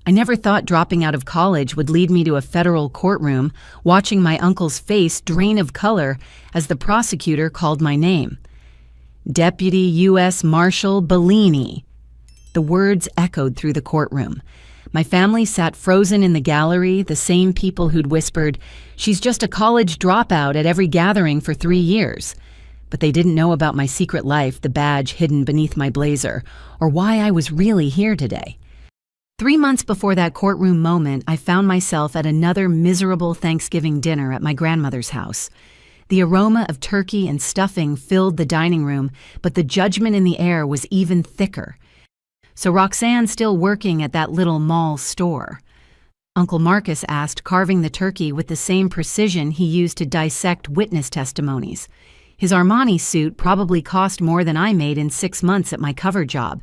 I never thought dropping out of college would lead me to a federal courtroom, watching my uncle's face drain of color as the prosecutor called my name. Deputy U.S. Marshal Bellini. The words echoed through the courtroom. My family sat frozen in the gallery, the same people who'd whispered, "She's just a college dropout," at every gathering for 3 years. But they didn't know about my secret life, the badge hidden beneath my blazer, or why I was really here today. 3 months before that courtroom moment, I found myself at another miserable Thanksgiving dinner at my grandmother's house. The aroma of turkey and stuffing filled the dining room, but the judgment in the air was even thicker. So Roxanne's still working at that little mall store. Uncle Marcus asked, carving the turkey with the same precision he used to dissect witness testimonies. His Armani suit probably cost more than I made in 6 months at my cover job.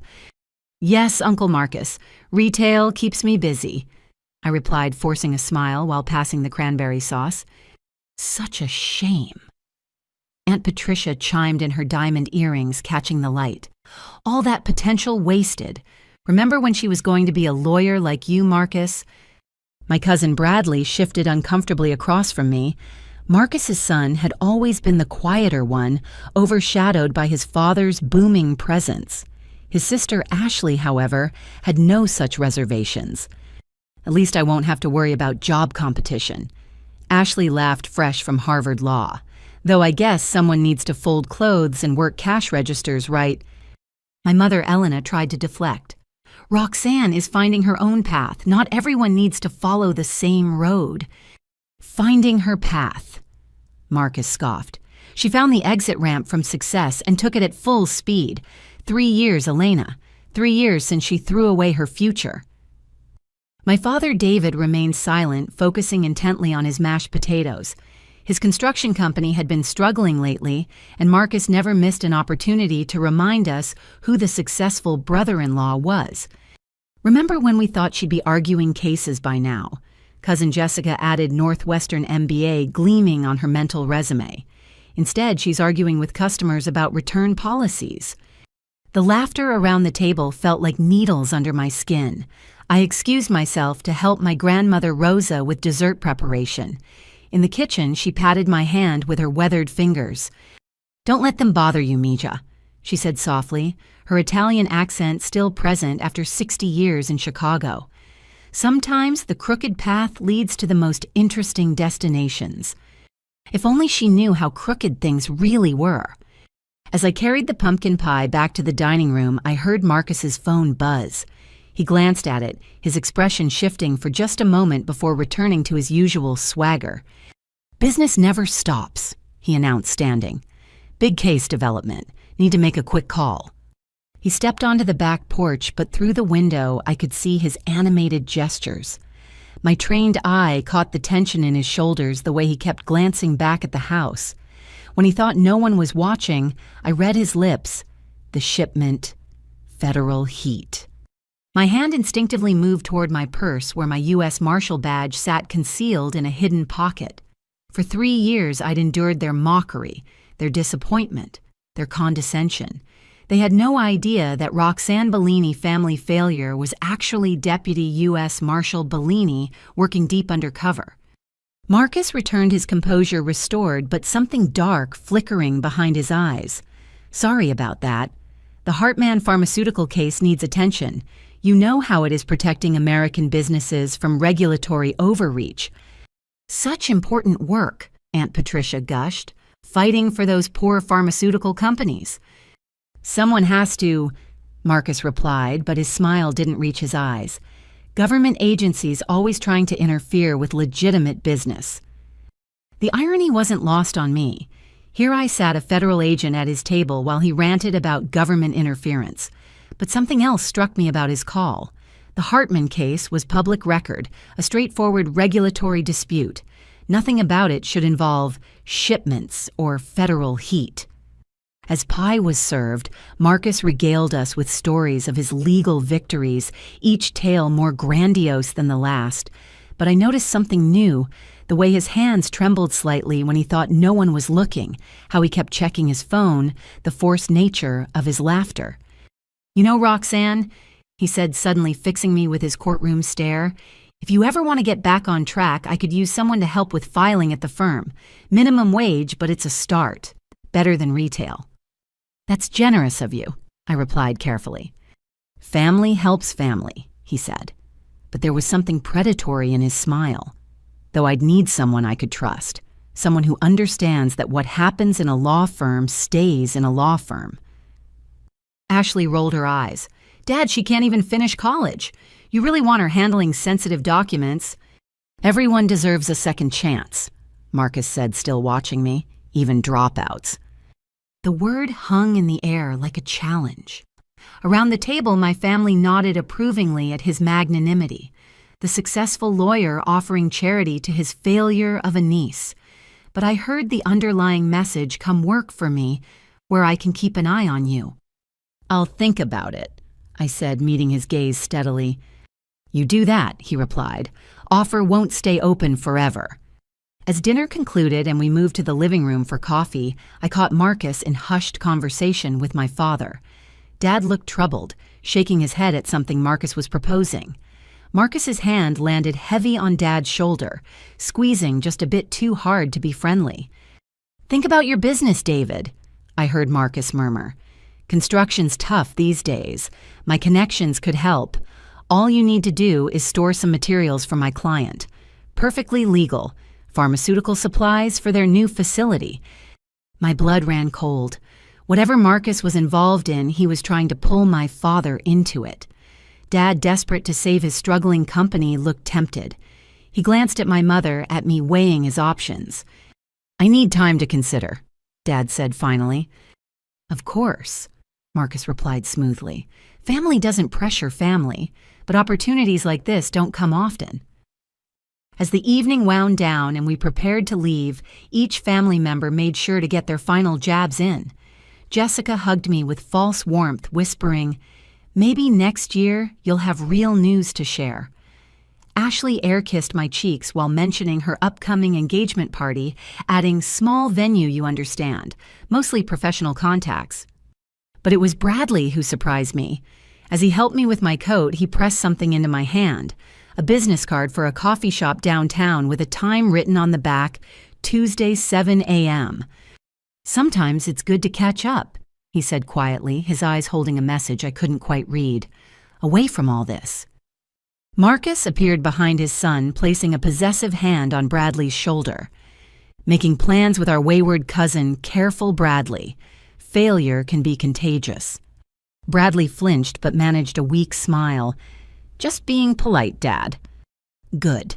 "Yes, Uncle Marcus, retail keeps me busy," I replied, forcing a smile while passing the cranberry sauce. Such a shame. Aunt Patricia chimed in her diamond earrings, catching the light. "All that potential wasted. Remember when she was going to be a lawyer like you, Marcus?" My cousin Bradley shifted uncomfortably across from me. Marcus's son had always been the quieter one, overshadowed by his father's booming presence. His sister Ashley, however, had no such reservations. "At least I won't have to worry about job competition." Ashley laughed, fresh from Harvard Law. "Though I guess someone needs to fold clothes and work cash registers, right?" My mother Elena tried to deflect. "Roxanne is finding her own path. Not everyone needs to follow the same road." "Finding her path," Marcus scoffed. "She found the exit ramp from success and took it at full speed. 3 years, Elena. 3 years since she threw away her future." My father David remained silent, focusing intently on his mashed potatoes. His construction company had been struggling lately, and Marcus never missed an opportunity to remind us who the successful brother-in-law was. "Remember when we thought she'd be arguing cases by now?" Cousin Jessica added, Northwestern MBA gleaming on her mental resume. "Instead, she's arguing with customers about return policies." The laughter around the table felt like needles under my skin. I excused myself to help my grandmother Rosa with dessert preparation. In the kitchen, she patted my hand with her weathered fingers. "Don't let them bother you, Mija," she said softly, her Italian accent still present after 60 years in Chicago. "Sometimes the crooked path leads to the most interesting destinations." If only she knew how crooked things really were. As I carried the pumpkin pie back to the dining room, I heard Marcus's phone buzz. He glanced at it, his expression shifting for just a moment before returning to his usual swagger. "Business never stops," he announced, standing. "Big case development. Need to make a quick call." He stepped onto the back porch, but through the window I could see his animated gestures. My trained eye caught the tension in his shoulders, the way he kept glancing back at the house. When he thought no one was watching, I read his lips. The shipment, federal heat. My hand instinctively moved toward my purse, where my U.S. Marshal badge sat concealed in a hidden pocket. For 3 years I'd endured their mockery, their disappointment, their condescension. They had no idea that Roxanne Bellini family failure was actually Deputy U.S. Marshal Bellini working deep undercover. Marcus returned, his composure restored, but something dark flickering behind his eyes. "Sorry about that. The Hartman pharmaceutical case needs attention. You know how it is protecting American businesses from regulatory overreach." "Such important work," Aunt Patricia gushed, "fighting for those poor pharmaceutical companies." "Someone has to," Marcus replied, but his smile didn't reach his eyes. "Government agencies always trying to interfere with legitimate business." The irony wasn't lost on me. Here I sat, a federal agent at his table while he ranted about government interference. But something else struck me about his call. The Hartman case was public record, a straightforward regulatory dispute. Nothing about it should involve shipments or federal heat. As pie was served, Marcus regaled us with stories of his legal victories, each tale more grandiose than the last. But I noticed something new, the way his hands trembled slightly when he thought no one was looking, how he kept checking his phone, the forced nature of his laughter. "You know, Roxanne," he said, suddenly fixing me with his courtroom stare. "If you ever want to get back on track, I could use someone to help with filing at the firm. Minimum wage, but it's a start. Better than retail." "That's generous of you," I replied carefully. "Family helps family," he said. But there was something predatory in his smile. Though I'd need someone I could trust. Someone who understands that what happens in a law firm stays in a law firm. Ashley rolled her eyes. "Dad, she can't even finish college. You really want her handling sensitive documents?" "Everyone deserves a second chance," Marcus said, still watching me, "even dropouts." The word hung in the air like a challenge. Around the table, my family nodded approvingly at his magnanimity, the successful lawyer offering charity to his failure of a niece. But I heard the underlying message, "Come work for me, where I can keep an eye on you." "I'll think about it," I said, meeting his gaze steadily. "You do that," he replied. "Offer won't stay open forever." As dinner concluded and we moved to the living room for coffee, I caught Marcus in hushed conversation with my father. Dad looked troubled, shaking his head at something Marcus was proposing. Marcus's hand landed heavy on Dad's shoulder, squeezing just a bit too hard to be friendly. "Think about your business, David," I heard Marcus murmur. "Construction's tough these days. My connections could help. All you need to do is store some materials for my client. Perfectly legal. Pharmaceutical supplies for their new facility." My blood ran cold. Whatever Marcus was involved in, he was trying to pull my father into it. Dad, desperate to save his struggling company, looked tempted. He glanced at my mother, at me weighing his options. "I need time to consider," Dad said finally. "Of course," Marcus replied smoothly. "Family doesn't pressure family, but opportunities like this don't come often." As the evening wound down and we prepared to leave, each family member made sure to get their final jabs in. Jessica hugged me with false warmth, whispering, "Maybe next year you'll have real news to share." Ashley air-kissed my cheeks while mentioning her upcoming engagement party, adding, "Small venue, you understand, mostly professional contacts." But it was Bradley who surprised me. As he helped me with my coat, he pressed something into my hand, a business card for a coffee shop downtown with a time written on the back, Tuesday 7 a.m. "Sometimes it's good to catch up," he said quietly, his eyes holding a message I couldn't quite read. "Away from all this." Marcus appeared behind his son, placing a possessive hand on Bradley's shoulder. "Making plans with our wayward cousin, careful Bradley. Failure can be contagious." Bradley flinched but managed a weak smile. "Just being polite, Dad." "Good,"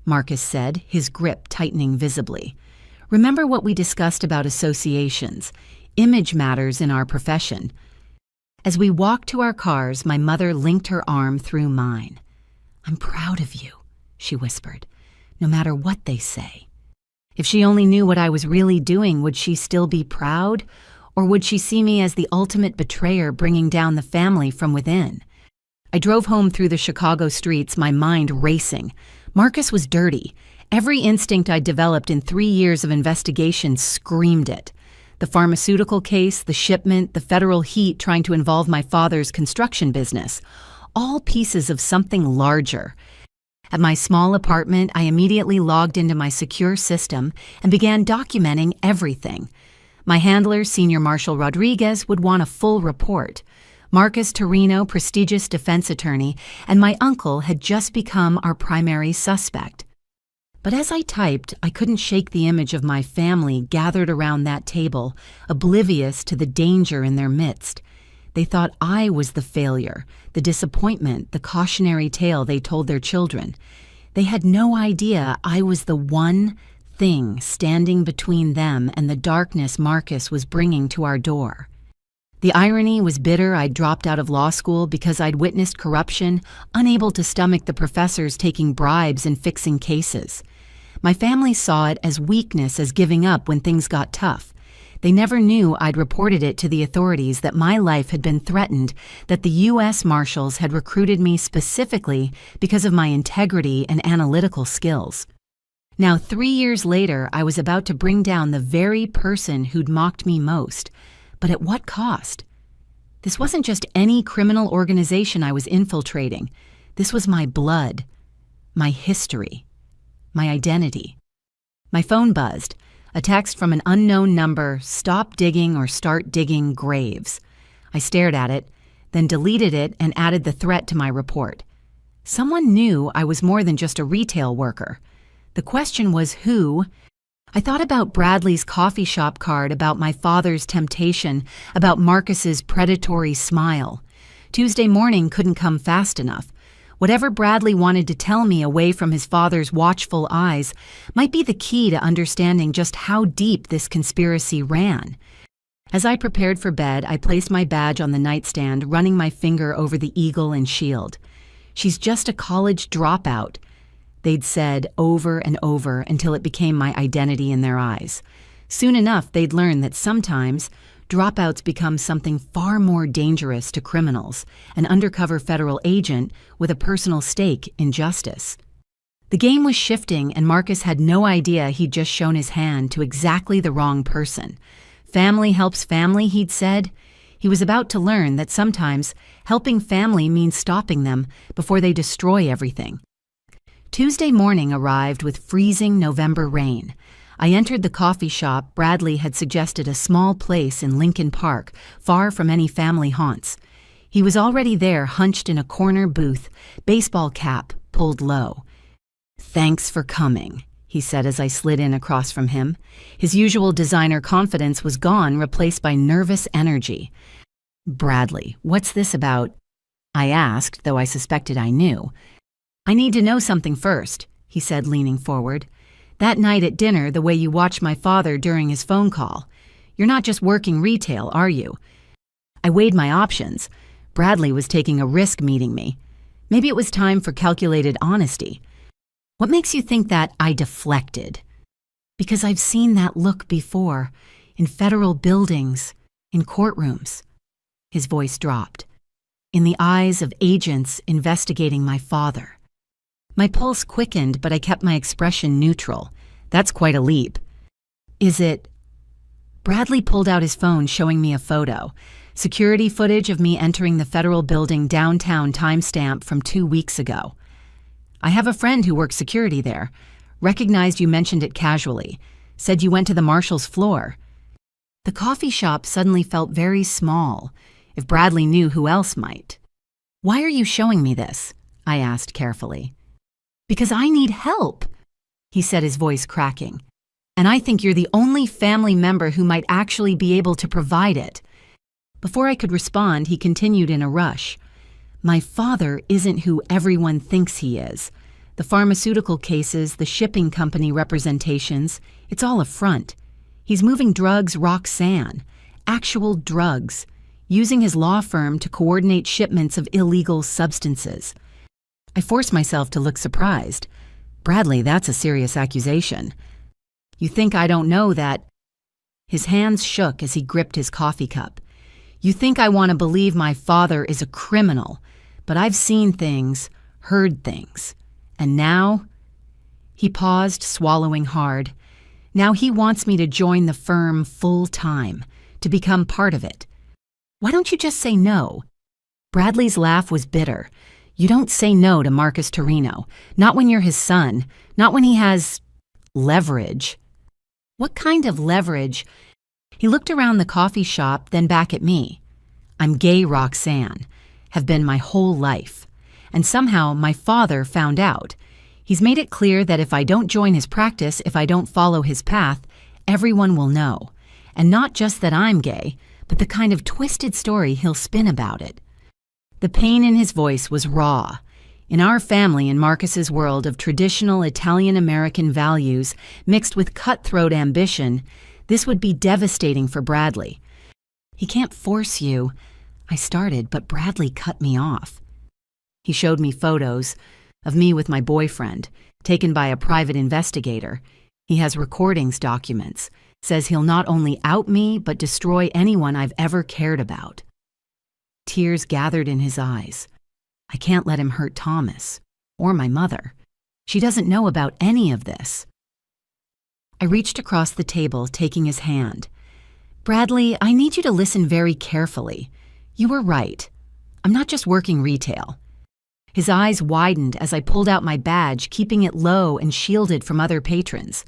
Marcus said, his grip tightening visibly. "Remember what we discussed about associations. Image matters in our profession." As we walked to our cars, my mother linked her arm through mine. "I'm proud of you," she whispered, "no matter what they say." If she only knew what I was really doing, would she still be proud? Or would she see me as the ultimate betrayer bringing down the family from within? I drove home through the Chicago streets, my mind racing. Marcus was dirty. Every instinct I'd developed in 3 years of investigation screamed it. The pharmaceutical case, the shipment, the federal heat trying to involve my father's construction business. All pieces of something larger. At my small apartment, I immediately logged into my secure system and began documenting everything. My handler, Senior Marshal Rodriguez, would want a full report. Marcus Torrino, prestigious defense attorney, and my uncle had just become our primary suspect. But as I typed, I couldn't shake the image of my family gathered around that table, oblivious to the danger in their midst. They thought I was the failure, the disappointment, the cautionary tale they told their children. They had no idea I was the one thing standing between them and the darkness Marcus was bringing to our door. The irony was bitter. I'd dropped out of law school because I'd witnessed corruption, unable to stomach the professors taking bribes and fixing cases. My family saw it as weakness, as giving up when things got tough. They never knew I'd reported it to the authorities that my life had been threatened, that the U.S. Marshals had recruited me specifically because of my integrity and analytical skills. Now, 3 years later, I was about to bring down the very person who'd mocked me most. But at what cost? This wasn't just any criminal organization I was infiltrating. This was my blood, my history, my identity. My phone buzzed. A text from an unknown number, "Stop digging or start digging graves." I stared at it, then deleted it and added the threat to my report. Someone knew I was more than just a retail worker. The question was who. I thought about Bradley's coffee shop card, about my father's temptation, about Marcus's predatory smile. Tuesday morning couldn't come fast enough. Whatever Bradley wanted to tell me away from his father's watchful eyes might be the key to understanding just how deep this conspiracy ran. As I prepared for bed, I placed my badge on the nightstand, running my finger over the eagle and shield. "She's just a college dropout," they'd said over and over until it became my identity in their eyes. Soon enough, they'd learn that sometimes dropouts become something far more dangerous to criminals, an undercover federal agent with a personal stake in justice. The game was shifting, and Marcus had no idea he'd just shown his hand to exactly the wrong person. Family helps family, he'd said. He was about to learn that sometimes helping family means stopping them before they destroy everything. Tuesday morning arrived with freezing November rain. I entered the coffee shop. Bradley had suggested a small place in Lincoln Park, far from any family haunts. He was already there, hunched in a corner booth, baseball cap pulled low. "Thanks for coming," he said as I slid in across from him. His usual designer confidence was gone, replaced by nervous energy. "Bradley, what's this about?" I asked, though I suspected I knew. "I need to know something first," he said, leaning forward. "That night at dinner, the way you watched my father during his phone call. You're not just working retail, are you?" I weighed my options. Bradley was taking a risk meeting me. Maybe it was time for calculated honesty. "What makes you think that I deflected?" "Because I've seen that look before, in federal buildings, in courtrooms." His voice dropped. "In the eyes of agents investigating my father." My pulse quickened, but I kept my expression neutral. That's quite a leap. "Is it?" Bradley pulled out his phone, showing me a photo. Security footage of me entering the federal building downtown, timestamp from 2 weeks ago. "I have a friend who works security there. Recognized you mentioned it casually. Said you went to the marshal's floor." The coffee shop suddenly felt very small. If Bradley knew, who else might? "Why are you showing me this?" I asked carefully. "Because I need help," he said, his voice cracking. "And I think you're the only family member who might actually be able to provide it." Before I could respond, he continued in a rush. "My father isn't who everyone thinks he is. The pharmaceutical cases, the shipping company representations, it's all a front. He's moving drugs, Roxanne, actual drugs, using his law firm to coordinate shipments of illegal substances." I forced myself to look surprised. "Bradley, that's a serious accusation." "You think I don't know that?" His hands shook as he gripped his coffee cup. "You think I want to believe my father is a criminal, but I've seen things, heard things. And now?" He paused, swallowing hard. "Now he wants me to join the firm full time, to become part of it. Why don't you just say no?" Bradley's laugh was bitter. "You don't say no to Marcus Torrino. Not when you're his son. Not when he has leverage." "What kind of leverage?" He looked around the coffee shop, then back at me. "I'm gay, Roxanne. Have been my whole life. And somehow my father found out. He's made it clear that if I don't join his practice, if I don't follow his path, everyone will know. And not just that I'm gay, but the kind of twisted story he'll spin about it." The pain in his voice was raw. In our family, in Marcus's world of traditional Italian-American values mixed with cutthroat ambition, this would be devastating for Bradley. "He can't force you," I started, but Bradley cut me off. He showed me photos of me with my boyfriend, taken by a private investigator. He has recordings, documents, says he'll not only out me, but destroy anyone I've ever cared about. Tears gathered in his eyes. I can't let him hurt Thomas, or my mother. She doesn't know about any of this. I reached across the table, taking his hand. "Bradley, I need you to listen very carefully. You were right. I'm not just working retail. His eyes widened as I pulled out my badge, keeping it low and shielded from other patrons.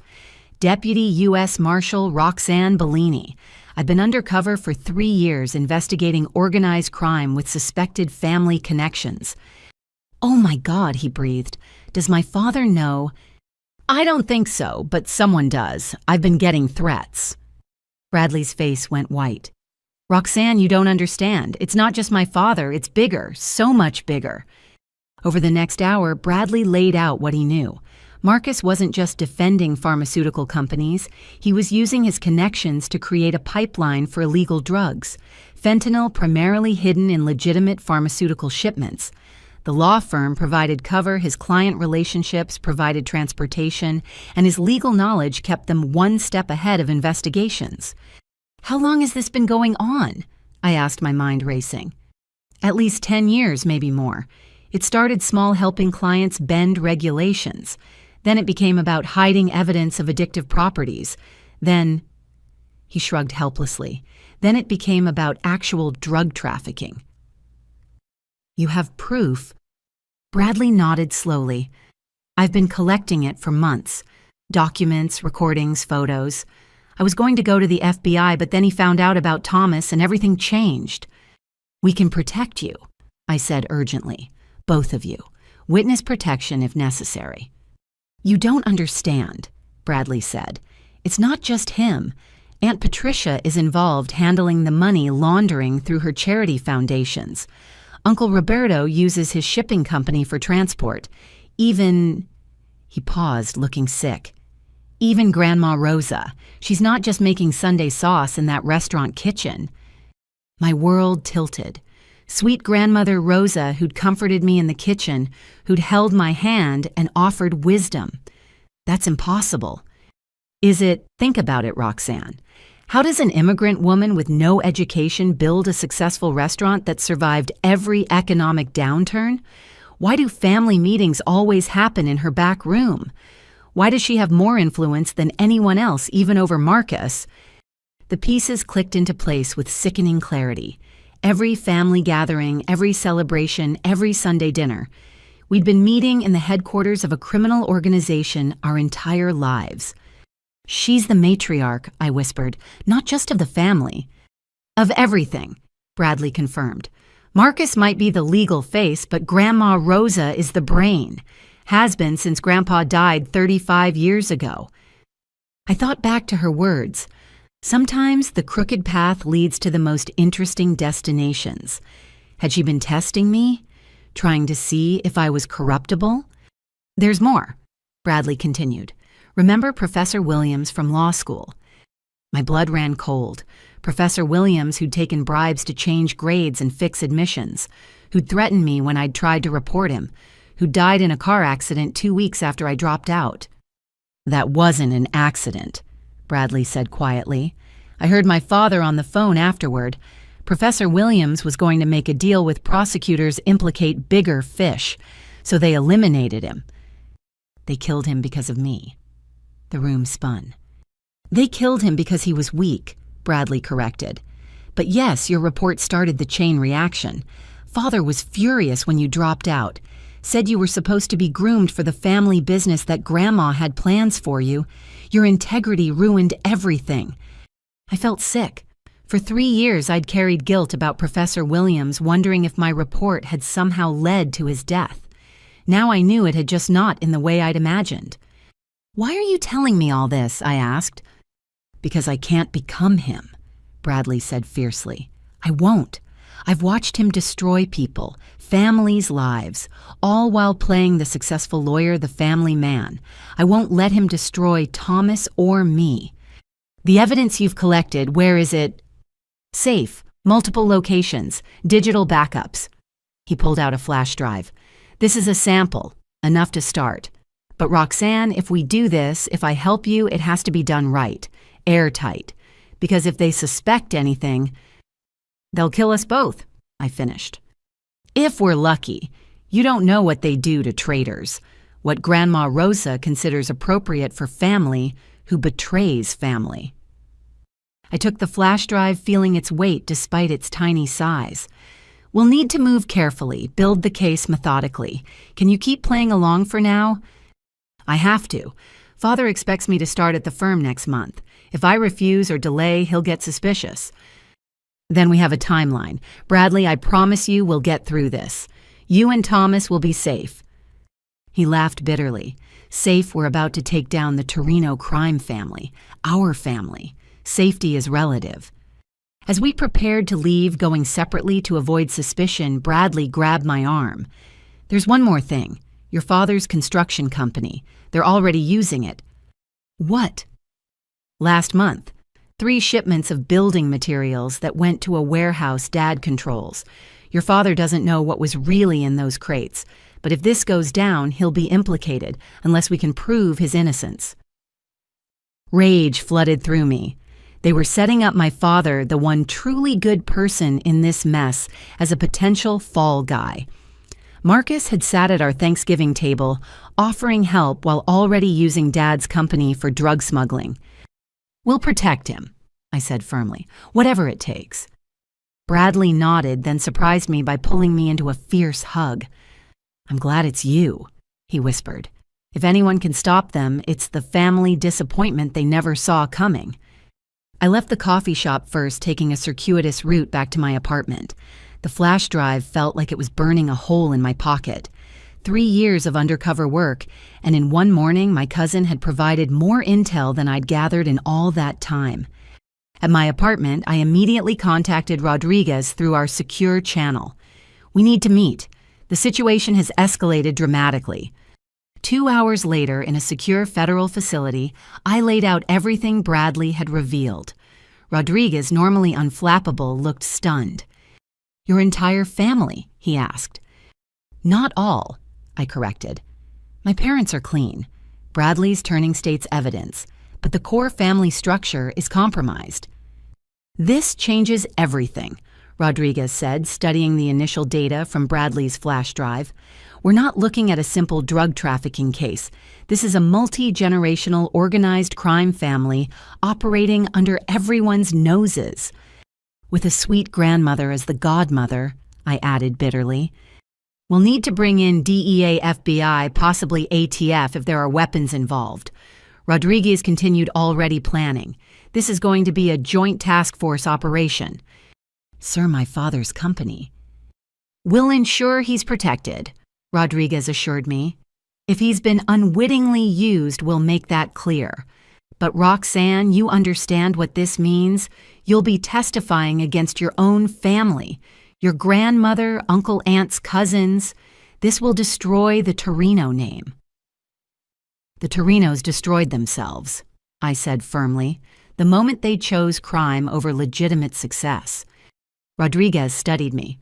Deputy U.S. Marshal Roxanne Bellini. I've been undercover for 3 years investigating organized crime with suspected family connections. Oh my God, he breathed. Does my father know? I don't think so, but someone does. I've been getting threats. Bradley's face went white. Roxanne, you don't understand. It's not just my father, it's bigger, so much bigger. Over the next hour, Bradley laid out what he knew. Marcus wasn't just defending pharmaceutical companies, he was using his connections to create a pipeline for illegal drugs, fentanyl primarily hidden in legitimate pharmaceutical shipments. The law firm provided cover, his client relationships provided transportation, and his legal knowledge kept them one step ahead of investigations. How long has this been going on? I asked, my mind racing. At least 10 years, maybe more. It started small, helping clients bend regulations. Then it became about hiding evidence of addictive properties. Then, he shrugged helplessly, then it became about actual drug trafficking. You have proof? Bradley nodded slowly. I've been collecting it for months. Documents, recordings, photos. I was going to go to the FBI, but then he found out about Thomas and everything changed. We can protect you, I said urgently. Both of you. Witness protection if necessary. You don't understand, Bradley said. It's not just him. Aunt Patricia is involved handling the money laundering through her charity foundations. Uncle Roberto uses his shipping company for transport. Even... He paused, looking sick. Even Grandma Rosa. She's not just making Sunday sauce in that restaurant kitchen. My world tilted. Sweet grandmother Rosa, who'd comforted me in the kitchen, who'd held my hand and offered wisdom. That's impossible. Is it? Think about it, Roxanne. How does an immigrant woman with no education build a successful restaurant that survived every economic downturn? Why do family meetings always happen in her back room? Why does she have more influence than anyone else, even over Marcus? The pieces clicked into place with sickening clarity. Every family gathering, every celebration, every Sunday dinner. We'd been meeting in the headquarters of a criminal organization our entire lives. She's the matriarch, I whispered, not just of the family. Of everything, Bradley confirmed. Marcus might be the legal face, but Grandma Rosa is the brain. Has been since Grandpa died 35 years ago. I thought back to her words. Sometimes the crooked path leads to the most interesting destinations. Had she been testing me? Trying to see if I was corruptible? There's more, Bradley continued. Remember Professor Williams from law school? My blood ran cold. Professor Williams, who'd taken bribes to change grades and fix admissions, who'd threatened me when I'd tried to report him, who died in a car accident 2 weeks after I dropped out. That wasn't an accident, Bradley said quietly. I heard my father on the phone afterward. Professor Williams was going to make a deal with prosecutors implicate bigger fish, so they eliminated him. They killed him because of me. The room spun. They killed him because he was weak, Bradley corrected. But yes, your report started the chain reaction. Father was furious when you dropped out. Said you were supposed to be groomed for the family business that Grandma had plans for you. Your integrity ruined everything. I felt sick. For 3 years, I'd carried guilt about Professor Williams, wondering if my report had somehow led to his death. Now I knew it had just not in the way I'd imagined. Why are you telling me all this? I asked. Because I can't become him, Bradley said fiercely. I won't. I've watched him destroy people, families' lives, all while playing the successful lawyer, the family man. I won't let him destroy Thomas or me. The evidence you've collected, where is it? Safe, multiple locations, digital backups. He pulled out a flash drive. This is a sample, enough to start. But Roxanne, if we do this, if I help you, it has to be done right, airtight. Because if they suspect anything, they'll kill us both, I finished. If we're lucky. You don't know what they do to traitors, what Grandma Rosa considers appropriate for family who betrays family. I took the flash drive feeling its weight despite its tiny size. We'll need to move carefully, build the case methodically. Can you keep playing along for now? I have to. Father expects me to start at the firm next month. If I refuse or delay, he'll get suspicious. Then we have a timeline. Bradley, I promise you we'll get through this. You and Thomas will be safe. He laughed bitterly. Safe, we're about to take down the Torrino crime family. Our family. Safety is relative. As we prepared to leave, going separately to avoid suspicion, Bradley grabbed my arm. There's one more thing. Your father's construction company. They're already using it. What? Last month. 3 shipments of building materials that went to a warehouse Dad controls. Your father doesn't know what was really in those crates, but if this goes down, he'll be implicated unless we can prove his innocence. Rage flooded through me. They were setting up my father, the one truly good person in this mess, as a potential fall guy. Marcus had sat at our Thanksgiving table, offering help while already using Dad's company for drug smuggling. We'll protect him, I said firmly, whatever it takes. Bradley nodded, then surprised me by pulling me into a fierce hug. I'm glad it's you, he whispered. If anyone can stop them, it's the family disappointment they never saw coming. I left the coffee shop first, taking a circuitous route back to my apartment. The flash drive felt like it was burning a hole in my pocket. 3 years of undercover work, and in one morning my cousin had provided more intel than I'd gathered in all that time. At my apartment, I immediately contacted Rodriguez through our secure channel. We need to meet. The situation has escalated dramatically. 2 hours later, in a secure federal facility, I laid out everything Bradley had revealed. Rodriguez, normally unflappable, looked stunned. Your entire family? He asked. Not all, I corrected. My parents are clean. Bradley's turning state's evidence, but the core family structure is compromised. This changes everything, Rodriguez said, studying the initial data from Bradley's flash drive. We're not looking at a simple drug trafficking case. This is a multi-generational organized crime family operating under everyone's noses. With a sweet grandmother as the godmother, I added bitterly. We'll need to bring in DEA, FBI, possibly ATF if there are weapons involved. Rodriguez continued already planning. This is going to be a joint task force operation. Sir, my father's company. We'll ensure he's protected, Rodriguez assured me. If he's been unwittingly used, we'll make that clear. But Roxanne, you understand what this means? You'll be testifying against your own family. Your grandmother, uncle, aunts, cousins. This will destroy the Torrino name. The Torrinos destroyed themselves, I said firmly, the moment they chose crime over legitimate success. Rodriguez studied me.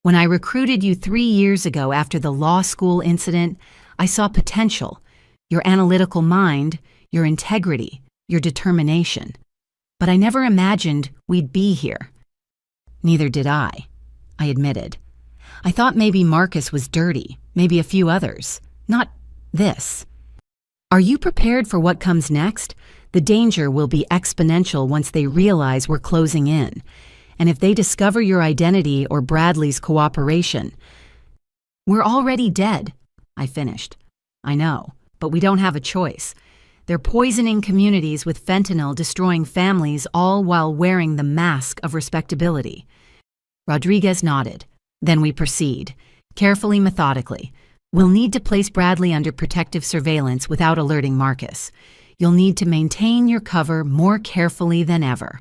When I recruited you 3 years ago after the law school incident, I saw potential, your analytical mind, your integrity, your determination. But I never imagined we'd be here. Neither did I admitted. I thought maybe Marcus was dirty, maybe a few others. Not this. Are you prepared for what comes next? The danger will be exponential once they realize we're closing in. And if they discover your identity or Bradley's cooperation, we're already dead, I finished. I know, but we don't have a choice. They're poisoning communities with fentanyl, destroying families, all while wearing the mask of respectability. Rodriguez nodded. Then we proceed, carefully, methodically. We'll need to place Bradley under protective surveillance without alerting Marcus. You'll need to maintain your cover more carefully than ever.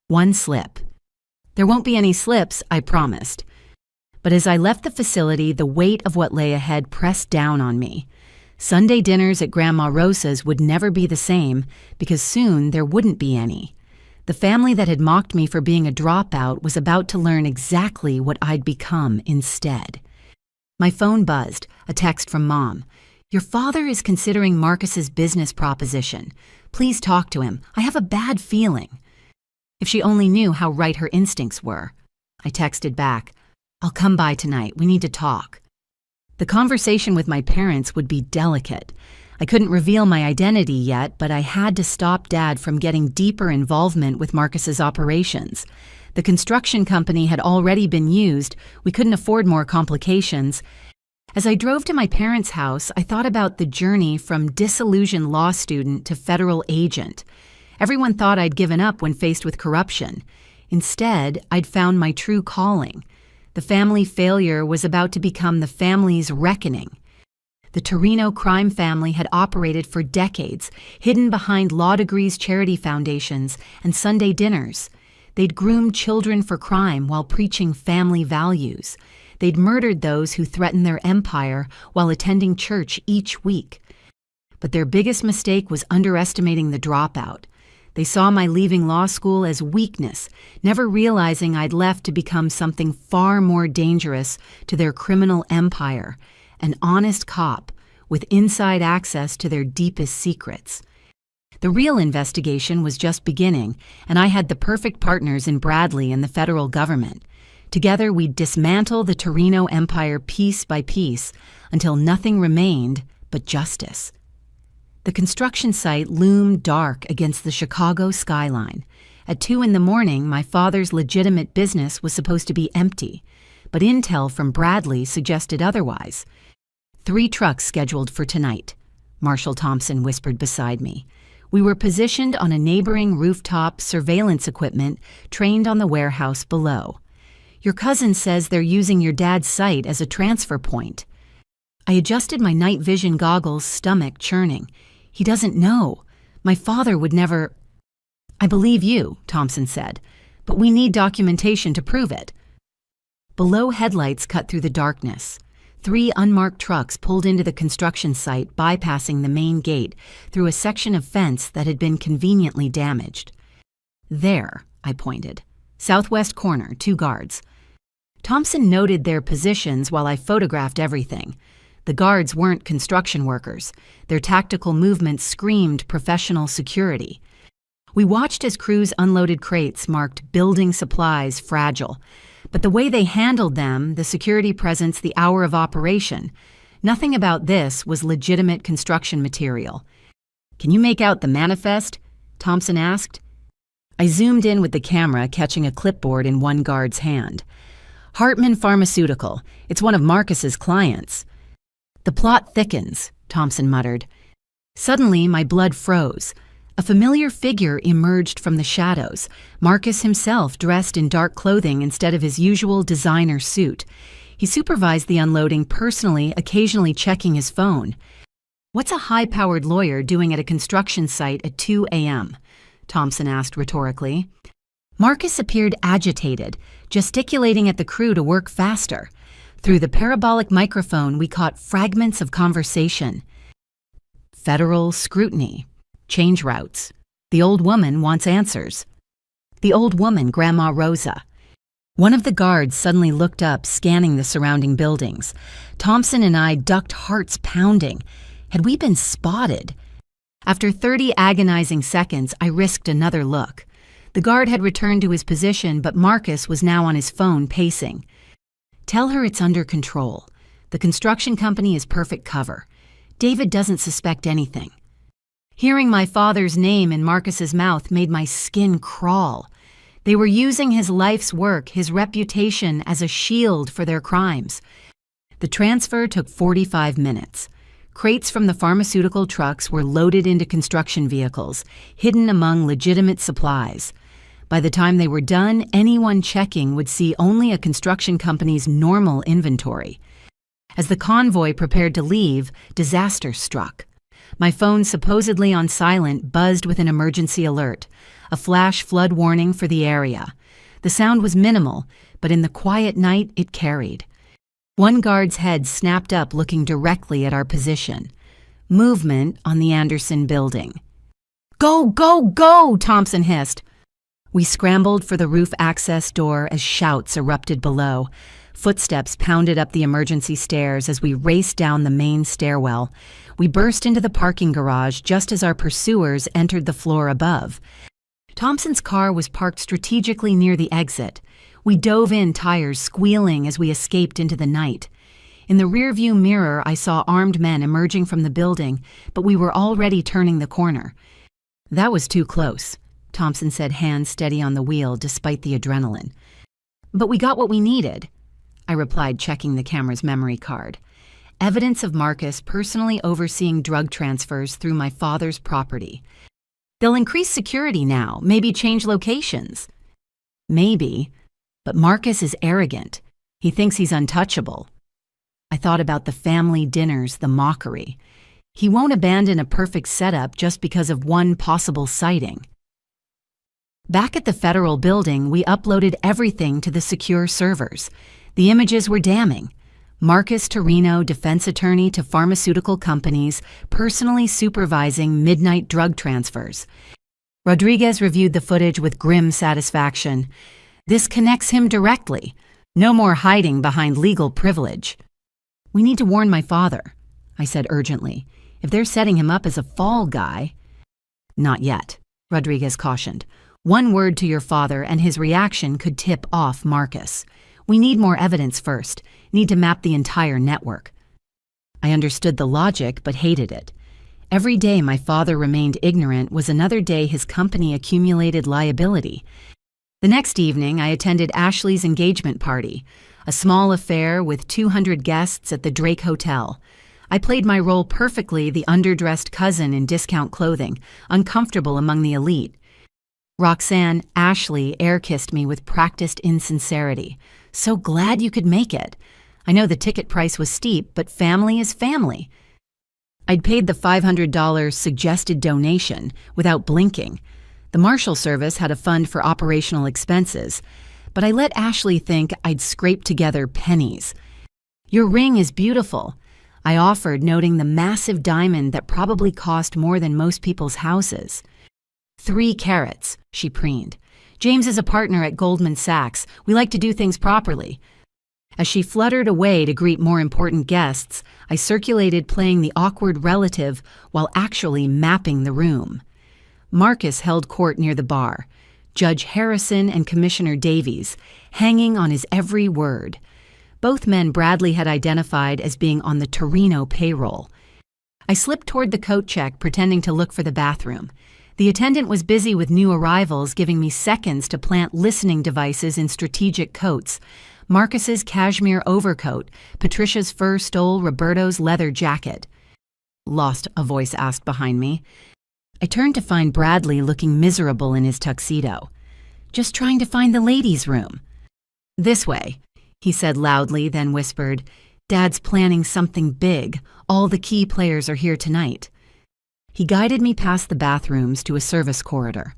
One slip. There won't be any slips, I promised. But as I left the facility, the weight of what lay ahead pressed down on me. Sunday dinners at Grandma Rosa's would never be the same, because soon there wouldn't be any. The family that had mocked me for being a dropout was about to learn exactly what I'd become instead. My phone buzzed, a text from Mom. Your father is considering Marcus's business proposition. Please talk to him. I have a bad feeling. If she only knew how right her instincts were. I texted back, I'll come by tonight. We need to talk. The conversation with my parents would be delicate. I couldn't reveal my identity yet, but I had to stop Dad from getting deeper involvement with Marcus's operations. The construction company had already been used. We couldn't afford more complications. As I drove to my parents' house, I thought about the journey from disillusioned law student to federal agent. Everyone thought I'd given up when faced with corruption. Instead, I'd found my true calling. The family failure was about to become the family's reckoning. The Torrino crime family had operated for decades, hidden behind law degrees, charity foundations, and Sunday dinners. They'd groomed children for crime while preaching family values. They'd murdered those who threatened their empire while attending church each week. But their biggest mistake was underestimating the dropout. They saw my leaving law school as weakness, never realizing I'd left to become something far more dangerous to their criminal empire, an honest cop with inside access to their deepest secrets. The real investigation was just beginning, and I had the perfect partners in Bradley and the federal government. Together, we'd dismantle the Torrino empire piece by piece until nothing remained but justice. The construction site loomed dark against the Chicago skyline. At 2 a.m, my father's legitimate business was supposed to be empty, but intel from Bradley suggested otherwise. 3 trucks scheduled for tonight, Marshal Thompson whispered beside me. We were positioned on a neighboring rooftop surveillance equipment trained on the warehouse below. Your cousin says they're using your dad's site as a transfer point. I adjusted my night vision goggles, stomach churning. He doesn't know. My father would never... I believe you, Thompson said, but we need documentation to prove it. Below, headlights cut through the darkness. 3 unmarked trucks pulled into the construction site, bypassing the main gate through a section of fence that had been conveniently damaged. There, I pointed. Southwest corner, 2 guards. Thompson noted their positions while I photographed everything. The guards weren't construction workers. Their tactical movements screamed professional security. We watched as crews unloaded crates marked building supplies fragile. But the way they handled them, the security presence, the hour of operation, nothing about this was legitimate construction material. Can you make out the manifest? Thompson asked. I zoomed in with the camera, catching a clipboard in one guard's hand. Hartman Pharmaceutical. It's one of Marcus's clients. The plot thickens, Thompson muttered. Suddenly, my blood froze. A familiar figure emerged from the shadows, Marcus himself dressed in dark clothing instead of his usual designer suit. He supervised the unloading personally, occasionally checking his phone. What's a high-powered lawyer doing at a construction site at 2 a.m.? Thompson asked rhetorically. Marcus appeared agitated, gesticulating at the crew to work faster. Through the parabolic microphone, we caught fragments of conversation. Federal scrutiny. Change routes. The old woman wants answers. The old woman, Grandma Rosa. One of the guards suddenly looked up, scanning the surrounding buildings. Thompson and I ducked, hearts pounding. Had we been spotted? After 30 agonizing seconds, I risked another look. The guard had returned to his position, but Marcus was now on his phone, pacing. Tell her it's under control. The construction company is perfect cover. David doesn't suspect anything. Hearing my father's name in Marcus's mouth made my skin crawl. They were using his life's work, his reputation, as a shield for their crimes. The transfer took 45 minutes. Crates from the pharmaceutical trucks were loaded into construction vehicles, hidden among legitimate supplies. By the time they were done, anyone checking would see only a construction company's normal inventory. As the convoy prepared to leave, disaster struck. My phone, supposedly on silent, buzzed with an emergency alert, a flash flood warning for the area. The sound was minimal, but in the quiet night it carried. One guard's head snapped up, looking directly at our position. Movement on the Anderson building. Go, go, go, Thompson hissed. We scrambled for the roof access door as shouts erupted below. Footsteps pounded up the emergency stairs as we raced down the main stairwell. We burst into the parking garage just as our pursuers entered the floor above. Thompson's car was parked strategically near the exit. We dove in, tires squealing as we escaped into the night. In the rearview mirror, I saw armed men emerging from the building, but we were already turning the corner. That was too close, Thompson said, hands steady on the wheel despite the adrenaline. But we got what we needed, I replied, checking the camera's memory card. Evidence of Marcus personally overseeing drug transfers through my father's property. They'll increase security now, maybe change locations. Maybe, but Marcus is arrogant. He thinks he's untouchable. I thought about the family dinners, the mockery. He won't abandon a perfect setup just because of one possible sighting. Back at the federal building, we uploaded everything to the secure servers. The images were damning. Marcus Torrino, defense attorney to pharmaceutical companies, personally supervising midnight drug transfers. Rodriguez reviewed the footage with grim satisfaction. This connects him directly. No more hiding behind legal privilege. We need to warn my father, I said urgently. If they're setting him up as a fall guy... Not yet, Rodriguez cautioned. One word to your father and his reaction could tip off Marcus. We need more evidence first. Need to map the entire network. I understood the logic, but hated it. Every day my father remained ignorant was another day his company accumulated liability. The next evening, I attended Ashley's engagement party, a small affair with 200 guests at the Drake Hotel. I played my role perfectly, the underdressed cousin in discount clothing, uncomfortable among the elite. Roxanne, Ashley air-kissed me with practiced insincerity. So glad you could make it. I know the ticket price was steep, but family is family. I'd paid the $500 suggested donation without blinking. The Marshal Service had a fund for operational expenses, but I let Ashley think I'd scraped together pennies. Your ring is beautiful, I offered, noting the massive diamond that probably cost more than most people's houses. 3 carats, she preened. James is a partner at Goldman Sachs. We like to do things properly. As she fluttered away to greet more important guests, I circulated playing the awkward relative while actually mapping the room. Marcus held court near the bar, Judge Harrison and Commissioner Davies, hanging on his every word. Both men Bradley had identified as being on the Torrino payroll. I slipped toward the coat check, pretending to look for the bathroom. The attendant was busy with new arrivals, giving me seconds to plant listening devices in strategic coats. Marcus's cashmere overcoat, Patricia's fur stole Roberto's leather jacket. Lost, a voice asked behind me. I turned to find Bradley looking miserable in his tuxedo. Just trying to find the ladies' room. This way, he said loudly, then whispered, Dad's planning something big. All the key players are here tonight. He guided me past the bathrooms to a service corridor.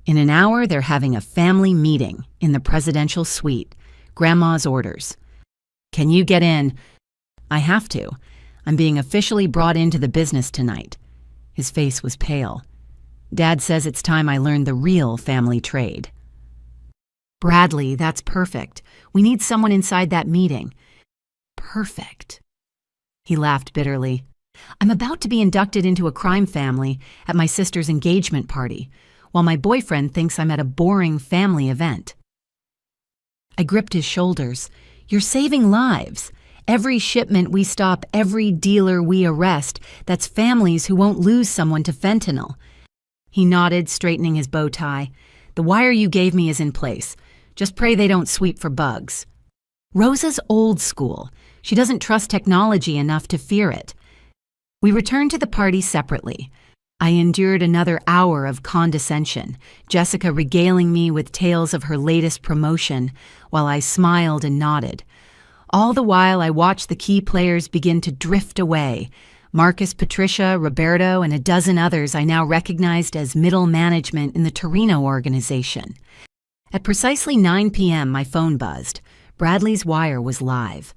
In an hour, they're having a family meeting in the presidential suite. Grandma's orders. Can you get in? I have to. I'm being officially brought into the business tonight. His face was pale. Dad says it's time I learned the real family trade. Bradley, that's perfect. We need someone inside that meeting. Perfect. He laughed bitterly. I'm about to be inducted into a crime family at my sister's engagement party, while my boyfriend thinks I'm at a boring family event. I gripped his shoulders. You're saving lives. Every shipment we stop, every dealer we arrest, that's families who won't lose someone to fentanyl. He nodded, straightening his bow tie. The wire you gave me is in place. Just pray they don't sweep for bugs. Rosa's old school. She doesn't trust technology enough to fear it. We returned to the party separately. I endured another hour of condescension, Jessica regaling me with tales of her latest promotion, while I smiled and nodded. All the while, I watched the key players begin to drift away. Marcus, Patricia, Roberto, and a dozen others I now recognized as middle management in the Torrino organization. At precisely 9 p.m., my phone buzzed. Bradley's wire was live.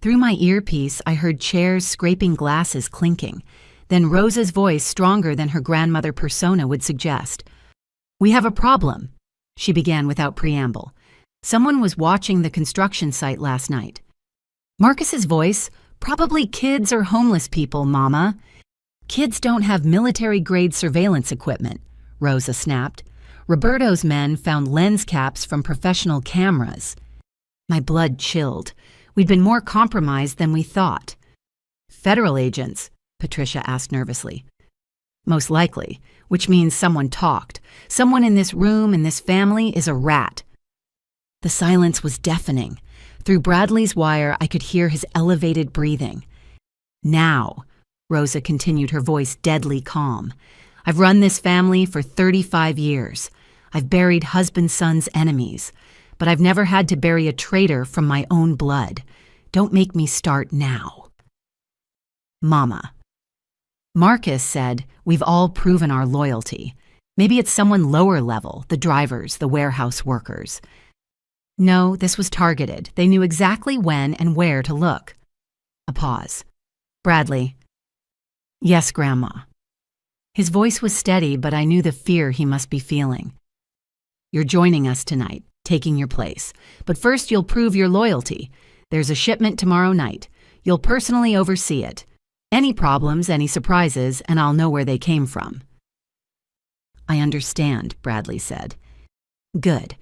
Through my earpiece, I heard chairs scraping glasses clinking. Then Rosa's voice, stronger than her grandmother persona would suggest. We have a problem, she began without preamble. Someone was watching the construction site last night. Marcus's voice, probably kids or homeless people, Mama. Kids don't have military-grade surveillance equipment, Rosa snapped. Roberto's men found lens caps from professional cameras. My blood chilled. We'd been more compromised than we thought. Federal agents? Patricia asked nervously. Most likely, which means someone talked. Someone in this room, in this family, is a rat. The silence was deafening. Through Bradley's wire, I could hear his elevated breathing. Now, Rosa continued, her voice deadly calm. I've run this family for 35 years. I've buried husband-son's enemies. But I've never had to bury a traitor from my own blood. Don't make me start now. Mama. Marcus said, we've all proven our loyalty. Maybe it's someone lower level, the drivers, the warehouse workers. No, this was targeted. They knew exactly when and where to look. A pause. Bradley. Yes, Grandma. His voice was steady, but I knew the fear he must be feeling. You're joining us tonight, taking your place. But first you'll prove your loyalty. There's a shipment tomorrow night. You'll personally oversee it. Any problems, any surprises, and I'll know where they came from. I understand, Bradley said. Good.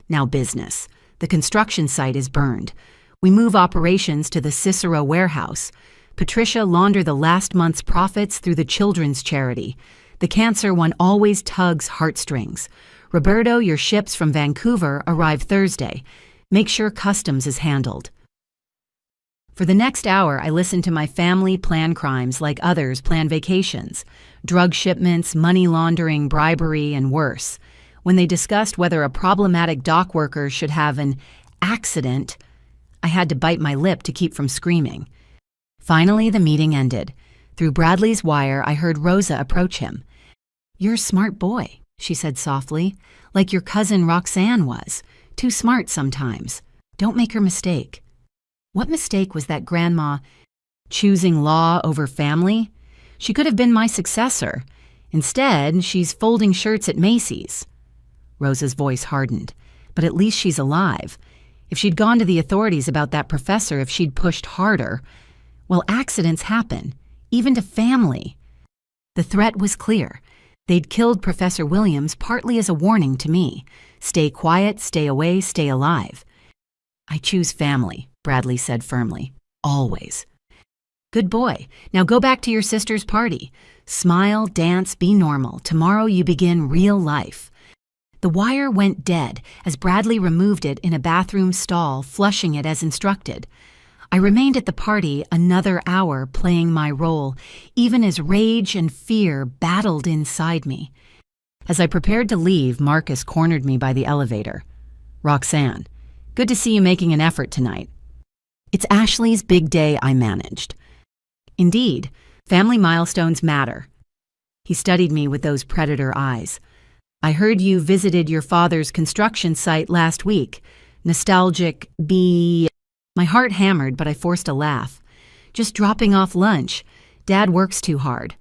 Now business. The construction site is burned. We move operations to the Cicero warehouse. Patricia launder the last month's profits through the children's charity. The cancer one always tugs heartstrings. Roberto, your ships from Vancouver arrive Thursday. Make sure customs is handled. For the next hour, I listened to my family plan crimes like others plan vacations. Drug shipments, money laundering, bribery, and worse. When they discussed whether a problematic dock worker should have an accident, I had to bite my lip to keep from screaming. Finally, the meeting ended. Through Bradley's wire, I heard Rosa approach him. You're a smart boy, she said softly, like your cousin Roxanne was. Too smart sometimes. Don't make her mistake. What mistake was that, Grandma? Choosing law over family? She could have been my successor. Instead, she's folding shirts at Macy's. Rosa's voice hardened. But at least she's alive. If she'd gone to the authorities about that professor, if she'd pushed harder, well, accidents happen, even to family. The threat was clear. They'd killed Professor Williams partly as a warning to me. Stay quiet, stay away, stay alive. I choose family, Bradley said firmly. Always. Good boy. Now go back to your sister's party. Smile, dance, be normal. Tomorrow you begin real life. The wire went dead as Bradley removed it in a bathroom stall, flushing it as instructed. I remained at the party another hour playing my role, even as rage and fear battled inside me. As I prepared to leave, Marcus cornered me by the elevator. Roxanne, good to see you making an effort tonight. It's Ashley's big day, I managed. Indeed, family milestones matter. He studied me with those predator eyes. I heard you visited your father's construction site last week. Nostalgic, My heart hammered, but I forced a laugh. Just dropping off lunch. Dad works too hard.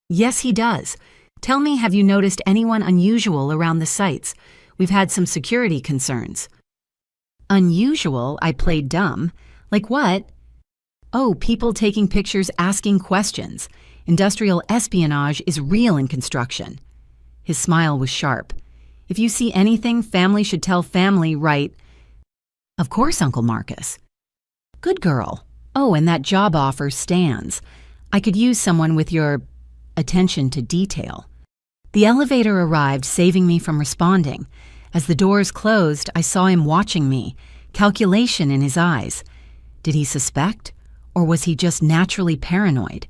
Yes, he does. Tell me, have you noticed anyone unusual around the sites? We've had some security concerns. Unusual? I played dumb. Like what? Oh, people taking pictures, asking questions. Industrial espionage is real in construction. His smile was sharp. If you see anything, family should tell family, right? Of course, Uncle Marcus. Good girl. Oh, and that job offer stands. I could use someone with your attention to detail. The elevator arrived, saving me from responding. As the doors closed, I saw him watching me, calculation in his eyes. Did he suspect, or was he just naturally paranoid?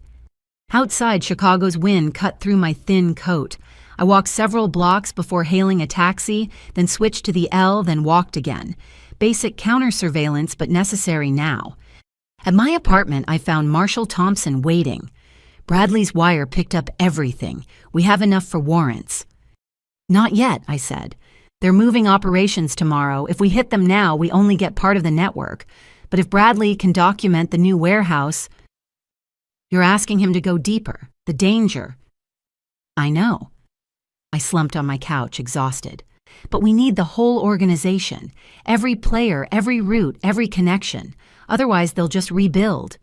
Outside, Chicago's wind cut through my thin coat. I walked several blocks before hailing a taxi, then switched to the L, then walked again. Basic counter-surveillance, but necessary now. At my apartment, I found Marshal Thompson waiting. Bradley's wire picked up everything. We have enough for warrants. Not yet, I said. They're moving operations tomorrow. If we hit them now, we only get part of the network. But if Bradley can document the new warehouse, you're asking him to go deeper, the danger. I know. I slumped on my couch, exhausted. But we need the whole organization, every player, every route, every connection. Otherwise, they'll just rebuild.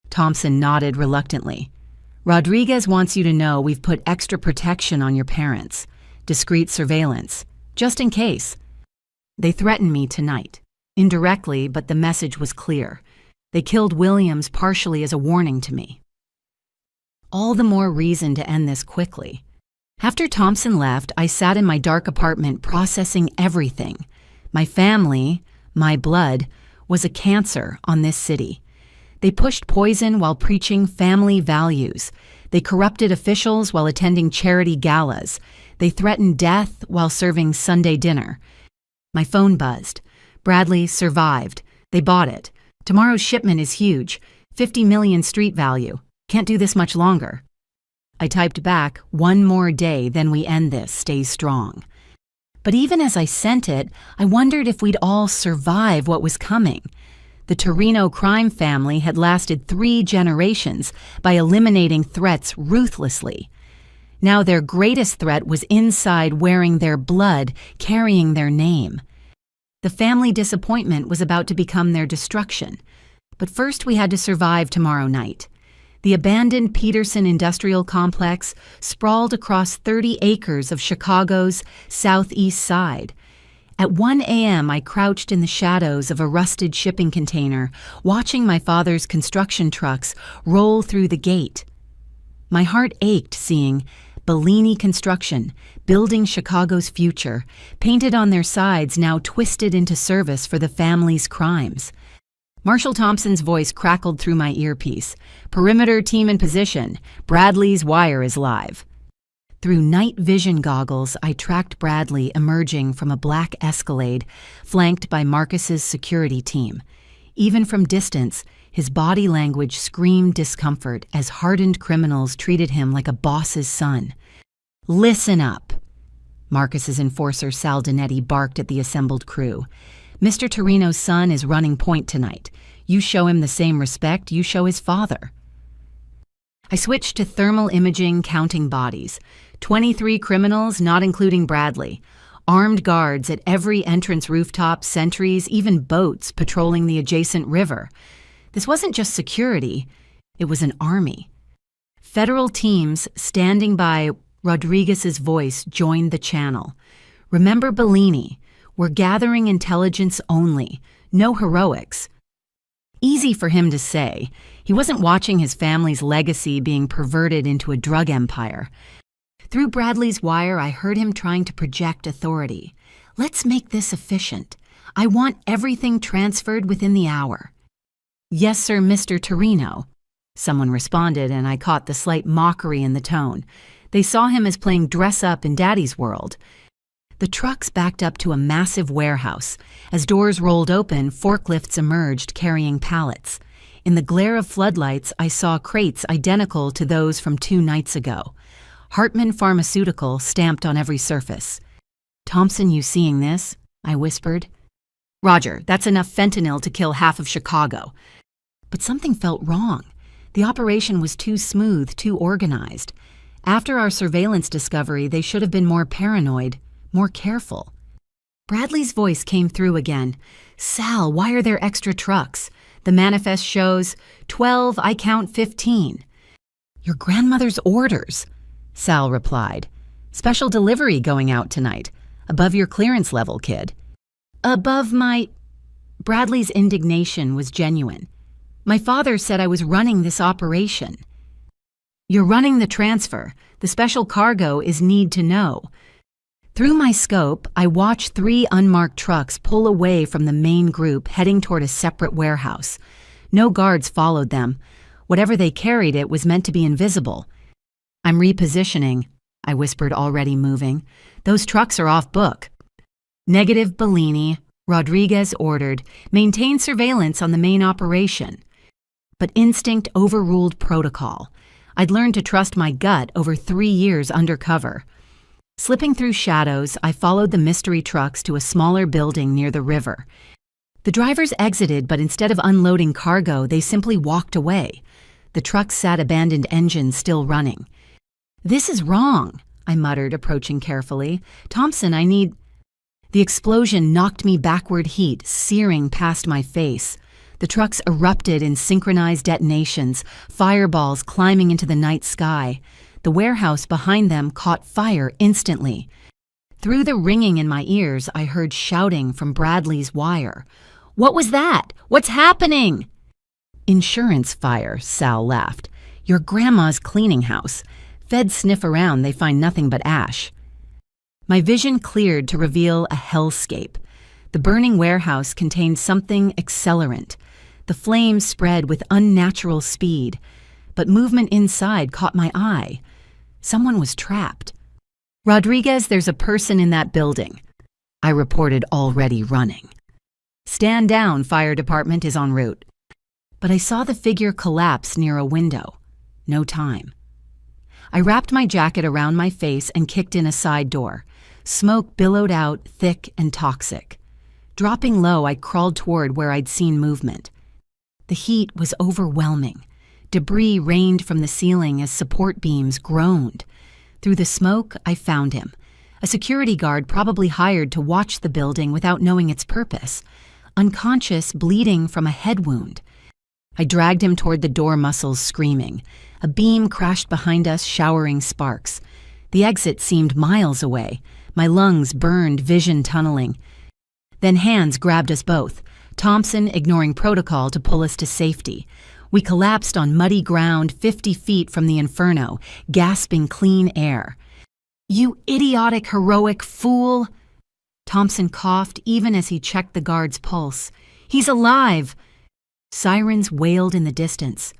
Thompson nodded reluctantly. Rodriguez wants you to know we've put extra protection on your parents. Discreet surveillance. Just in case. They threaten me tonight. Indirectly, but the message was clear. They killed Williams partially as a warning to me. All the more reason to end this quickly. After Thompson left, I sat in my dark apartment processing everything. My family, my blood, was a cancer on this city. They pushed poison while preaching family values. They corrupted officials while attending charity galas. They threatened death while serving Sunday dinner. My phone buzzed. Bradley survived. They bought it. Tomorrow's shipment is huge. 50 million street value. Can't do this much longer. I typed back, "One more day, then we end this. Stay strong." But even as I sent it, I wondered if we'd all survive what was coming. The Torrino crime family had lasted 3 generations by eliminating threats ruthlessly. Now their greatest threat was inside, wearing their blood, carrying their name. The family disappointment was about to become their destruction. But first we had to survive tomorrow night. The abandoned Peterson Industrial Complex sprawled across 30 acres of Chicago's southeast side. At 1 a.m., I crouched in the shadows of a rusted shipping container, watching my father's construction trucks roll through the gate. My heart ached seeing Bellini Construction, building Chicago's future, painted on their sides now twisted into service for the family's crimes. Marshal Thompson's voice crackled through my earpiece. "Perimeter team in position. Bradley's wire is live." Through night vision goggles, I tracked Bradley emerging from a black Escalade, flanked by Marcus's security team. Even from distance, his body language screamed discomfort as hardened criminals treated him like a boss's son. "Listen up," Marcus's enforcer Sal Dinetti barked at the assembled crew. "Mr. Torrino's son is running point tonight. You show him the same respect you show his father." I switched to thermal imaging, counting bodies. 23 criminals, not including Bradley. Armed guards at every entrance rooftop, sentries, even boats patrolling the adjacent river. This wasn't just security, it was an army. Federal teams standing by Rodriguez's voice joined the channel. "Remember Bellini. We're gathering intelligence only, no heroics." Easy for him to say. He wasn't watching his family's legacy being perverted into a drug empire. Through Bradley's wire, I heard him trying to project authority. "Let's make this efficient. I want everything transferred within the hour." "Yes, sir, Mr. Torrino," someone responded, and I caught the slight mockery in the tone. They saw him as playing dress-up in Daddy's world. The trucks backed up to a massive warehouse. As doors rolled open, forklifts emerged carrying pallets. In the glare of floodlights, I saw crates identical to those from 2 nights ago. Hartman Pharmaceutical stamped on every surface. "Thompson, you seeing this?" I whispered. "Roger, that's enough fentanyl to kill half of Chicago." But something felt wrong. The operation was too smooth, too organized. After our surveillance discovery, they should have been more paranoid, more careful. Bradley's voice came through again. "Sal, why are there extra trucks? The manifest shows 12, I count 15. "Your grandmother's orders," Sal replied. "Special delivery going out tonight. Above your clearance level, kid." "Above my—" Bradley's indignation was genuine. "My father said I was running this operation." "You're running the transfer. The special cargo is need to know." Through my scope, I watched 3 unmarked trucks pull away from the main group, heading toward a separate warehouse. No guards followed them. Whatever they carried, it was meant to be invisible. "I'm repositioning," I whispered, already moving. "Those trucks are off book." "Negative, Bellini," Rodriguez ordered. "Maintain surveillance on the main operation." But instinct overruled protocol. I'd learned to trust my gut over 3 years undercover. Slipping through shadows, I followed the mystery trucks to a smaller building near the river. The drivers exited, but instead of unloading cargo, they simply walked away. The trucks sat abandoned engines still running. "This is wrong," I muttered, approaching carefully. "Thompson, I need—" The explosion knocked me backward, heat searing past my face. The trucks erupted in synchronized detonations, fireballs climbing into the night sky. The warehouse behind them caught fire instantly. Through the ringing in my ears, I heard shouting from Bradley's wire. What was that? What's happening? Insurance fire, Sal laughed. Your grandma's cleaning house. Feds sniff around, they find nothing but ash. My vision cleared to reveal a hellscape. The burning warehouse contained something accelerant. The flames spread with unnatural speed, but movement inside caught my eye. Someone was trapped. Rodriguez, there's a person in that building. I reported, already running. Stand down, fire department is en route. But I saw the figure collapse near a window. No time. I wrapped my jacket around my face and kicked in a side door. Smoke billowed out, thick and toxic. Dropping low, I crawled toward where I'd seen movement. The heat was overwhelming. Debris rained from the ceiling as support beams groaned. Through the smoke, I found him. A security guard probably hired to watch the building without knowing its purpose. Unconscious, bleeding from a head wound. I dragged him toward the door muscles, screaming. A beam crashed behind us, showering sparks. The exit seemed miles away. My lungs burned, vision tunneling. Then hands grabbed us both, Thompson ignoring protocol to pull us to safety. We collapsed on muddy ground 50 feet from the inferno, gasping clean air. You idiotic, heroic fool! Thompson coughed even as he checked the guard's pulse. He's alive! Sirens wailed in the distance.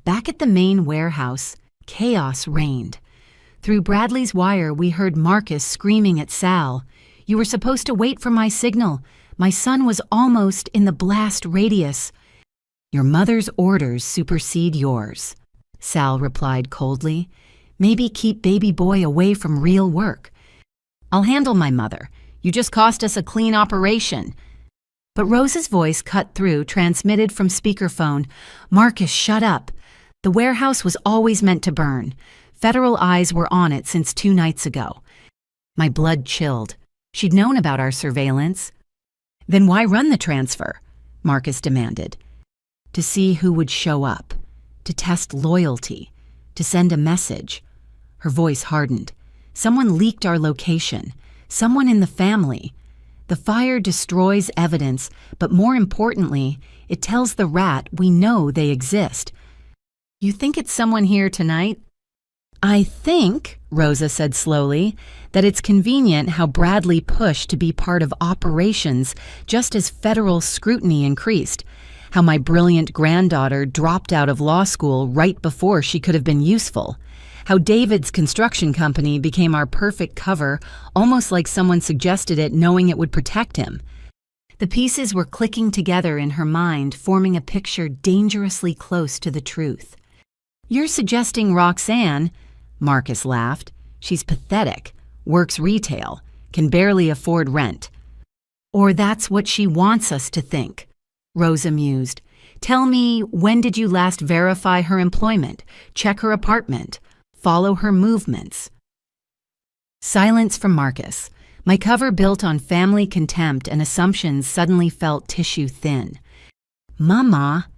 Back at the main warehouse, chaos reigned. Through Bradley's wire, we heard Marcus screaming at Sal. You were supposed to wait for my signal. My son was almost in the blast radius. Your mother's orders supersede yours, Sal replied coldly. Maybe keep baby boy away from real work. I'll handle my mother. You just cost us a clean operation. But Rosa's voice cut through, transmitted from speakerphone. Marcus, shut up. The warehouse was always meant to burn. Federal eyes were on it since 2 nights ago. My blood chilled. She'd known about our surveillance. Then why run the transfer? Marcus demanded. To see who would show up, to test loyalty, to send a message. Her voice hardened. Someone leaked our location. Someone in the family. The fire destroys evidence, but more importantly, it tells the rat we know they exist. You think it's someone here tonight? I think, Rosa said slowly, that it's convenient how Bradley pushed to be part of operations just as federal scrutiny increased, how my brilliant granddaughter dropped out of law school right before she could have been useful, how David's construction company became our perfect cover, almost like someone suggested it knowing it would protect him. The pieces were clicking together in her mind, forming a picture dangerously close to the truth. You're suggesting Roxanne? Marcus laughed. She's pathetic, works retail, can barely afford rent. Or that's what she wants us to think, Rosa mused. Tell me, when did you last verify her employment, check her apartment, follow her movements? Silence from Marcus. My cover built on family contempt and assumptions suddenly felt tissue thin. Mama.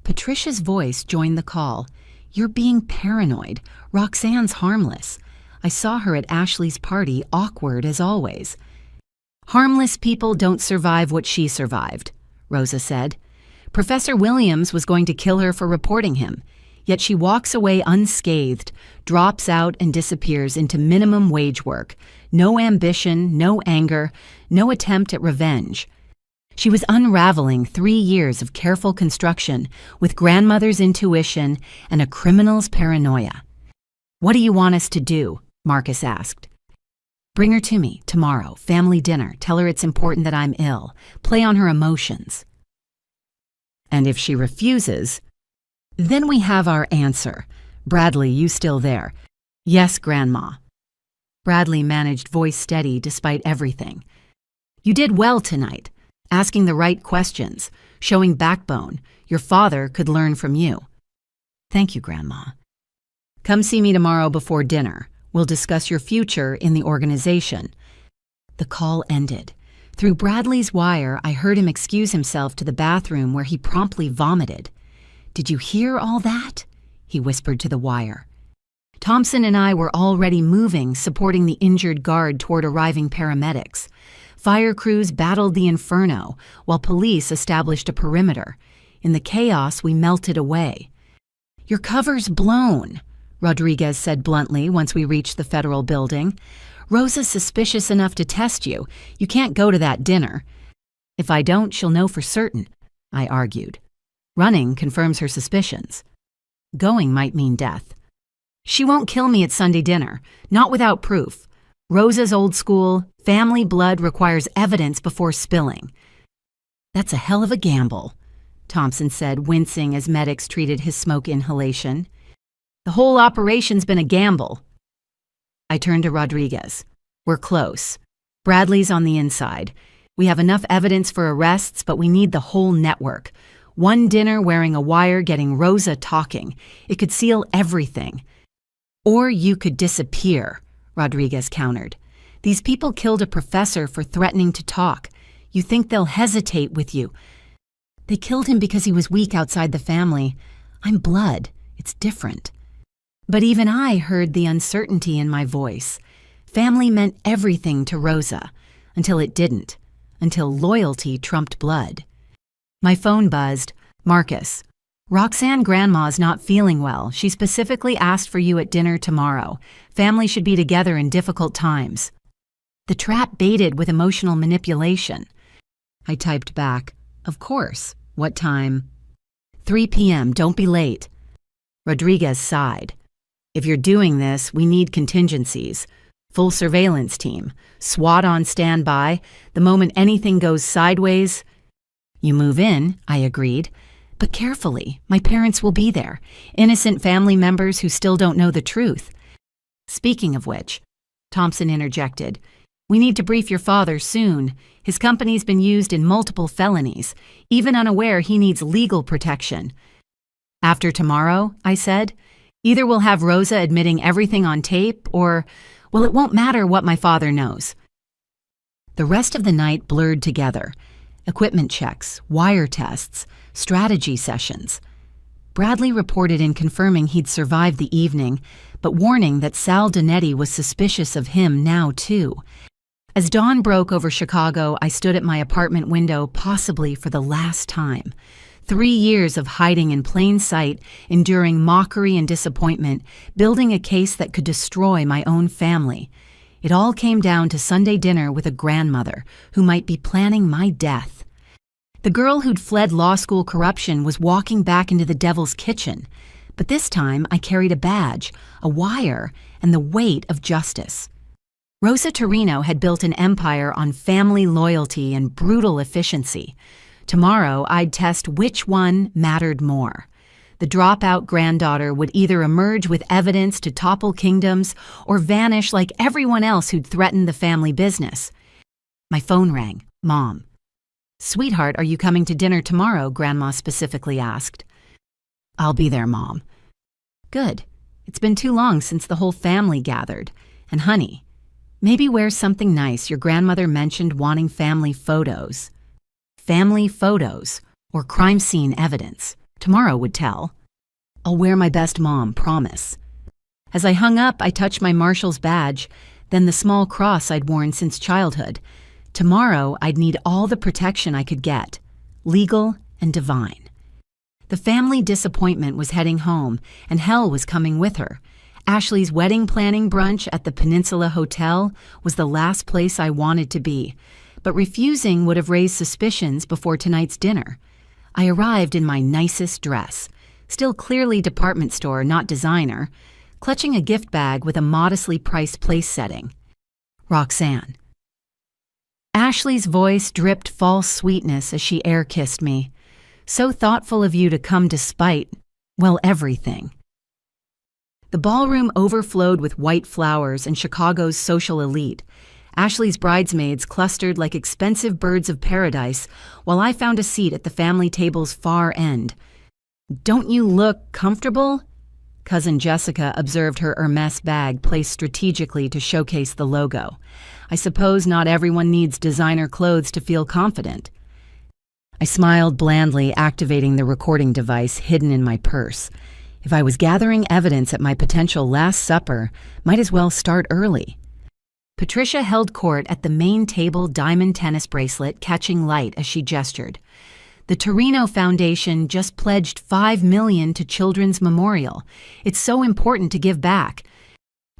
Patricia's voice joined the call. You're being paranoid. Roxanne's harmless. I saw her at Ashley's party, awkward as always. Harmless people don't survive what she survived, Rosa said. Professor Williams was going to kill her for reporting him, yet she walks away unscathed, drops out and disappears into minimum wage work. No ambition, no anger, no attempt at revenge. She was unraveling 3 years of careful construction with grandmother's intuition and a criminal's paranoia. What do you want us to do? Marcus asked. Bring her to me tomorrow, family dinner. Tell her it's important that I'm ill. Play on her emotions. And if she refuses, then we have our answer. Bradley, you still there? Yes, Grandma. Bradley managed voice steady despite everything. You did well tonight. Asking the right questions, showing backbone. Your father could learn from you. Thank you, Grandma. Come see me tomorrow before dinner. We'll discuss your future in the organization. The call ended. Through Bradley's wire, I heard him excuse himself to the bathroom where he promptly vomited. Did you hear all that? He whispered to the wire. Thompson and I were already moving, supporting the injured guard toward arriving paramedics. Fire crews battled the inferno, while police established a perimeter. In the chaos, we melted away. "Your cover's blown," Rodriguez said bluntly once we reached the federal building. "Rosa's suspicious enough to test you. You can't go to that dinner." "If I don't, she'll know for certain," I argued. "Running confirms her suspicions. Going might mean death." "She won't kill me at Sunday dinner, not without proof. Rosa's old school, family blood requires evidence before spilling." "That's a hell of a gamble," Thompson said, wincing as medics treated his smoke inhalation. "The whole operation's been a gamble." I turned to Rodriguez. "We're close. Bradley's on the inside. We have enough evidence for arrests, but we need the whole network. One dinner wearing a wire getting Rosa talking. It could seal everything." "Or you could disappear," Rodriguez countered. "These people killed a professor for threatening to talk. You think they'll hesitate with you?" "They killed him because he was weak outside the family. I'm blood. It's different." But even I heard the uncertainty in my voice. Family meant everything to Rosa, until it didn't, until loyalty trumped blood. My phone buzzed. "Marcus, Roxanne Grandma's not feeling well. She specifically asked for you at dinner tomorrow. Family should be together in difficult times." The trap baited with emotional manipulation. I typed back, "Of course. What time?" 3 p.m. Don't be late." Rodriguez sighed. "If you're doing this, we need contingencies. Full surveillance team. SWAT on standby. The moment anything goes sideways." "You move in," I agreed. "But carefully. My parents will be there. Innocent family members who still don't know the truth." "Speaking of which," Thompson interjected, "we need to brief your father soon. His company's been used in multiple felonies. Even unaware, he needs legal protection." "After tomorrow," I said. "Either we'll have Rosa admitting everything on tape, or, well, it won't matter what my father knows." The rest of the night blurred together. Equipment checks, wire tests, strategy sessions. Bradley reported in confirming he'd survived the evening, but warning that Sal Donetti was suspicious of him now, too. As dawn broke over Chicago, I stood at my apartment window, possibly for the last time. 3 years of hiding in plain sight, enduring mockery and disappointment, building a case that could destroy my own family. It all came down to Sunday dinner with a grandmother who might be planning my death. The girl who'd fled law school corruption was walking back into the devil's kitchen. But this time I carried a badge, a wire, and the weight of justice. Rosa Torrino had built an empire on family loyalty and brutal efficiency. Tomorrow I'd test which one mattered more. The dropout granddaughter would either emerge with evidence to topple kingdoms or vanish like everyone else who'd threatened the family business. My phone rang. Mom. "Sweetheart, are you coming to dinner tomorrow?" Grandma specifically asked. "I'll be there, Mom." "Good. It's been too long since the whole family gathered. And honey, maybe wear something nice. Your grandmother mentioned wanting family photos." Family photos, or crime scene evidence. Tomorrow would tell. "I'll wear my best, Mom, promise." As I hung up, I touched my marshal's badge, then the small cross I'd worn since childhood. Tomorrow, I'd need all the protection I could get, legal and divine. The family disappointment was heading home, and hell was coming with her. Ashley's wedding planning brunch at the Peninsula Hotel was the last place I wanted to be, but refusing would have raised suspicions before tonight's dinner. I arrived in my nicest dress, still clearly department store, not designer, clutching a gift bag with a modestly priced place setting. Roxanne. Ashley's voice dripped false sweetness as she air-kissed me. "So thoughtful of you to come despite, well, everything." The ballroom overflowed with white flowers and Chicago's social elite. Ashley's bridesmaids clustered like expensive birds of paradise, while I found a seat at the family table's far end. "Don't you look comfortable?" Cousin Jessica observed her Hermes bag placed strategically to showcase the logo. "I suppose not everyone needs designer clothes to feel confident." I smiled blandly, activating the recording device hidden in my purse. If I was gathering evidence at my potential Last Supper, might as well start early. Patricia held court at the main table diamond tennis bracelet catching light as she gestured. The Torrino Foundation just pledged $5 million to Children's Memorial. It's so important to give back.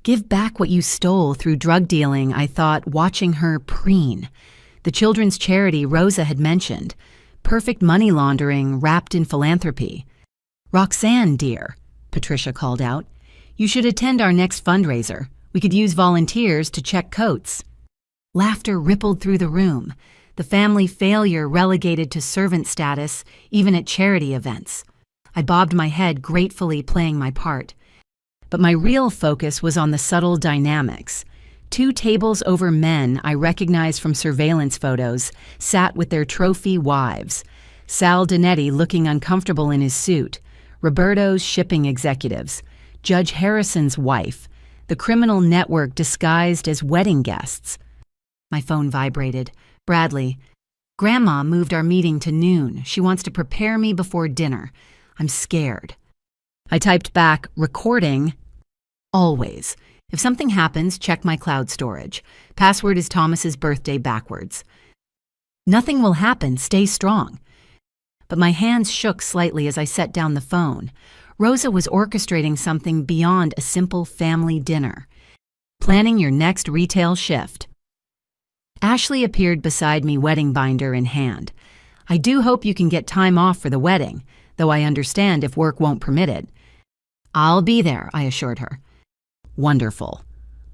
Give back what you stole through drug dealing, I thought, watching her preen. The children's charity Rosa had mentioned. Perfect money laundering wrapped in philanthropy. Roxanne, dear, Patricia called out, you should attend our next fundraiser. We could use volunteers to check coats. Laughter rippled through the room. The family failure relegated to servant status, even at charity events. I bobbed my head, gratefully playing my part. But my real focus was on the subtle dynamics. 2 tables over men I recognized from surveillance photos sat with their trophy wives. Sal Dinetti looking uncomfortable in his suit, Roberto's shipping executives, Judge Harrison's wife, the criminal network disguised as wedding guests. My phone vibrated. Bradley. Grandma moved our meeting to noon. She wants to prepare me before dinner. I'm scared. I typed back, recording, always. If something happens, check my cloud storage. Password is Thomas's birthday backwards. Nothing will happen, stay strong. But my hands shook slightly as I set down the phone. Rosa was orchestrating something beyond a simple family dinner. Planning your next retail shift. Ashley appeared beside me, wedding binder in hand. I do hope you can get time off for the wedding, though I understand if work won't permit it. I'll be there, I assured her. Wonderful.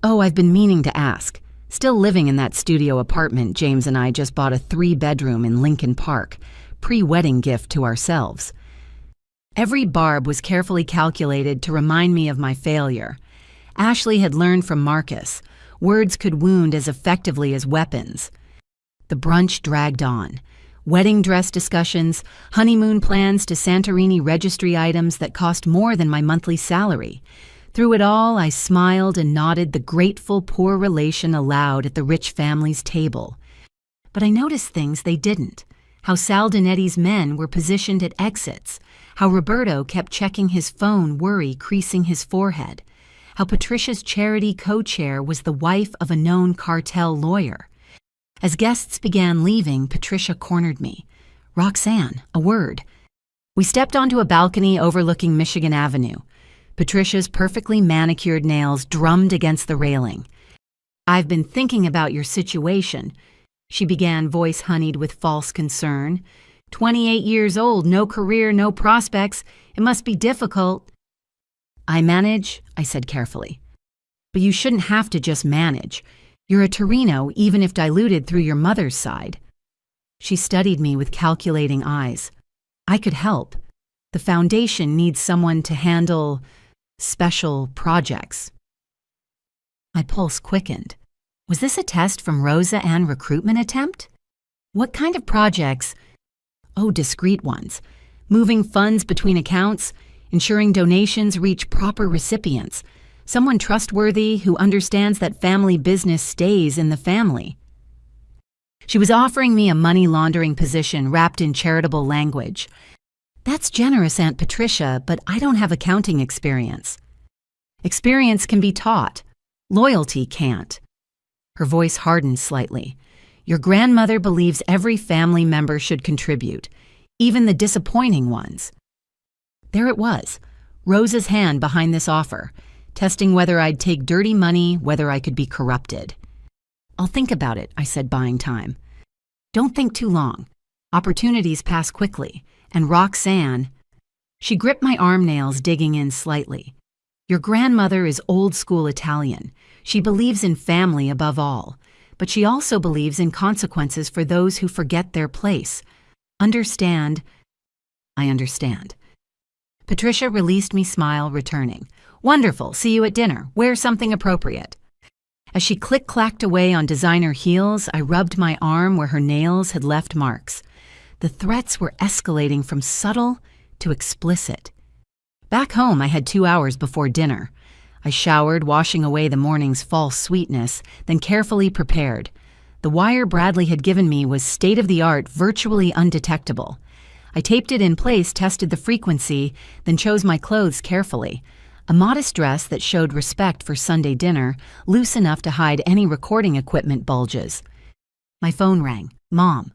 Oh, I've been meaning to ask. Still living in that studio apartment, James and I just bought a 3-bedroom in Lincoln Park, pre-wedding gift to ourselves. Every barb was carefully calculated to remind me of my failure. Ashley had learned from Marcus. Words could wound as effectively as weapons. The brunch dragged on. Wedding dress discussions, honeymoon plans to Santorini registry items that cost more than my monthly salary. Through it all, I smiled and nodded the grateful poor relation aloud at the rich family's table. But I noticed things they didn't. How Sal Dinetti's men were positioned at exits. How Roberto kept checking his phone, worry creasing his forehead. How Patricia's charity co-chair was the wife of a known cartel lawyer. As guests began leaving, Patricia cornered me. Roxanne, a word. We stepped onto a balcony overlooking Michigan Avenue. Patricia's perfectly manicured nails drummed against the railing. I've been thinking about your situation, she began, voice honeyed with false concern. 28 years old, no career, no prospects. It must be difficult. I manage, I said carefully. But you shouldn't have to just manage. You're a Torrino, even if diluted through your mother's side. She studied me with calculating eyes. I could help. The foundation needs someone to handle special projects. My pulse quickened. Was this a test from Rosa and recruitment attempt? What kind of projects? Oh, discreet ones. Moving funds between accounts, ensuring donations reach proper recipients, someone trustworthy who understands that family business stays in the family. She was offering me a money laundering position wrapped in charitable language. That's generous, Aunt Patricia, but I don't have accounting experience. Experience can be taught. Loyalty can't. Her voice hardened slightly. Your grandmother believes every family member should contribute, even the disappointing ones. There it was, Rosa's hand behind this offer, testing whether I'd take dirty money, whether I could be corrupted. I'll think about it, I said, buying time. Don't think too long. Opportunities pass quickly, and Roxanne... She gripped my arm nails, digging in slightly. Your grandmother is old-school Italian. She believes in family above all, but she also believes in consequences for those who forget their place. Understand? I understand. Patricia released me, smile returning. Wonderful, see you at dinner. Wear something appropriate. As she click-clacked away on designer heels, I rubbed my arm where her nails had left marks. The threats were escalating from subtle to explicit. Back home, I had 2 hours before dinner. I showered, washing away the morning's false sweetness, then carefully prepared. The wire Bradley had given me was state-of-the-art, virtually undetectable. I taped it in place, tested the frequency, then chose my clothes carefully. A modest dress that showed respect for Sunday dinner, loose enough to hide any recording equipment bulges. My phone rang. Mom.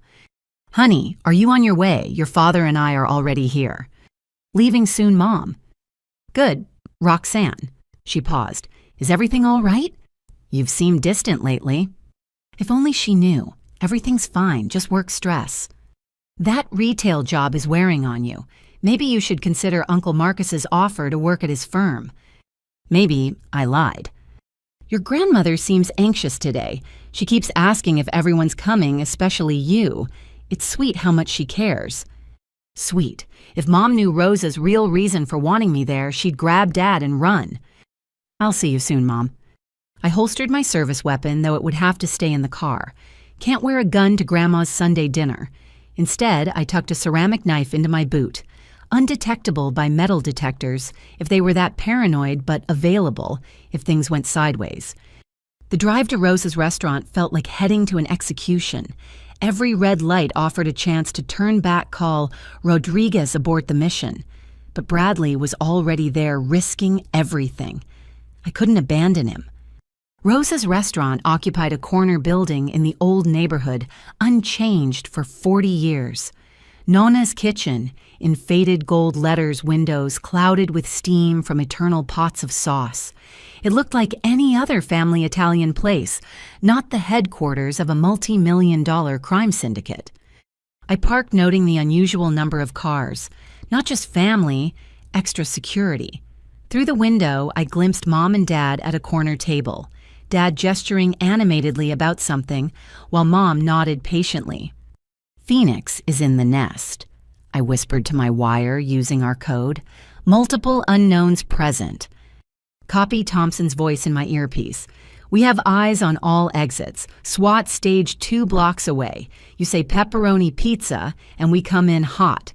Honey, are you on your way? Your father and I are already here. Leaving soon, Mom. Good. Roxanne. She paused. Is everything all right? You've seemed distant lately. If only she knew. Everything's fine, just work stress. That retail job is wearing on you. Maybe you should consider Uncle Marcus's offer to work at his firm. Maybe I lied. Your grandmother seems anxious today. She keeps asking if everyone's coming, especially you. It's sweet how much she cares. Sweet. If Mom knew Rosa's real reason for wanting me there, she'd grab Dad and run. I'll see you soon, Mom. I holstered my service weapon, though it would have to stay in the car. Can't wear a gun to Grandma's Sunday dinner. Instead, I tucked a ceramic knife into my boot. Undetectable by metal detectors if they were that paranoid, but available if things went sideways. The drive to Rosa's restaurant felt like heading to an execution. Every red light offered a chance to turn back, call Rodriguez abort the mission. But Bradley was already there, risking everything. I couldn't abandon him. Rosa's restaurant occupied a corner building in the old neighborhood, unchanged for 40 years. Nona's kitchen, in faded gold letters windows clouded with steam from eternal pots of sauce. It looked like any other family Italian place, not the headquarters of a multi-million-dollar crime syndicate. I parked, noting the unusual number of cars. Not just family, extra security. Through the window, I glimpsed Mom and Dad at a corner table, Dad gesturing animatedly about something, while Mom nodded patiently. Phoenix is in the nest, I whispered to my wire using our code. Multiple unknowns present. Copy Thompson's voice in my earpiece. We have eyes on all exits. SWAT stage 2 blocks away. You say pepperoni pizza, and we come in hot.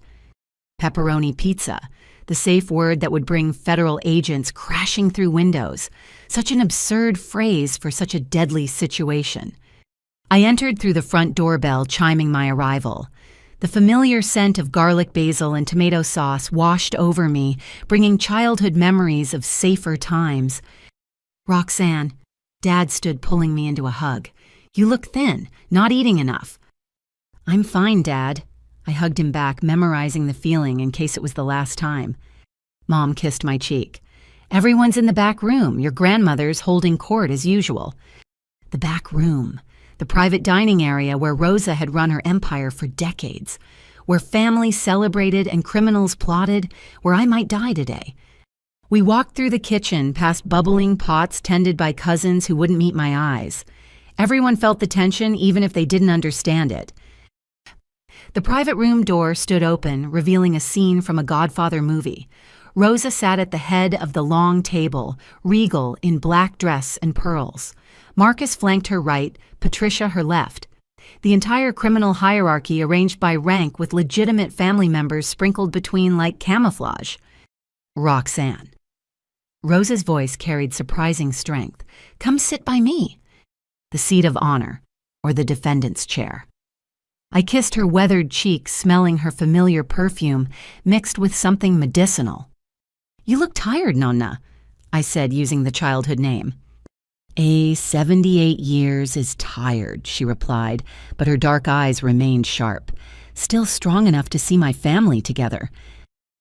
Pepperoni pizza, the safe word that would bring federal agents crashing through windows. Such an absurd phrase for such a deadly situation. I entered through the front doorbell, chiming my arrival. The familiar scent of garlic, basil, and tomato sauce washed over me, bringing childhood memories of safer times. Roxanne, Dad stood pulling me into a hug. You look thin, not eating enough. I'm fine, Dad. I hugged him back, memorizing the feeling in case it was the last time. Mom kissed my cheek. Everyone's in the back room. Your grandmother's holding court as usual. The back room. The private dining area where Rosa had run her empire for decades, where families celebrated and criminals plotted, where I might die today. We walked through the kitchen, past bubbling pots tended by cousins who wouldn't meet my eyes. Everyone felt the tension, even if they didn't understand it. The private room door stood open, revealing a scene from a Godfather movie. Rosa sat at the head of the long table, regal in black dress and pearls. Marcus flanked her right, Patricia her left. The entire criminal hierarchy arranged by rank with legitimate family members sprinkled between like camouflage. Roxanne. Rosa's voice carried surprising strength. Come sit by me. The seat of honor, or the defendant's chair. I kissed her weathered cheek, smelling her familiar perfume, mixed with something medicinal. You look tired, Nonna, I said, using the childhood name. 78 years is tired, she replied, but her dark eyes remained sharp, still strong enough to see my family together.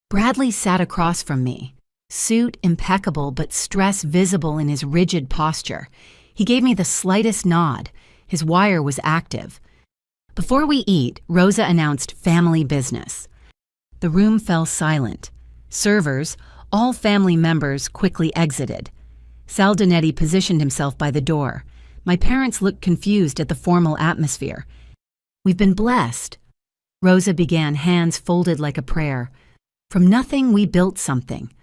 Bradley sat across from me, suit impeccable but stress visible in his rigid posture. He gave me the slightest nod. His wire was active. Before we eat, Rosa announced family business. The room fell silent. Servers, all family members, quickly exited. Sal Donetti positioned himself by the door. My parents looked confused at the formal atmosphere. We've been blessed. Rosa began, hands folded like a prayer. From nothing, we built something.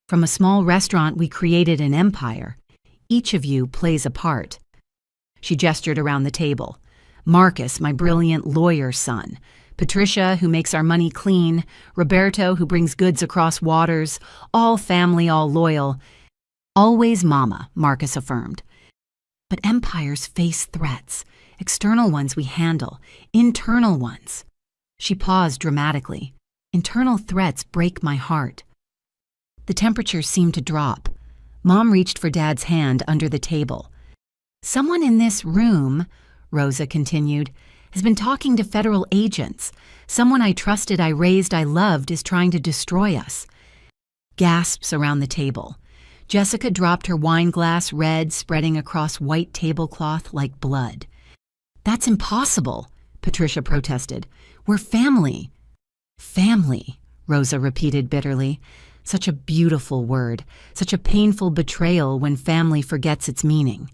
From a small restaurant, we created an empire. Each of you plays a part. She gestured around the table. Marcus, my brilliant lawyer son. Patricia, who makes our money clean. Roberto, who brings goods across waters. All family, all loyal. Always Mama, Marcus affirmed. But empires face threats. External ones we handle. Internal ones. She paused dramatically. Internal threats break my heart. The temperature seemed to drop. Mom reached for Dad's hand under the table. "Someone in this room," Rosa continued, "has been talking to federal agents. Someone I trusted, I raised, I loved is trying to destroy us." Gasps around the table. Jessica dropped her wine glass, red, spreading across white tablecloth like blood. "That's impossible," Patricia protested. "We're family." "Family," Rosa repeated bitterly. Such a beautiful word, such a painful betrayal when family forgets its meaning.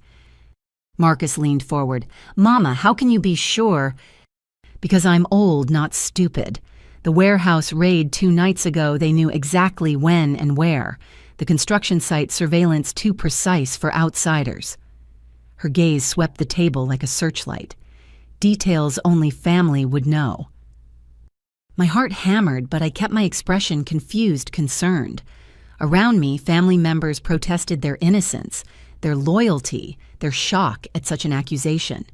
Marcus leaned forward. "Mama, how can you be sure?" "Because I'm old, not stupid. The warehouse raid 2 nights ago, they knew exactly when and where. The construction site surveillance too precise for outsiders." Her gaze swept the table like a searchlight. Details only family would know. My heart hammered, but I kept my expression confused, concerned. Around me, family members protested their innocence, their loyalty, their shock at such an accusation.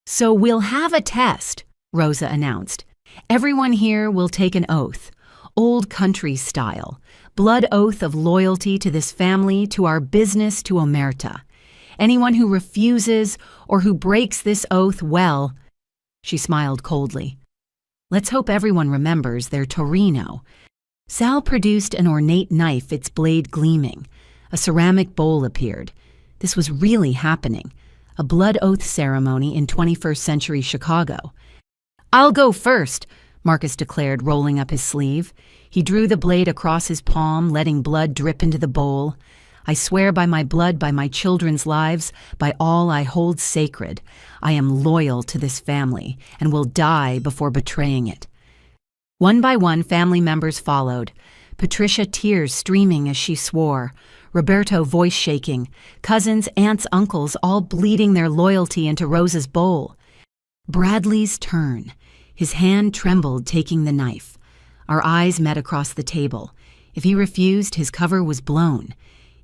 "So we'll have a test," Rosa announced. "Everyone here will take an oath, old country style, blood oath of loyalty to this family, to our business, to Omerta. Anyone who refuses or who breaks this oath, well," she smiled coldly. "Let's hope everyone remembers their Torrino." Sal produced an ornate knife, its blade gleaming. A ceramic bowl appeared. This was really happening. A blood oath ceremony in 21st century Chicago. "I'll go first," Marcus declared, rolling up his sleeve. He drew the blade across his palm, letting blood drip into the bowl. "I swear by my blood, by my children's lives, by all I hold sacred, I am loyal to this family and will die before betraying it." One by one, family members followed. Patricia, tears streaming as she swore. Roberto, voice shaking. Cousins, aunts, uncles, all bleeding their loyalty into Rosa's bowl. Bradley's turn. His hand trembled, taking the knife. Our eyes met across the table. If he refused, his cover was blown.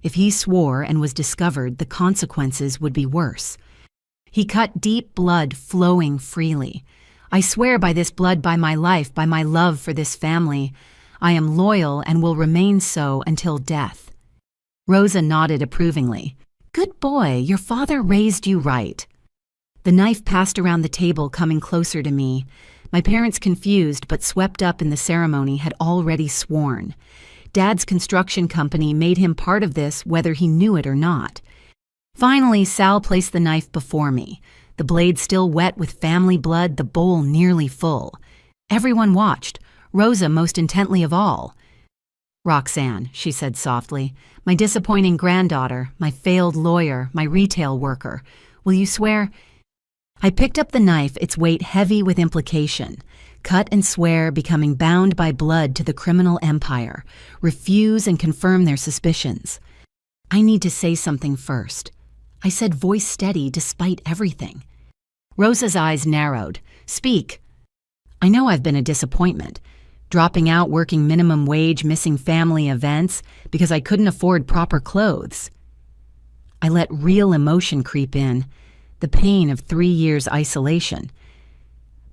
If he swore and was discovered, the consequences would be worse. He cut deep blood flowing freely. "I swear by this blood, by my life, by my love for this family. I am loyal and will remain so until death." Rosa nodded approvingly. "Good boy, your father raised you right." The knife passed around the table, coming closer to me. My parents, confused but swept up in the ceremony, had already sworn. Dad's construction company made him part of this, whether he knew it or not. Finally, Sal placed the knife before me. The blade still wet with family blood, the bowl nearly full. Everyone watched, Rosa most intently of all. "Roxanne," she said softly, "my disappointing granddaughter, my failed lawyer, my retail worker, will you swear?" I picked up the knife, its weight heavy with implication. Cut and swear, becoming bound by blood to the criminal empire. Refuse and confirm their suspicions. "I need to say something first," I said, voice steady despite everything. Rosa's eyes narrowed. "Speak." "I know I've been a disappointment. Dropping out, working minimum wage, missing family events because I couldn't afford proper clothes." I let real emotion creep in, the pain of 3 years isolation.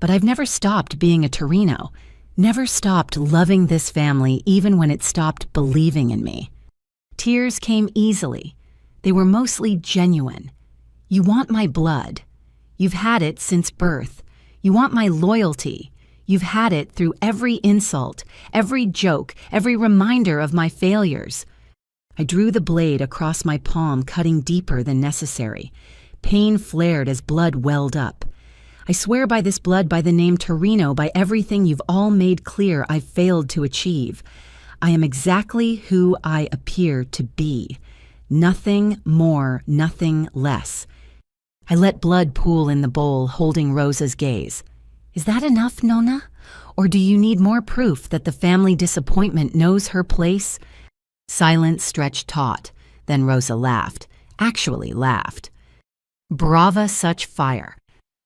But I've never stopped being a Torrino, never stopped loving this family even when it stopped believing in me. Tears came easily. They were mostly genuine. "You want my blood. You've had it since birth. You want my loyalty. You've had it through every insult, every joke, every reminder of my failures." I drew the blade across my palm, cutting deeper than necessary. Pain flared as blood welled up. "I swear by this blood, by the name Torrino, by everything you've all made clear I've failed to achieve. I am exactly who I appear to be. Nothing more, nothing less." I let blood pool in the bowl, holding Rosa's gaze. "Is that enough, Nonna? Or do you need more proof that the family disappointment knows her place?" Silence stretched taut. Then Rosa laughed. Actually laughed. "Brava such fire.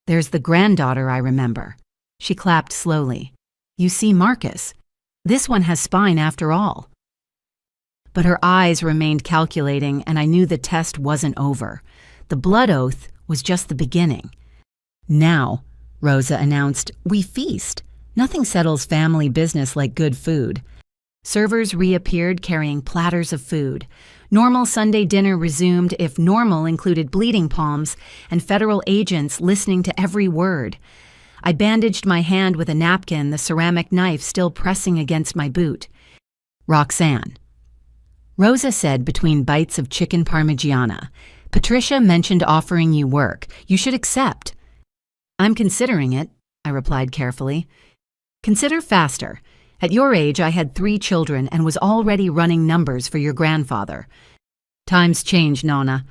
There's the granddaughter I remember." She clapped slowly. "You see, Marcus, this one has spine after all." But her eyes remained calculating, and I knew the test wasn't over. The blood oath was just the beginning. "Now," Rosa announced, "we feast. Nothing settles family business like good food." Servers reappeared carrying platters of food. Normal Sunday dinner resumed if normal included bleeding palms and federal agents listening to every word. I bandaged my hand with a napkin, the ceramic knife still pressing against my boot. Roxanne. Rosa said between bites of chicken parmigiana, Patricia mentioned offering you work. You should accept. I'm considering it, I replied carefully. Consider faster. At your age, I had 3 children and was already running numbers for your grandfather. Times change, Nona.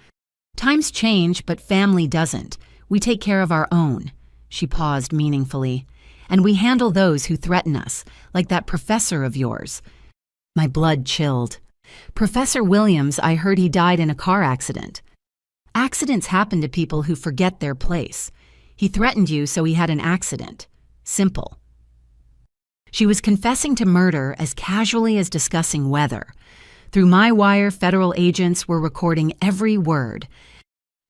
Times change, but family doesn't. We take care of our own. She paused meaningfully. And we handle those who threaten us, like that professor of yours. My blood chilled. Professor Williams, I heard he died in a car accident. Accidents happen to people who forget their place. He threatened you, so he had an accident. Simple. She was confessing to murder as casually as discussing weather. Through my wire, federal agents were recording every word.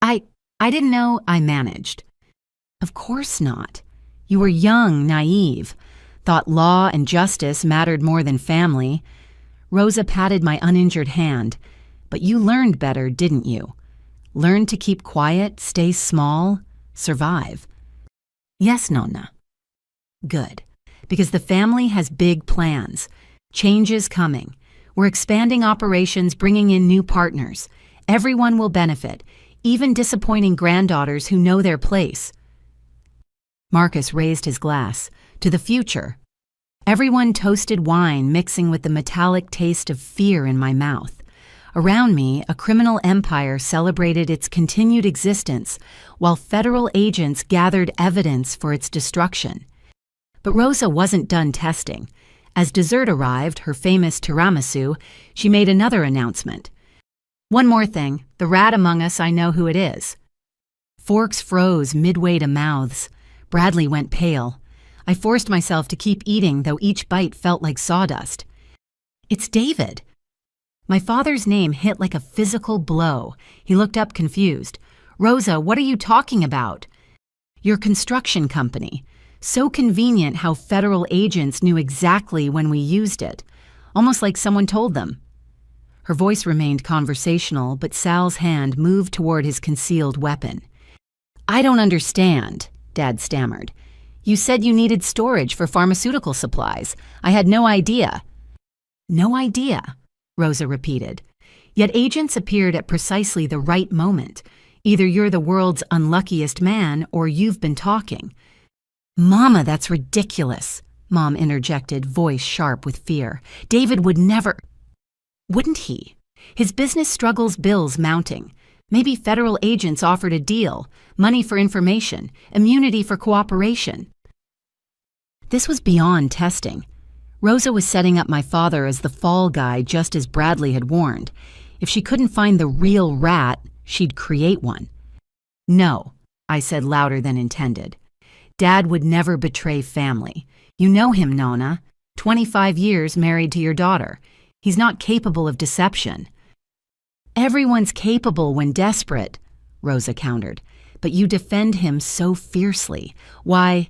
I didn't know. I managed. Of course not. You were young, naive, thought law and justice mattered more than family. Rosa patted my uninjured hand. But you learned better, didn't you? Learned to keep quiet, stay small, survive. Yes, Nonna. Good. Because the family has big plans. Change is coming. We're expanding operations, bringing in new partners. Everyone will benefit, even disappointing granddaughters who know their place. Marcus raised his glass. To the future. Everyone toasted wine mixing with the metallic taste of fear in my mouth. Around me, a criminal empire celebrated its continued existence, while federal agents gathered evidence for its destruction. But Rosa wasn't done testing. As dessert arrived, her famous tiramisu, she made another announcement. One more thing, the rat among us, I know who it is. Forks froze midway to mouths. Bradley went pale. I forced myself to keep eating, though each bite felt like sawdust. It's David. My father's name hit like a physical blow. He looked up confused. Rosa, what are you talking about? Your construction company. So convenient how federal agents knew exactly when we used it. Almost like someone told them. Her voice remained conversational, but Sal's hand moved toward his concealed weapon. I don't understand, Dad stammered. You said you needed storage for pharmaceutical supplies. I had no idea. No idea, Rosa repeated. Yet agents appeared at precisely the right moment. Either you're the world's unluckiest man or you've been talking. Mama, that's ridiculous, Mom interjected, voice sharp with fear. David would never. Wouldn't he? His business struggles, bills mounting. Maybe federal agents offered a deal, money for information, immunity for cooperation. This was beyond testing. Rosa was setting up my father as the fall guy, just as Bradley had warned. If she couldn't find the real rat, she'd create one. No, I said louder than intended. Dad would never betray family. You know him, Nona. 25 years married to your daughter. He's not capable of deception. Everyone's capable when desperate, Rosa countered. But you defend him so fiercely. Why?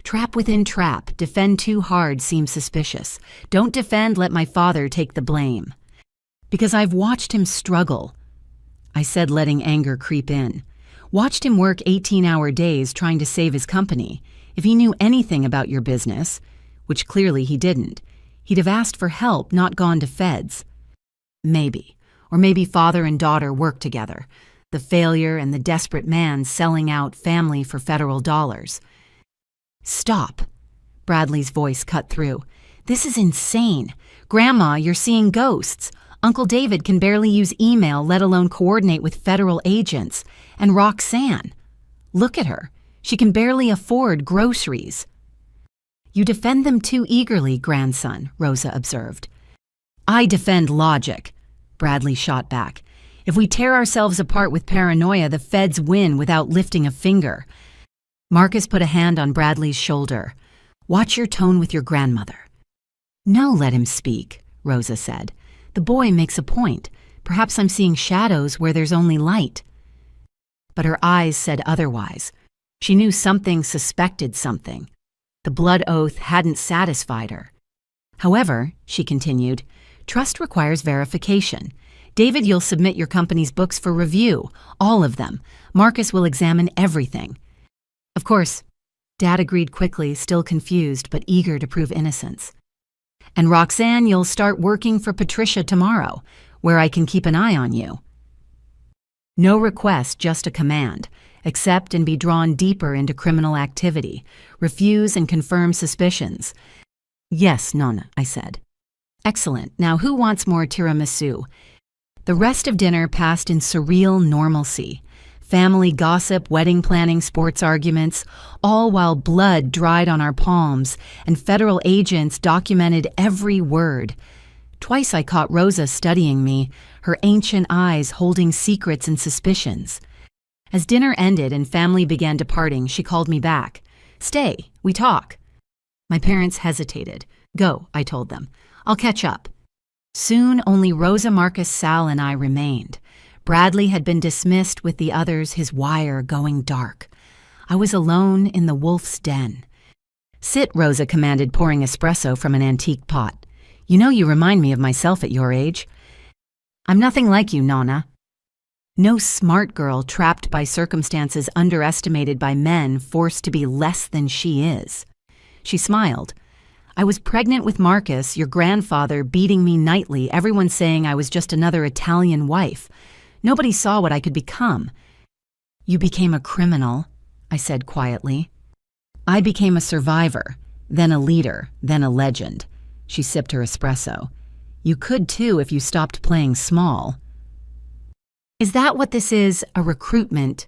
Trap within trap. Defend too hard seems suspicious. Don't defend, let my father take the blame. Because I've watched him struggle, I said, letting anger creep in. Watched him work 18-hour days trying to save his company. If he knew anything about your business, which clearly he didn't, he'd have asked for help, not gone to feds. Maybe. Or maybe father and daughter worked together. The failure and the desperate man selling out family for federal dollars. Stop. Bradley's voice cut through. This is insane. Grandma, you're seeing ghosts. Uncle David can barely use email, let alone coordinate with federal agents. And Roxanne. Look at her. She can barely afford groceries. You defend them too eagerly, grandson, Rosa observed. I defend logic, Bradley shot back. If we tear ourselves apart with paranoia, the feds win without lifting a finger. Marcus put a hand on Bradley's shoulder. Watch your tone with your grandmother. No, let him speak, Rosa said. The boy makes a point. Perhaps I'm seeing shadows where there's only light. But her eyes said otherwise. She knew something, suspected something. The blood oath hadn't satisfied her. However, she continued, trust requires verification. David, you'll submit your company's books for review, all of them. Marcus will examine everything. Of course, Dad agreed quickly, still confused but eager to prove innocence. And Roxanne, you'll start working for Patricia tomorrow, where I can keep an eye on you. No request, just a command. Accept and be drawn deeper into criminal activity. Refuse and confirm suspicions. Yes, Nonna, I said. Excellent. Now who wants more tiramisu? The rest of dinner passed in surreal normalcy. Family gossip, wedding planning, sports arguments, all while blood dried on our palms and federal agents documented every word. Twice I caught Rosa studying me, her ancient eyes holding secrets and suspicions. As dinner ended and family began departing, she called me back. Stay, we talk. My parents hesitated. Go, I told them. I'll catch up. Soon only Rosa, Marcus, Sal, and I remained. Bradley had been dismissed with the others, his wire going dark. I was alone in the wolf's den. Sit, Rosa commanded, pouring espresso from an antique pot. You know you remind me of myself at your age. I'm nothing like you, Nonna. No smart girl trapped by circumstances underestimated by men forced to be less than she is. She smiled. I was pregnant with Marcus, your grandfather beating me nightly, everyone saying I was just another Italian wife. Nobody saw what I could become. You became a criminal, I said quietly. I became a survivor, then a leader, then a legend. She sipped her espresso. You could too if you stopped playing small. Is that what this is, a recruitment?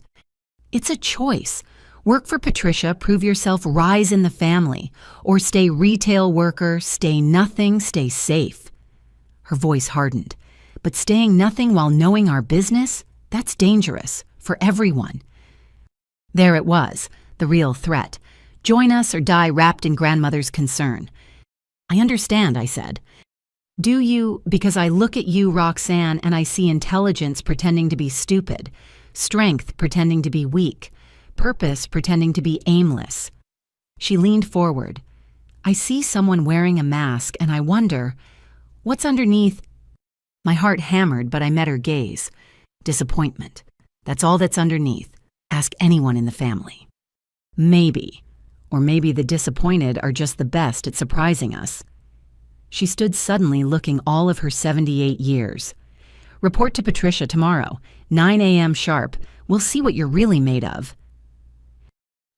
It's a choice. Work for Patricia, prove yourself, rise in the family. Or stay retail worker, stay nothing, stay safe. Her voice hardened. But staying nothing while knowing our business? That's dangerous, for everyone. There it was, the real threat. Join us or die wrapped in grandmother's concern. I understand, I said. Do you? Because I look at you, Roxanne, and I see intelligence pretending to be stupid, strength pretending to be weak, purpose pretending to be aimless. She leaned forward. I see someone wearing a mask, and I wonder, what's underneath? My heart hammered, but I met her gaze. Disappointment. That's all that's underneath. Ask anyone in the family. Maybe. Or maybe the disappointed are just the best at surprising us. She stood suddenly looking all of her 78 years. Report to Patricia tomorrow, 9 a.m. sharp. We'll see what you're really made of.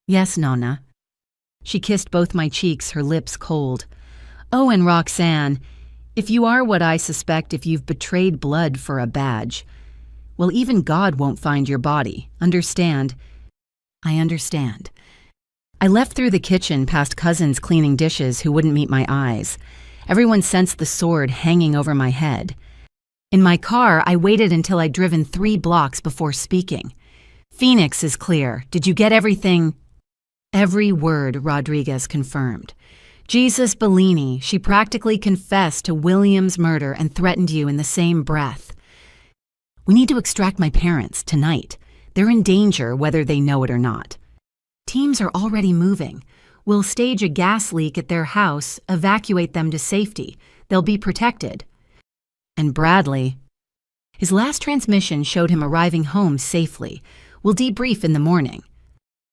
Yes, Nonna. She kissed both my cheeks, her lips cold. Oh, and Roxanne, if you are what I suspect, if you've betrayed blood for a badge, well, even God won't find your body. Understand? I understand. I left through the kitchen past cousins cleaning dishes who wouldn't meet my eyes. Everyone sensed the sword hanging over my head. In my car, I waited until I'd driven 3 blocks before speaking. Phoenix is clear. Did you get everything? Every word, Rodriguez confirmed. Jesus Bellini, she practically confessed to William's murder and threatened you in the same breath. We need to extract my parents tonight. They're in danger whether they know it or not. Teams are already moving. We'll stage a gas leak at their house, evacuate them to safety. They'll be protected. And Bradley. His last transmission showed him arriving home safely. We'll debrief in the morning.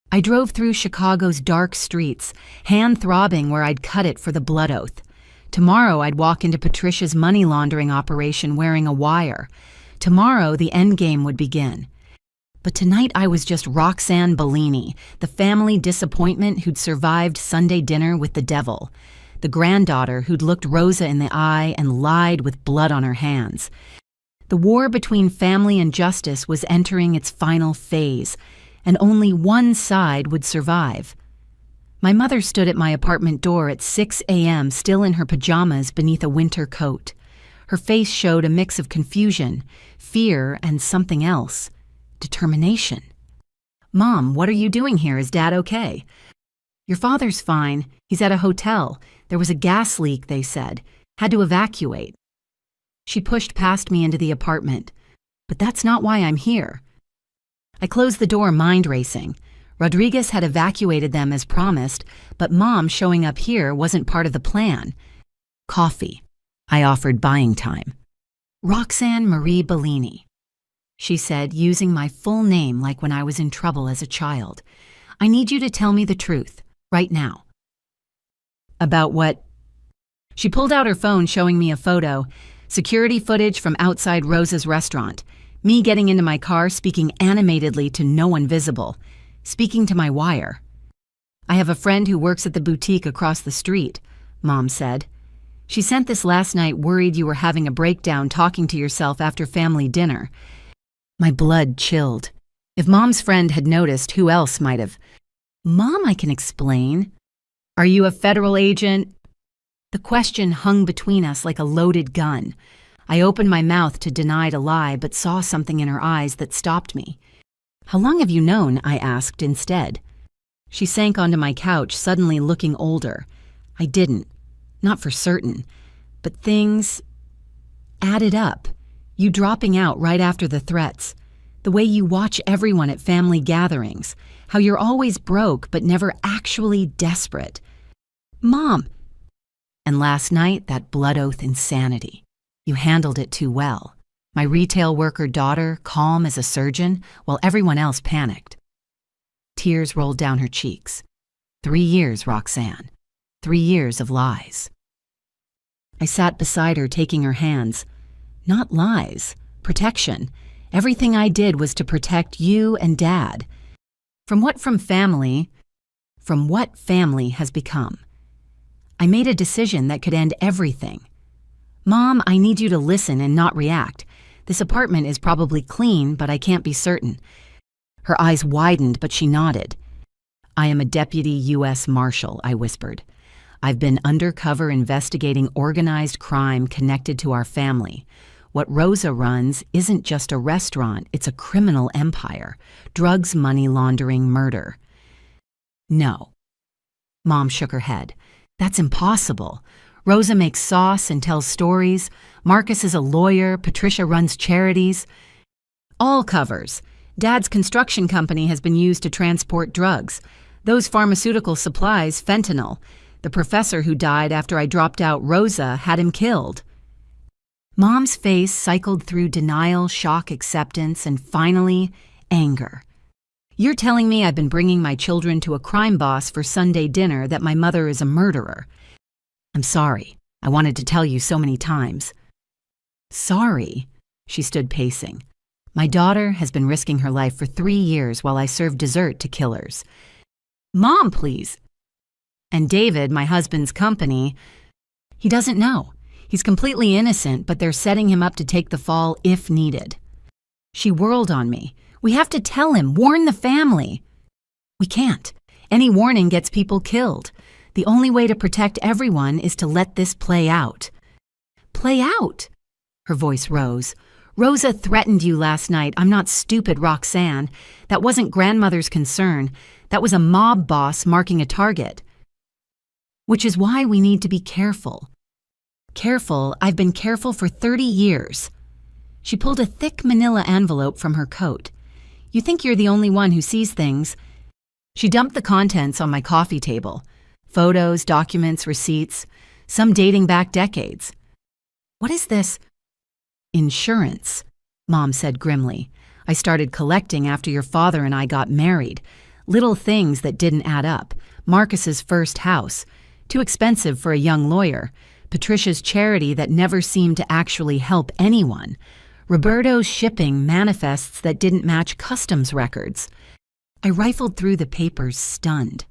I drove through Chicago's dark streets, hand throbbing where I'd cut it for the blood oath. Tomorrow I'd walk into Patricia's money laundering operation wearing a wire. Tomorrow the endgame would begin. But tonight I was just Roxanne Bellini, the family disappointment who'd survived Sunday dinner with the devil, the granddaughter who'd looked Rosa in the eye and lied with blood on her hands. The war between family and justice was entering its final phase, and only one side would survive. My mother stood at my apartment door at 6 a.m., still in her pajamas beneath a winter coat. Her face showed a mix of confusion, fear, and something else. Determination. Mom, what are you doing here? Is Dad okay? Your father's fine. He's at a hotel. There was a gas leak, they said. Had to evacuate. She pushed past me into the apartment. But that's not why I'm here. I closed the door, mind racing. Rodriguez had evacuated them as promised, but Mom showing up here wasn't part of the plan. Coffee. I offered buying time. Roxanne Marie Bellini, she said, using my full name like when I was in trouble as a child. I need you to tell me the truth, right now. About what? She pulled out her phone, showing me a photo, security footage from outside Rosa's restaurant, me getting into my car, speaking animatedly to no one visible, speaking to my wire. I have a friend who works at the boutique across the street, Mom said. She sent this last night, worried you were having a breakdown talking to yourself after family dinner. My blood chilled. If Mom's friend had noticed, who else might have? Mom, I can explain. Are you a federal agent? The question hung between us like a loaded gun. I opened my mouth to deny to lie, but saw something in her eyes that stopped me. How long have you known? I asked instead. She sank onto my couch, suddenly looking older. I didn't. Not for certain. But things added up. You dropping out right after the threats. The way you watch everyone at family gatherings. How you're always broke but never actually desperate. Mom! And last night, that blood oath insanity. You handled it too well. My retail worker daughter, calm as a surgeon, while everyone else panicked. Tears rolled down her cheeks. 3 years, Roxanne. 3 years of lies. I sat beside her, taking her hands. Not lies, protection. Everything I did was to protect you and Dad. From what family has become. I made a decision that could end everything. Mom, I need you to listen and not react. This apartment is probably clean, but I can't be certain. Her eyes widened, but she nodded. I am a Deputy U.S. Marshal, I whispered. I've been undercover investigating organized crime connected to our family. What Rosa runs isn't just a restaurant, it's a criminal empire. Drugs, money laundering, murder. No. Mom shook her head. That's impossible. Rosa makes sauce and tells stories. Marcus is a lawyer. Patricia runs charities. All covers. Dad's construction company has been used to transport drugs. Those pharmaceutical supplies, fentanyl. The professor who died after I dropped out Rosa had him killed. Mom's face cycled through denial, shock, acceptance, and finally, anger. You're telling me I've been bringing my children to a crime boss for Sunday dinner, that my mother is a murderer. I'm sorry. I wanted to tell you so many times. Sorry? She stood pacing. My daughter has been risking her life for 3 years while I served dessert to killers. Mom, please. And David, my husband's company, he doesn't know. He's completely innocent, but they're setting him up to take the fall if needed. She whirled on me. We have to tell him, warn the family. We can't. Any warning gets people killed. The only way to protect everyone is to let this play out. Play out? Her voice rose. Rosa threatened you last night. I'm not stupid, Roxanne. That wasn't grandmother's concern. That was a mob boss marking a target. Which is why we need to be careful. Careful? I've been careful for 30 years. She pulled a thick manila envelope from her coat. You think you're the only one who sees things. She dumped the contents on my coffee table. Photos, documents, receipts, some dating back decades. What is this? Insurance, Mom said grimly. I started collecting after your father and I got married. Little things that didn't add up. Marcus's first house. Too expensive for a young lawyer. Patricia's charity that never seemed to actually help anyone. Roberto's shipping manifests that didn't match customs records. I rifled through the papers, stunned.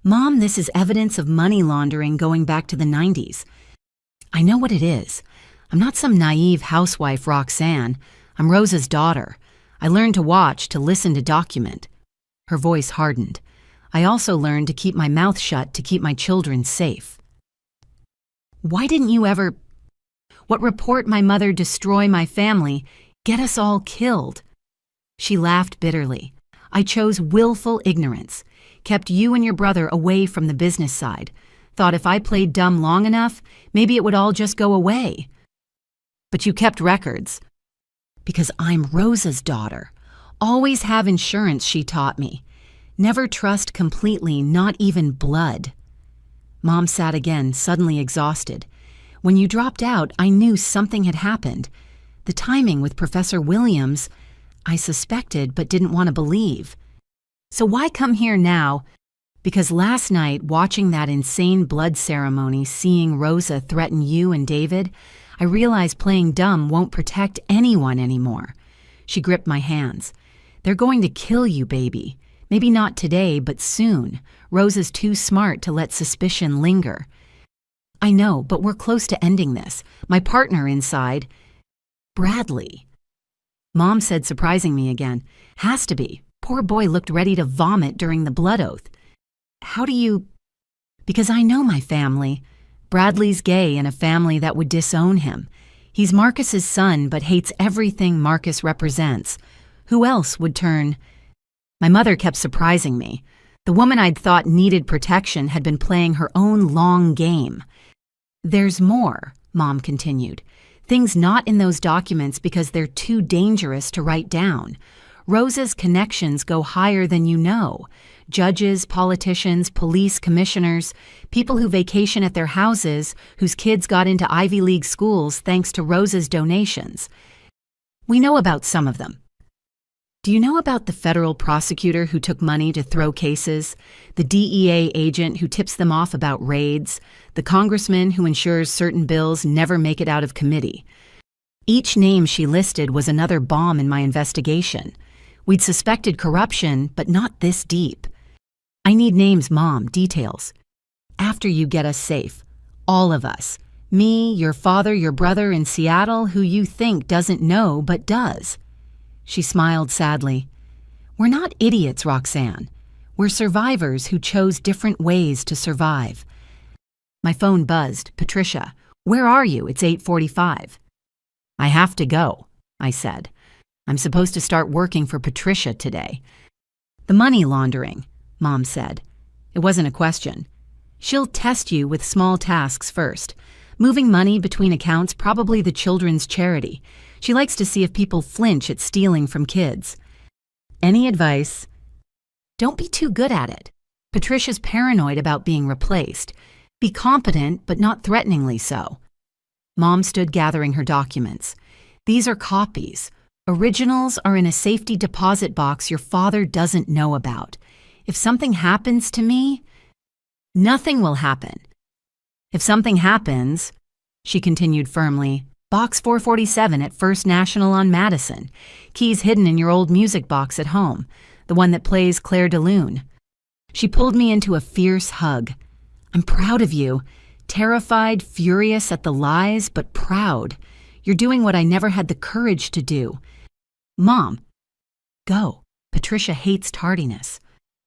Mom, this is evidence of money laundering going back to the 90s. I know what it is. I'm not some naive housewife, Roxanne. I'm Rosa's daughter. I learned to watch, to listen, to document. Her voice hardened. I also learned to keep my mouth shut to keep my children safe. Why didn't you ever... What report my mother destroy my family, get us all killed? She laughed bitterly. I chose willful ignorance, kept you and your brother away from the business side. Thought if I played dumb long enough, maybe it would all just go away. But you kept records. Because I'm Rosa's daughter. Always have insurance, she taught me. Never trust completely, not even blood. Mom sat again, suddenly exhausted. When you dropped out, I knew something had happened. The timing with Professor Williams, I suspected but didn't want to believe. So why come here now? Because last night, watching that insane blood ceremony, seeing Rosa threaten you and David, I realized playing dumb won't protect anyone anymore. She gripped my hands. They're going to kill you, baby. Maybe not today, but soon. Rosa's too smart to let suspicion linger. I know, but we're close to ending this. My partner inside, Bradley. Mom said, surprising me again. Has to be. Poor boy looked ready to vomit during the blood oath. How do you... Because I know my family. Bradley's gay in a family that would disown him. He's Marcus's son, but hates everything Marcus represents. Who else would turn... My mother kept surprising me. The woman I'd thought needed protection had been playing her own long game. There's more, Mom continued. Things not in those documents because they're too dangerous to write down. Rosa's connections go higher than you know. Judges, politicians, police commissioners, people who vacation at their houses, whose kids got into Ivy League schools thanks to Rosa's donations. We know about some of them. Do you know about the federal prosecutor who took money to throw cases, the DEA agent who tips them off about raids, the congressman who ensures certain bills never make it out of committee? Each name she listed was another bomb in my investigation. We'd suspected corruption, but not this deep. I need names, Mom, details. After you get us safe. All of us. Me, your father, your brother in Seattle, who you think doesn't know but does. She smiled sadly. We're not idiots, Roxanne. We're survivors who chose different ways to survive. My phone buzzed. Patricia, where are you? It's 8:45. I have to go, I said. I'm supposed to start working for Patricia today. The money laundering, Mom said. It wasn't a question. She'll test you with small tasks first. Moving money between accounts, probably the children's charity. She likes to see if people flinch at stealing from kids. Any advice? Don't be too good at it. Patricia's paranoid about being replaced. Be competent, but not threateningly so. Mom stood gathering her documents. These are copies. Originals are in a safety deposit box your father doesn't know about. If something happens to me, nothing will happen. If something happens, she continued firmly, Box 447 at First National on Madison. Keys hidden in your old music box at home, the one that plays Claire de Lune. She pulled me into a fierce hug. I'm proud of you. Terrified, furious at the lies, but proud. You're doing what I never had the courage to do. Mom, go. Patricia hates tardiness.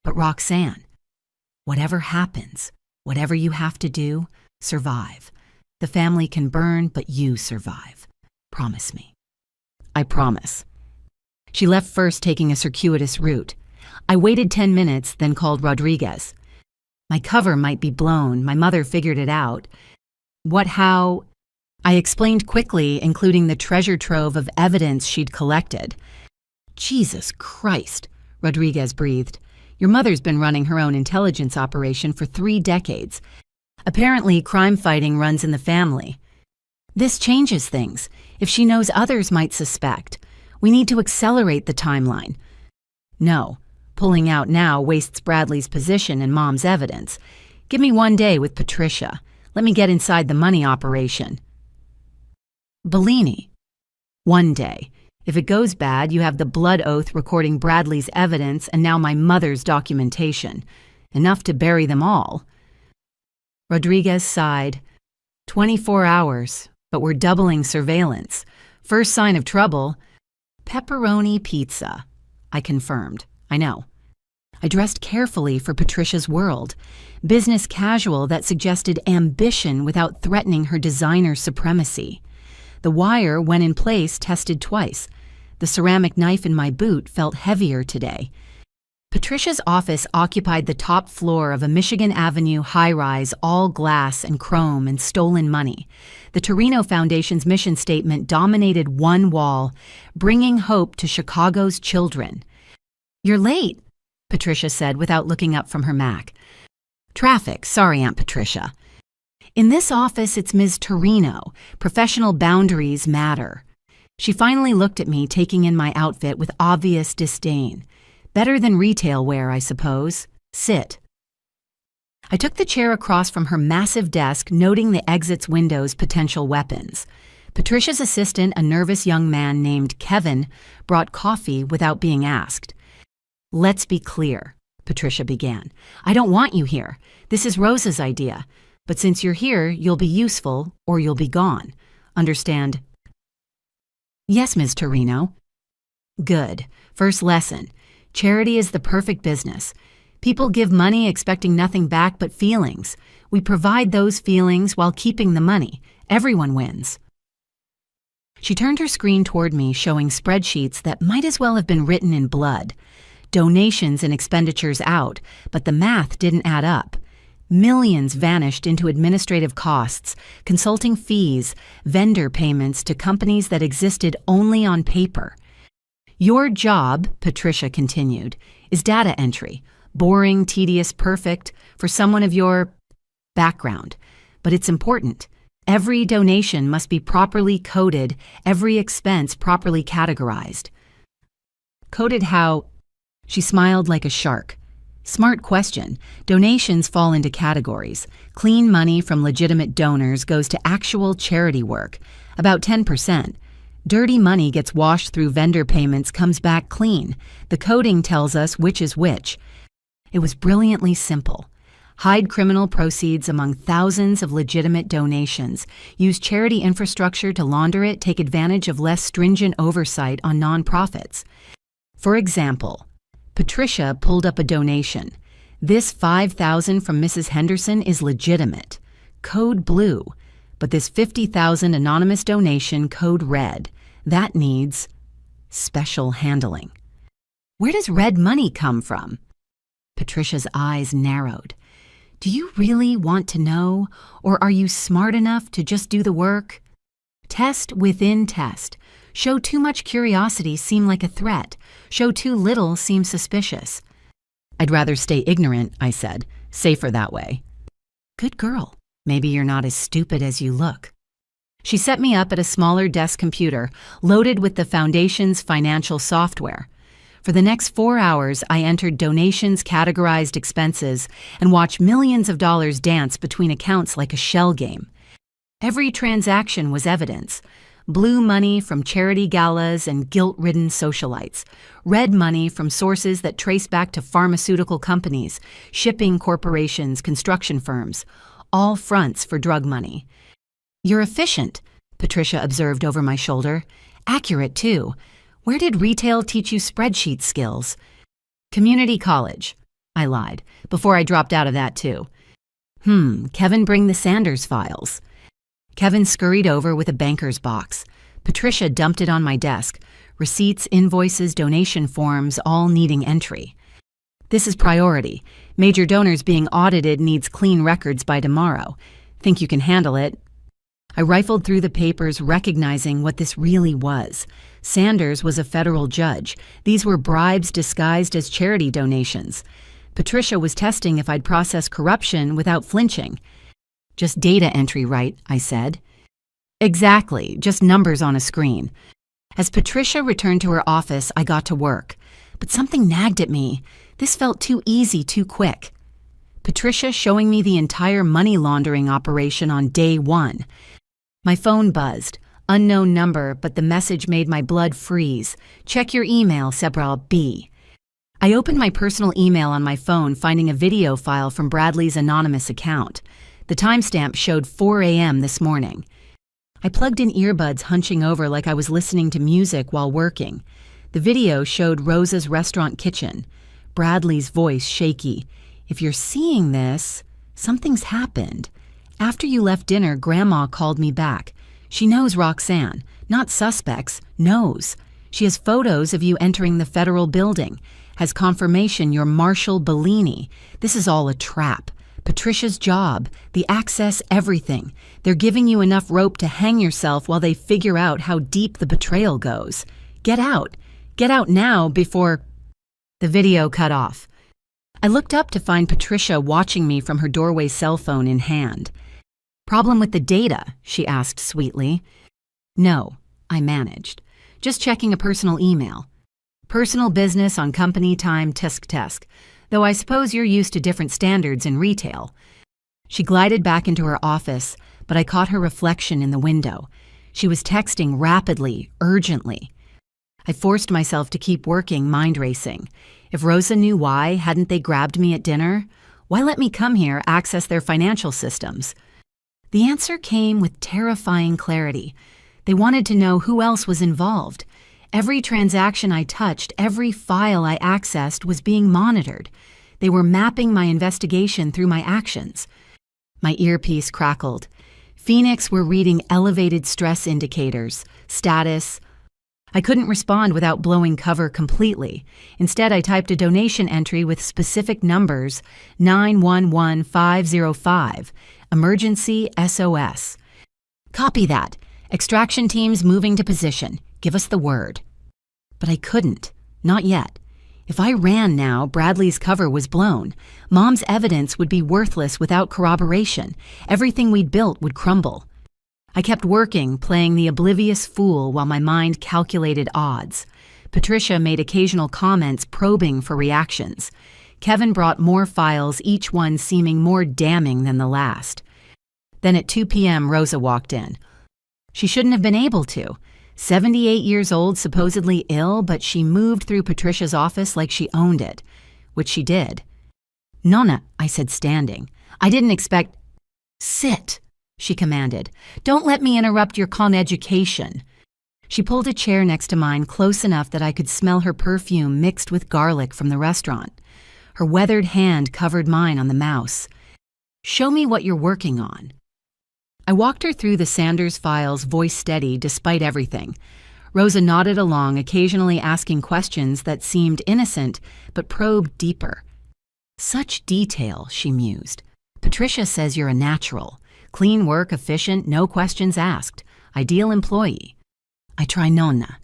But Roxanne, whatever happens, whatever you have to do, survive. The family can burn, but you survive. Promise me. I promise. She left first, taking a circuitous route. I waited 10 minutes, then called Rodriguez. My cover might be blown. My mother figured it out. How? I explained quickly, including the treasure trove of evidence she'd collected. Jesus Christ, Rodriguez breathed. Your mother's been running her own intelligence operation for 3 decades. Apparently, crime fighting runs in the family. This changes things. If she knows others might suspect, we need to accelerate the timeline. No, pulling out now wastes Bradley's position and Mom's evidence. Give me 1 day with Patricia. Let me get inside the money operation. Bellini. 1 day. If it goes bad, you have the blood oath recording Bradley's evidence and now my mother's documentation. Enough to bury them all. Rodriguez sighed. 24 hours, but we're doubling surveillance. First sign of trouble. Pepperoni pizza, I confirmed. I know. I dressed carefully for Patricia's world. Business casual that suggested ambition without threatening her designer supremacy. The wire, when in place, tested twice. The ceramic knife in my boot felt heavier today. Patricia's office occupied the top floor of a Michigan Avenue high-rise, all glass and chrome and stolen money. The Torrino Foundation's mission statement dominated one wall, bringing hope to Chicago's children. You're late, Patricia said without looking up from her Mac. Traffic, sorry, Aunt Patricia. In this office, it's Ms. Torrino. Professional boundaries matter. She finally looked at me, taking in my outfit with obvious disdain. Better than retail wear, I suppose. Sit. I took the chair across from her massive desk, noting the exit's windows' potential weapons. Patricia's assistant, a nervous young man named Kevin, brought coffee without being asked. "Let's be clear," Patricia began. "I don't want you here. This is Rosa's idea. But since you're here, you'll be useful or you'll be gone. Understand?" "Yes, Ms. Torrino." "Good. First lesson. Charity is the perfect business. People give money expecting nothing back but feelings. We provide those feelings while keeping the money. Everyone wins." She turned her screen toward me, showing spreadsheets that might as well have been written in blood. Donations and expenditures out, but the math didn't add up. Millions vanished into administrative costs, consulting fees, vendor payments to companies that existed only on paper. "Your job," Patricia continued, "is data entry. Boring, tedious, perfect for someone of your background. But it's important. Every donation must be properly coded, every expense properly categorized." "Coded how?" She smiled like a shark. "Smart question. Donations fall into categories. Clean money from legitimate donors goes to actual charity work, about 10%. Dirty money gets washed through vendor payments, comes back clean. The coding tells us which is which." It was brilliantly simple. Hide criminal proceeds among thousands of legitimate donations, use charity infrastructure to launder it, take advantage of less stringent oversight on nonprofits. For example, Patricia pulled up a donation. This $5,000 from Mrs. Henderson is legitimate, code blue, but this $50,000 anonymous donation, code red, that needs special handling. "Where does red money come from?" Patricia's eyes narrowed. "Do you really want to know, or are you smart enough to just do the work?" Test within test. Show too much curiosity, seem like a threat. Show too little, seem suspicious. "I'd rather stay ignorant," I said. "Safer that way." "Good girl. Maybe you're not as stupid as you look." She set me up at a smaller desk computer, loaded with the Foundation's financial software. For the next 4 hours, I entered donations, categorized expenses, and watched millions of dollars dance between accounts like a shell game. Every transaction was evidence. Blue money from charity galas and guilt-ridden socialites. Red money from sources that trace back to pharmaceutical companies, shipping corporations, construction firms. All fronts for drug money. "You're efficient," Patricia observed over my shoulder. "Accurate, too. Where did retail teach you spreadsheet skills?" "Community college," I lied, before I dropped out of that too. Kevin bring the Sanders files." Kevin scurried over with a banker's box. Patricia dumped it on my desk. Receipts, invoices, donation forms, all needing entry. "This is priority. Major donors being audited needs clean records by tomorrow. Think you can handle it?" I rifled through the papers, recognizing what this really was. Sanders was a federal judge. These were bribes disguised as charity donations. Patricia was testing if I'd process corruption without flinching. "Just data entry, right?" I said. "Exactly, just numbers on a screen." As Patricia returned to her office, I got to work. But something nagged at me. This felt too easy, too quick. Patricia showing me the entire money laundering operation on day 1. My phone buzzed. Unknown number, but the message made my blood freeze. "Check your email, Sebral B." I opened my personal email on my phone, finding a video file from Bradley's anonymous account. The timestamp showed 4 a.m. this morning. I plugged in earbuds, hunching over like I was listening to music while working. The video showed Rosa's restaurant kitchen. Bradley's voice shaky. "If you're seeing this, something's happened. After you left dinner, Grandma called me back. She knows Roxanne, not suspects, knows. She has photos of you entering the federal building, has confirmation you're Marshal Bellini. This is all a trap. Patricia's job, the access, everything. They're giving you enough rope to hang yourself while they figure out how deep the betrayal goes. Get out. Get out now before..." The video cut off. I looked up to find Patricia watching me from her doorway, cell phone in hand. Problem with the data? She asked sweetly. No, I managed. Just checking a personal email. Personal business on company time, tisk. Though I suppose you're used to different standards in retail. She glided back into her office, but I caught her reflection in the window. She was texting rapidly, urgently. I forced myself to keep working, mind racing. If Rosa knew why, hadn't they grabbed me at dinner? Why let me come here, access their financial systems? The answer came with terrifying clarity. They wanted to know who else was involved. Every transaction I touched, every file I accessed was being monitored. They were mapping my investigation through my actions. My earpiece crackled. Phoenix were reading elevated stress indicators, status. I couldn't respond without blowing cover completely. Instead, I typed a donation entry with specific numbers, 911505, emergency SOS. Copy that. Extraction teams moving to position. Give us the word. But I couldn't. Not yet. If I ran now, Bradley's cover was blown. Mom's evidence would be worthless without corroboration. Everything we'd built would crumble. I kept working, playing the oblivious fool while my mind calculated odds. Patricia made occasional comments probing for reactions. Kevin brought more files, each one seeming more damning than the last. Then at 2 p.m., Rosa walked in. She shouldn't have been able to. 78 years old, supposedly ill, but she moved through Patricia's office like she owned it, which she did. Nonna, I said, standing. I didn't expect— Sit, she commanded. Don't let me interrupt your con education. She pulled a chair next to mine close enough that I could smell her perfume mixed with garlic from the restaurant. Her weathered hand covered mine on the mouse. Show me what you're working on. I walked her through the Sanders files, voice steady despite everything. Rosa nodded along, occasionally asking questions that seemed innocent but probed deeper. Such detail, she mused. Patricia says you're a natural. Clean work, efficient, no questions asked. Ideal employee. I try, Nonna.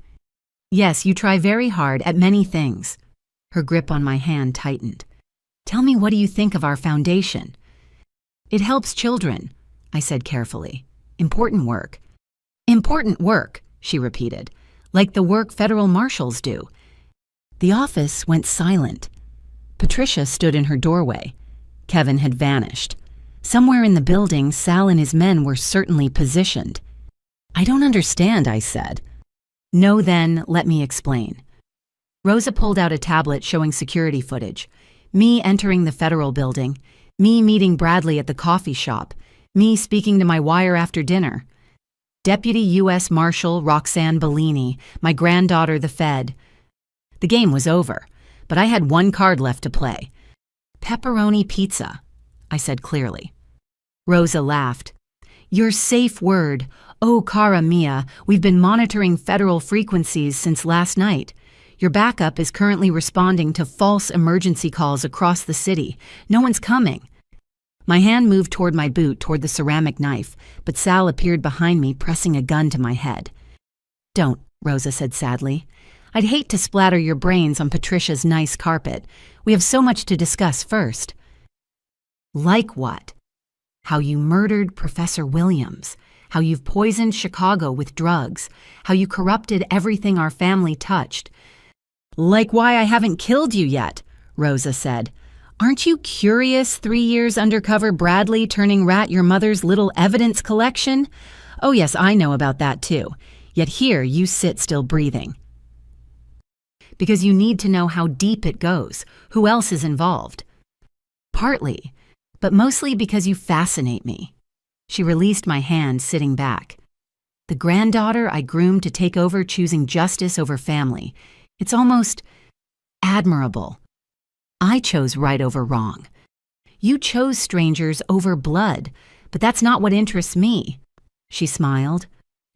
Yes, you try very hard at many things. Her grip on my hand tightened. Tell me, what do you think of our foundation? It helps children, I said carefully. Important work. Important work, she repeated, like the work federal marshals do. The office went silent. Patricia stood in her doorway. Kevin had vanished. Somewhere in the building, Sal and his men were certainly positioned. I don't understand, I said. No, then, let me explain. Rosa pulled out a tablet showing security footage. Me entering the federal building. Me meeting Bradley at the coffee shop. Me speaking to my wire after dinner. Deputy U.S. Marshal Roxanne Bellini, my granddaughter the Fed. The game was over, but I had one card left to play. Pepperoni pizza, I said clearly. Rosa laughed. Your safe word. Oh, cara mia, we've been monitoring federal frequencies since last night. Your backup is currently responding to false emergency calls across the city. No one's coming. My hand moved toward my boot, toward the ceramic knife, but Sal appeared behind me, pressing a gun to my head. Don't, Rosa said sadly. I'd hate to splatter your brains on Patricia's nice carpet. We have so much to discuss first. Like what? How you murdered Professor Williams. How you've poisoned Chicago with drugs. How you corrupted everything our family touched. Like why I haven't killed you yet, Rosa said. Aren't you curious, 3 years undercover Bradley turning rat your mother's little evidence collection? Oh yes, I know about that too. Yet here you sit still breathing. Because you need to know how deep it goes, who else is involved. Partly, but mostly because you fascinate me. She released my hand, sitting back. The granddaughter I groomed to take over, choosing justice over family. It's almost admirable. I chose right over wrong. You chose strangers over blood, but that's not what interests me. She smiled.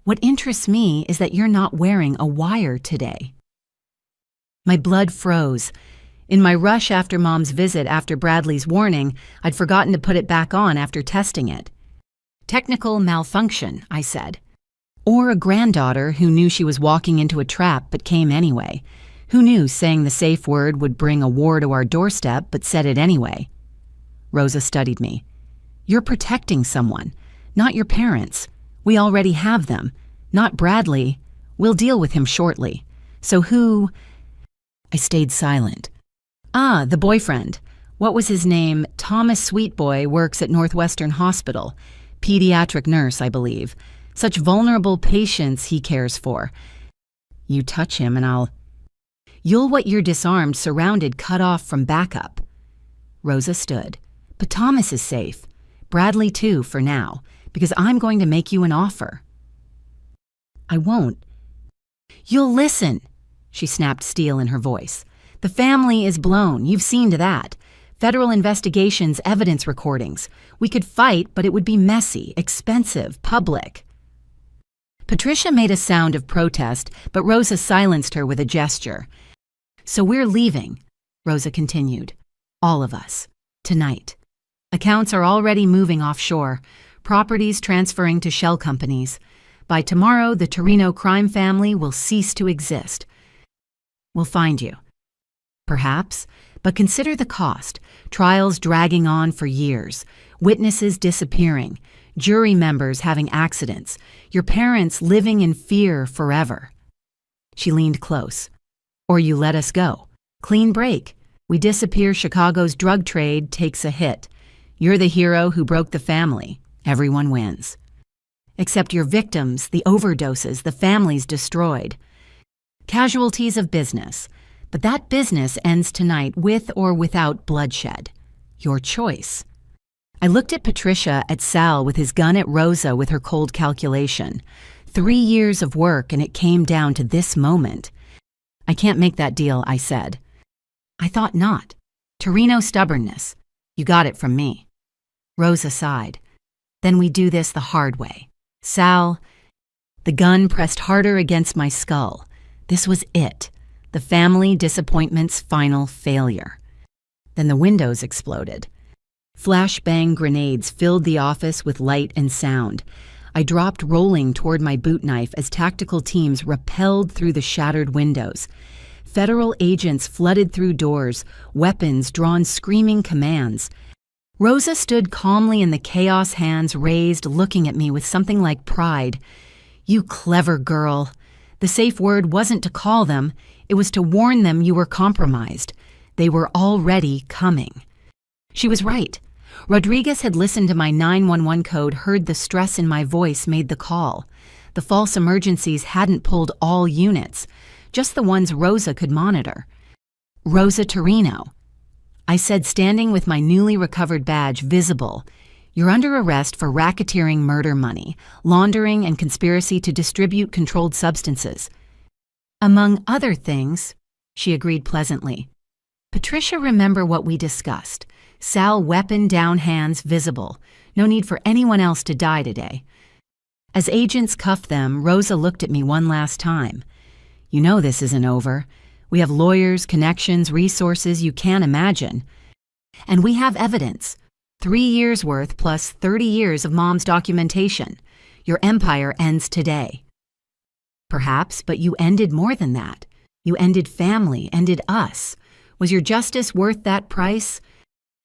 What interests me is that you're not wearing a wire today. My blood froze. In my rush after Mom's visit after Bradley's warning, I'd forgotten to put it back on after testing it. Technical malfunction, I said. Or a granddaughter who knew she was walking into a trap but came anyway. Who knew saying the safe word would bring a war to our doorstep but said it anyway? Rosa studied me. You're protecting someone. Not your parents. We already have them. Not Bradley. We'll deal with him shortly. So who? I stayed silent. Ah, the boyfriend. What was his name? Thomas Sweetboy works at Northwestern Hospital. Pediatric nurse, I believe. Such vulnerable patients he cares for. You touch him and I'll... You'll what you're disarmed, surrounded, cut off from backup. Rosa stood. But Thomas is safe. Bradley too, for now, because I'm going to make you an offer. I won't. You'll listen, she snapped steel in her voice. The family is blown. You've seen to that. Federal investigations, evidence recordings. We could fight, but it would be messy, expensive, public. Patricia made a sound of protest, but Rosa silenced her with a gesture. So we're leaving, Rosa continued. All of us. Tonight. Accounts are already moving offshore. Properties transferring to shell companies. By tomorrow, the Torrino crime family will cease to exist. We'll find you. Perhaps, but consider the cost. Trials dragging on for years. Witnesses disappearing. Jury members having accidents. Your parents living in fear forever. She leaned close. Or you let us go. Clean break. We disappear, Chicago's drug trade takes a hit. You're the hero who broke the family. Everyone wins. Except your victims, the overdoses, the families destroyed. Casualties of business. But that business ends tonight with or without bloodshed. Your choice. I looked at Patricia, at Sal with his gun, at Rosa with her cold calculation. 3 years of work and it came down to this moment. I can't make that deal, I said. I thought not. Torrino stubbornness. You got it from me. Rosa sighed. Then we do this the hard way. Sal, the gun pressed harder against my skull. This was it. The family disappointment's final failure. Then the windows exploded. Flashbang grenades filled the office with light and sound. I dropped rolling toward my boot knife as tactical teams rappelled through the shattered windows. Federal agents flooded through doors, weapons drawn screaming commands. Rosa stood calmly in the chaos, hands raised, looking at me with something like pride. You clever girl. The safe word wasn't to call them, it was to warn them you were compromised. They were already coming. She was right. Rodriguez had listened to my 911 code, heard the stress in my voice, made the call. The false emergencies hadn't pulled all units, just the ones Rosa could monitor. Rosa Torrino. I said, standing with my newly recovered badge visible, you're under arrest for racketeering murder money, laundering, and conspiracy to distribute controlled substances. Among other things, she agreed pleasantly. Patricia, remember what we discussed. Sal, weapon down, hands visible. No need for anyone else to die today. As agents cuffed them, Rosa looked at me one last time. You know this isn't over. We have lawyers, connections, resources you can't imagine. And we have evidence. 3 years worth plus 30 years of Mom's documentation. Your empire ends today. Perhaps, but you ended more than that. You ended family, ended us. Was your justice worth that price?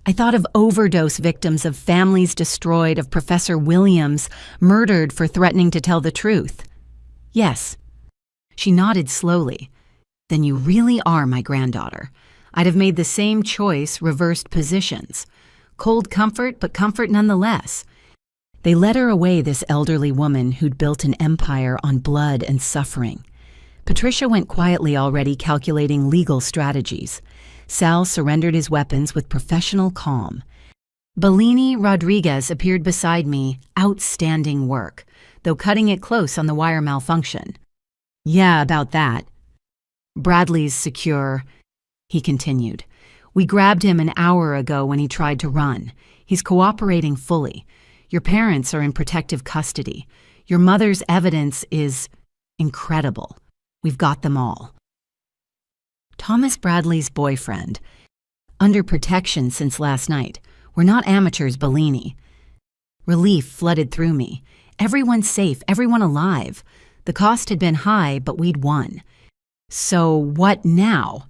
I thought of overdose victims, of families destroyed, of Professor Williams murdered for threatening to tell the truth. Yes. She nodded slowly. Then you really are my granddaughter. I'd have made the same choice, reversed positions. Cold comfort, but comfort nonetheless. They led her away, this elderly woman who'd built an empire on blood and suffering. Patricia went quietly, already calculating legal strategies. Sal surrendered his weapons with professional calm. Bellini Rodriguez appeared beside me, outstanding work, though cutting it close on the wire malfunction. Yeah, about that. Bradley's secure, he continued. We grabbed him an hour ago when he tried to run. He's cooperating fully. Your parents are in protective custody. Your mother's evidence is incredible. We've got them all. Thomas Bradley's boyfriend. Under protection since last night. We're not amateurs, Bellini. Relief flooded through me. Everyone safe, everyone alive. The cost had been high, but we'd won. So what now?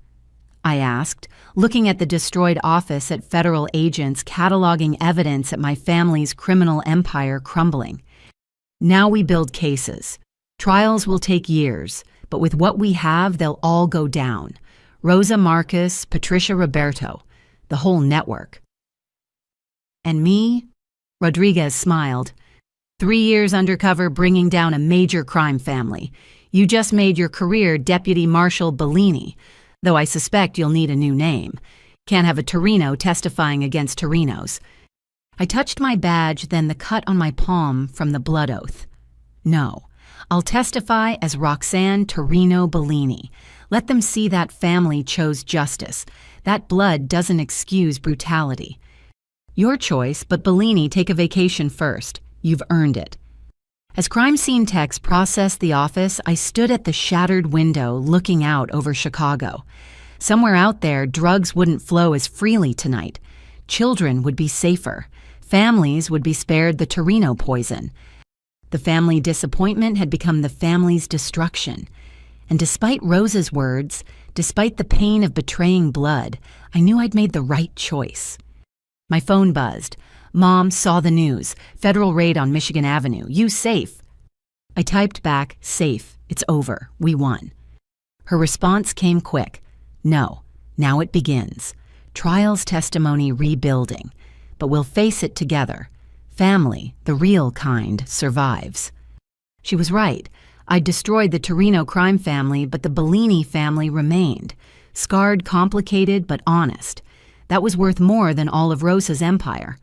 I asked, looking at the destroyed office at federal agents cataloging evidence at my family's criminal empire crumbling. Now we build cases. Trials will take years, but with what we have, they'll all go down. Rosa Marcus, Patricia Roberto, the whole network. And me? Rodriguez smiled. 3 years undercover bringing down a major crime family. You just made your career Deputy Marshal Bellini, though I suspect you'll need a new name. Can't have a Torrino testifying against Torrinos. I touched my badge, then the cut on my palm from the blood oath. No, I'll testify as Roxanne Torrino Bellini. Let them see that family chose justice. That blood doesn't excuse brutality. Your choice, but Bellini, take a vacation first. You've earned it. As crime scene techs processed the office, I stood at the shattered window looking out over Chicago. Somewhere out there, drugs wouldn't flow as freely tonight. Children would be safer. Families would be spared the Torrino poison. The family disappointment had become the family's destruction. And despite Rosa's words, despite the pain of betraying blood, I knew I'd made the right choice. My phone buzzed. Mom, saw the news. Federal raid on Michigan Avenue. You safe. I typed back, safe. It's over. We won. Her response came quick. No. Now it begins. Trial's testimony rebuilding. But we'll face it together. Family, the real kind, survives. She was right. I'd destroyed the Torrino crime family, but the Bellini family remained. Scarred, complicated, but honest. That was worth more than all of Rosa's empire.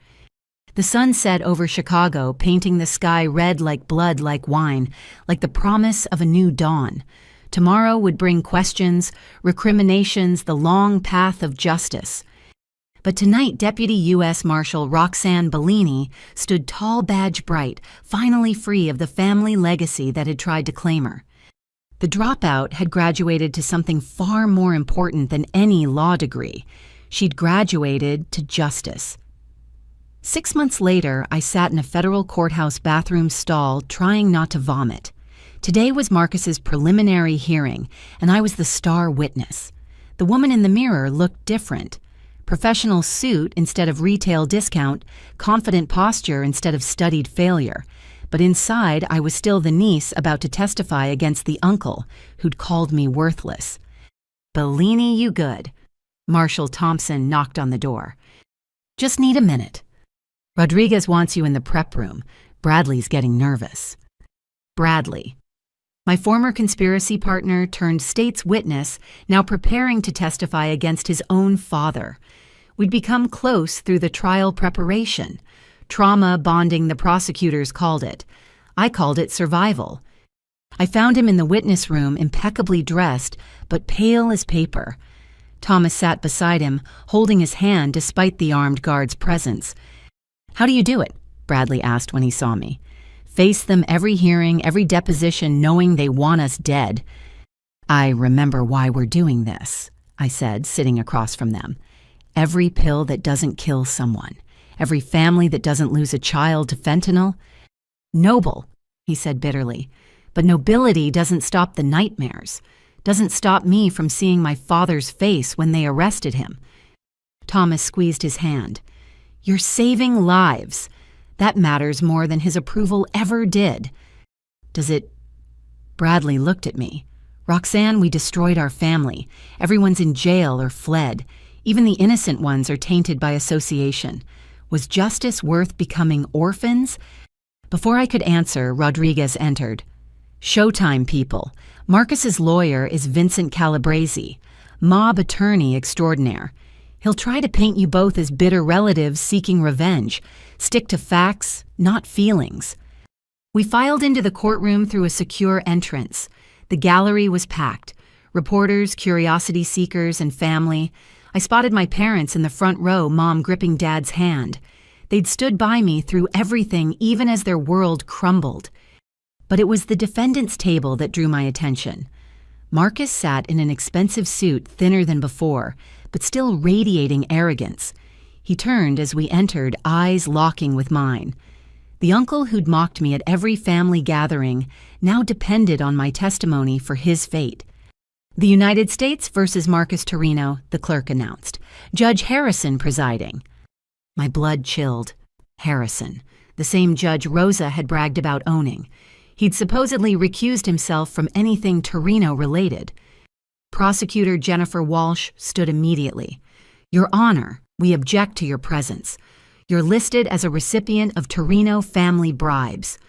The sun set over Chicago, painting the sky red like blood, like wine, like the promise of a new dawn. Tomorrow would bring questions, recriminations, the long path of justice. But tonight, Deputy U.S. Marshal Roxanne Bellini stood tall, badge bright, finally free of the family legacy that had tried to claim her. The dropout had graduated to something far more important than any law degree. She'd graduated to justice. 6 months later, I sat in a federal courthouse bathroom stall trying not to vomit. Today was Marcus's preliminary hearing, and I was the star witness. The woman in the mirror looked different. Professional suit instead of retail discount, confident posture instead of studied failure. But inside, I was still the niece about to testify against the uncle who'd called me worthless. Bellini, you good. Marshal Thompson knocked on the door. Just need a minute. Rodriguez wants you in the prep room. Bradley's getting nervous. Bradley. My former conspiracy partner turned state's witness, now preparing to testify against his own father. We'd become close through the trial preparation. Trauma bonding, the prosecutors called it. I called it survival. I found him in the witness room, impeccably dressed, but pale as paper. Thomas sat beside him, holding his hand despite the armed guard's presence. How do you do it? Bradley asked when he saw me. Face them every hearing, every deposition, knowing they want us dead. I remember why we're doing this, I said, sitting across from them. Every pill that doesn't kill someone. Every family that doesn't lose a child to fentanyl. Noble, he said bitterly. But nobility doesn't stop the nightmares. Doesn't stop me from seeing my father's face when they arrested him. Thomas squeezed his hand. You're saving lives. That matters more than his approval ever did. Does it? Bradley looked at me. Roxanne, we destroyed our family. Everyone's in jail or fled. Even the innocent ones are tainted by association. Was justice worth becoming orphans? Before I could answer, Rodriguez entered. Showtime, people. Marcus's lawyer is Vincent Calabrese, mob attorney extraordinaire. He'll try to paint you both as bitter relatives seeking revenge. Stick to facts, not feelings. We filed into the courtroom through a secure entrance. The gallery was packed. Reporters, curiosity seekers, and family. I spotted my parents in the front row, Mom gripping Dad's hand. They'd stood by me through everything, even as their world crumbled. But it was the defendant's table that drew my attention. Marcus sat in an expensive suit, thinner than before, but still radiating arrogance. He turned as we entered, eyes locking with mine. The uncle who'd mocked me at every family gathering now depended on my testimony for his fate. The United States versus Marcus Torrino, the clerk announced. Judge Harrison presiding. My blood chilled. Harrison, the same Judge Rosa had bragged about owning. He'd supposedly recused himself from anything Torrino related. Prosecutor Jennifer Walsh stood immediately. Your Honor, we object to your presence. You're listed as a recipient of Torrino family bribes.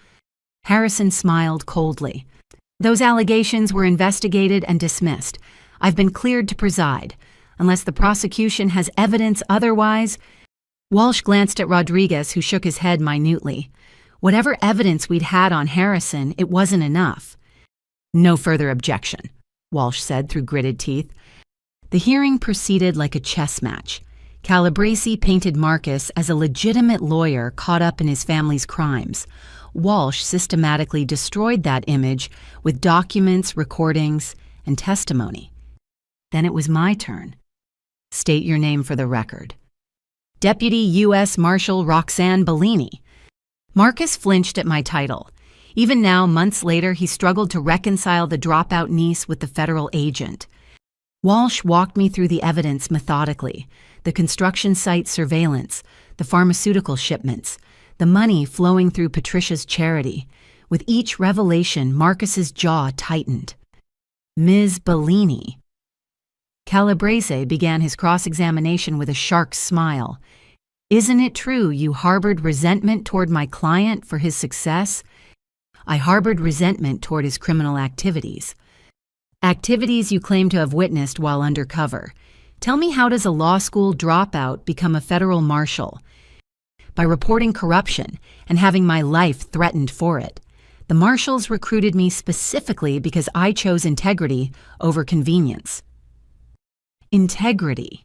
Harrison smiled coldly. Those allegations were investigated and dismissed. I've been cleared to preside. Unless the prosecution has evidence otherwise. Walsh glanced at Rodriguez, who shook his head minutely. Whatever evidence we'd had on Harrison, it wasn't enough. No further objection, Walsh said through gritted teeth. The hearing proceeded like a chess match. Calabrese painted Marcus as a legitimate lawyer caught up in his family's crimes. Walsh systematically destroyed that image with documents, recordings, and testimony. Then it was my turn. State your name for the record. Deputy U.S. Marshal Roxanne Bellini. Marcus flinched at my title. Even now, months later, he struggled to reconcile the dropout niece with the federal agent. Walsh walked me through the evidence methodically. The construction site surveillance, the pharmaceutical shipments, the money flowing through Patricia's charity. With each revelation, Marcus's jaw tightened. Ms. Bellini. Calabrese began his cross-examination with a shark's smile. Isn't it true you harbored resentment toward my client for his success? I harbored resentment toward his criminal activities. Activities you claim to have witnessed while undercover. Tell me, how does a law school dropout become a federal marshal? By reporting corruption and having my life threatened for it. The marshals recruited me specifically because I chose integrity over convenience. Integrity.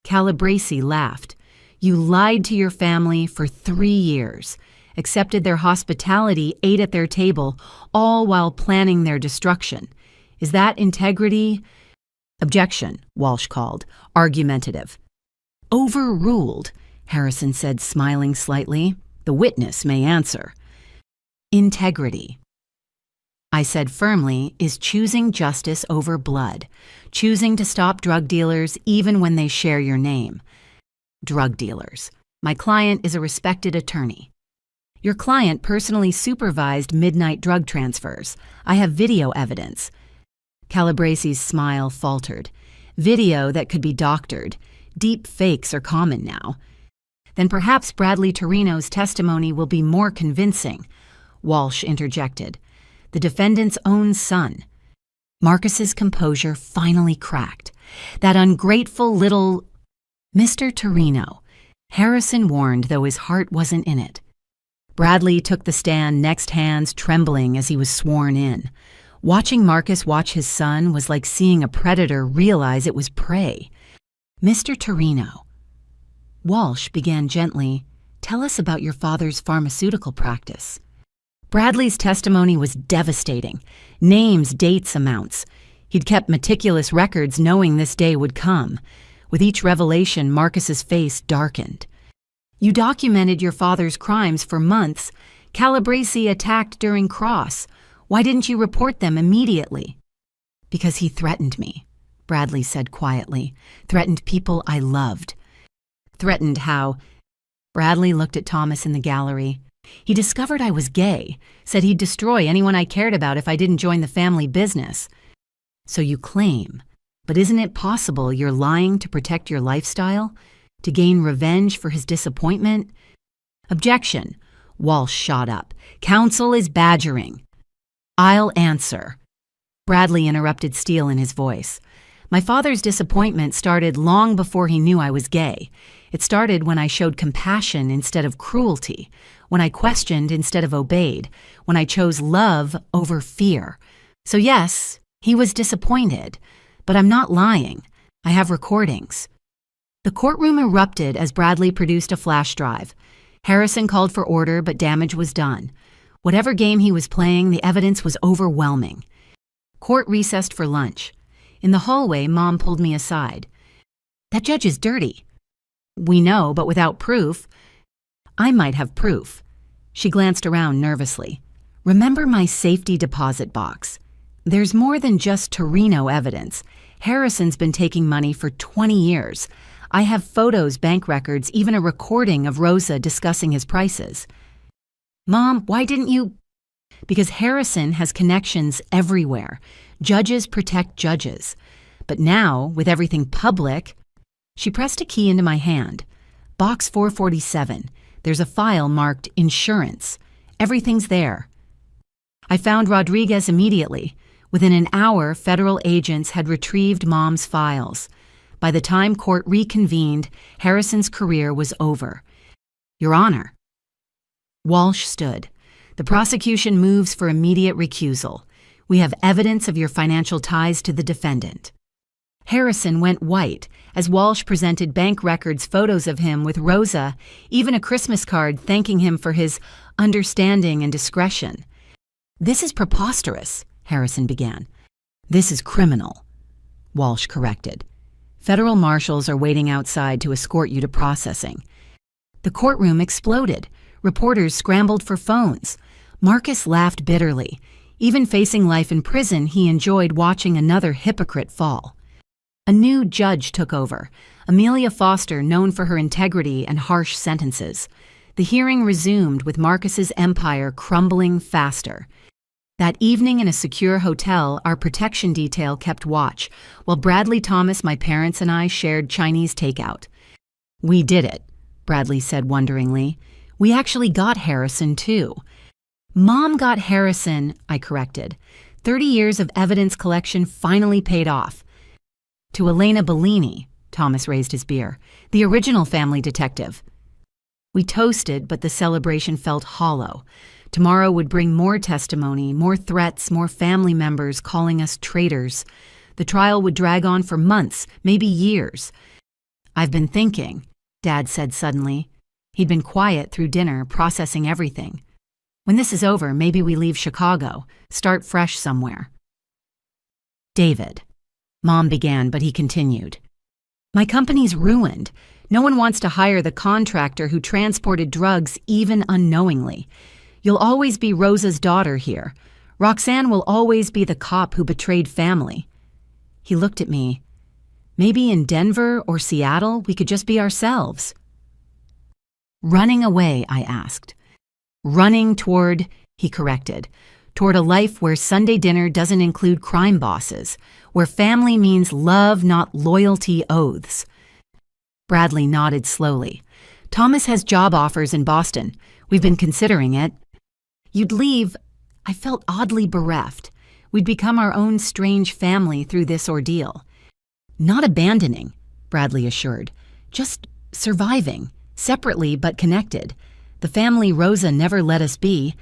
Calabrese laughed. You lied to your family for 3 years, accepted their hospitality, ate at their table, all while planning their destruction. Is that integrity? Objection, Walsh called, argumentative. Overruled, Harrison said, smiling slightly. The witness may answer. Integrity, I said firmly, is choosing justice over blood, choosing to stop drug dealers even when they share your name. Drug dealers. My client is a respected attorney. Your client personally supervised midnight drug transfers. I have video evidence. Calabrese's smile faltered. Video that could be doctored. Deep fakes are common now. Then perhaps Bradley Torrino's testimony will be more convincing, Walsh interjected. The defendant's own son. Marcus's composure finally cracked. That ungrateful little... Mr. Torrino, Harrison warned, though his heart wasn't in it. Bradley took the stand, next hands trembling as he was sworn in. Watching Marcus watch his son was like seeing a predator realize it was prey. Mr. Torrino. Walsh began gently, tell us about your father's pharmaceutical practice. Bradley's testimony was devastating. Names, dates, amounts. He'd kept meticulous records knowing this day would come. With each revelation, Marcus's face darkened. You documented your father's crimes for months. Calabrese attacked during Cross. Why didn't you report them immediately? Because he threatened me, Bradley said quietly. Threatened people I loved. Threatened how? Bradley looked at Thomas in the gallery. He discovered I was gay, said he'd destroy anyone I cared about if I didn't join the family business. So you claim, but isn't it possible you're lying to protect your lifestyle? To gain revenge for his disappointment? Objection. Walsh shot up. Counsel is badgering. I'll answer. Bradley interrupted, steel in his voice. My father's disappointment started long before he knew I was gay. It started when I showed compassion instead of cruelty, when I questioned instead of obeyed, when I chose love over fear. So yes, he was disappointed, but I'm not lying. I have recordings. The courtroom erupted as Bradley produced a flash drive. Harrison called for order, but damage was done. Whatever game he was playing, the evidence was overwhelming. Court recessed for lunch. In the hallway, Mom pulled me aside. That judge is dirty. We know, but without proof. I might have proof. She glanced around nervously. Remember my safety deposit box? There's more than just Torrino evidence. Harrison's been taking money for 20 years. I have photos, bank records, even a recording of Rosa discussing his prices. Mom, why didn't you? Because Harrison has connections everywhere. Judges protect judges. But now, with everything public, she pressed a key into my hand. Box 447. There's a file marked insurance. Everything's there. I found Rodriguez immediately. Within an hour, federal agents had retrieved Mom's files. By the time court reconvened, Harrison's career was over. Your Honor. Walsh stood. The prosecution moves for immediate recusal. We have evidence of your financial ties to the defendant. Harrison went white as Walsh presented bank records, photos of him with Rosa, even a Christmas card thanking him for his understanding and discretion. This is preposterous, Harrison began. This is criminal, Walsh corrected. Federal marshals are waiting outside to escort you to processing. The courtroom exploded. Reporters scrambled for phones. Marcus laughed bitterly. Even facing life in prison, he enjoyed watching another hypocrite fall. A new judge took over, Amelia Foster, known for her integrity and harsh sentences. The hearing resumed with Marcus's empire crumbling faster. That evening in a secure hotel, our protection detail kept watch, while Bradley Thomas, my parents, and I shared Chinese takeout. We did it, Bradley said wonderingly. We actually got Harrison, too. Mom got Harrison, I corrected. 30 years of evidence collection finally paid off. To Elena Bellini, Thomas raised his beer, the original family detective. We toasted, but the celebration felt hollow. Tomorrow would bring more testimony, more threats, more family members calling us traitors. The trial would drag on for months, maybe years. I've been thinking, Dad said suddenly. He'd been quiet through dinner, processing everything. When this is over, maybe we leave Chicago, start fresh somewhere. David. Mom began, but he continued. My company's ruined. No one wants to hire the contractor who transported drugs even unknowingly. You'll always be Rosa's daughter here. Roxanne will always be the cop who betrayed family. He looked at me. Maybe in Denver or Seattle, we could just be ourselves. Running away, I asked. Running toward, he corrected, toward a life where Sunday dinner doesn't include crime bosses, where family means love, not loyalty oaths. Bradley nodded slowly. Thomas has job offers in Boston. We've been considering it. You'd leave. I felt oddly bereft. We'd become our own strange family through this ordeal. Not abandoning, Bradley assured. Just surviving, separately but connected. The family Rosa never let us be.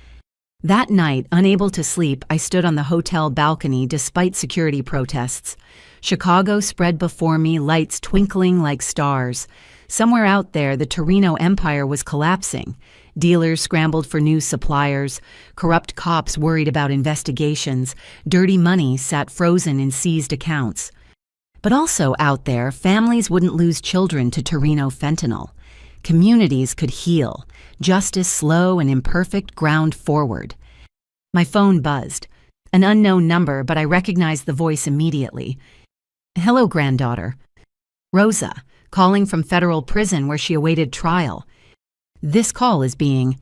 That night, unable to sleep, I stood on the hotel balcony despite security protests. Chicago spread before me, lights twinkling like stars. Somewhere out there, the Torrino empire was collapsing. Dealers scrambled for new suppliers. Corrupt cops worried about investigations. Dirty money sat frozen in seized accounts. But also out there, families wouldn't lose children to Torrino fentanyl. Communities could heal. Justice, slow and imperfect, ground forward. My phone buzzed. An unknown number, but I recognized the voice immediately. Hello, granddaughter. Rosa, calling from federal prison where she awaited trial. This call is being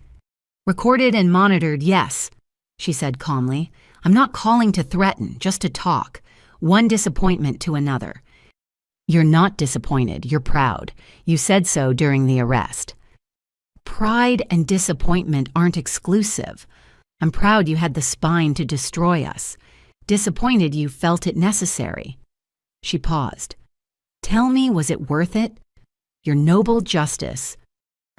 recorded and monitored, yes, she said calmly. I'm not calling to threaten, just to talk. One disappointment to another. You're not disappointed, you're proud. You said so during the arrest. Pride and disappointment aren't exclusive. I'm proud you had the spine to destroy us. Disappointed you felt it necessary. She paused. Tell me, was it worth it? Your noble justice.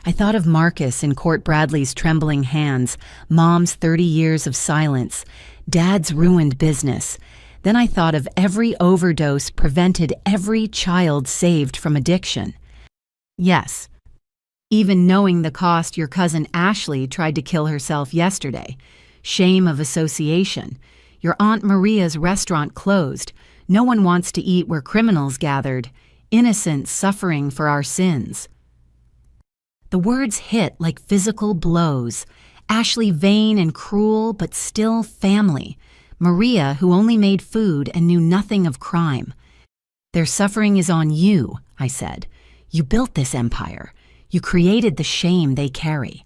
I thought of Marcus in Court Bradley's trembling hands, Mom's 30 years of silence, Dad's ruined business. Then I thought of every overdose prevented, every child saved from addiction. Yes. Even knowing the cost, your cousin Ashley tried to kill herself yesterday. Shame of association. Your Aunt Maria's restaurant closed. No one wants to eat where criminals gathered. Innocents suffering for our sins. The words hit like physical blows. Ashley vain and cruel, but still family. Maria, who only made food and knew nothing of crime. Their suffering is on you, I said. You built this empire. You created the shame they carry.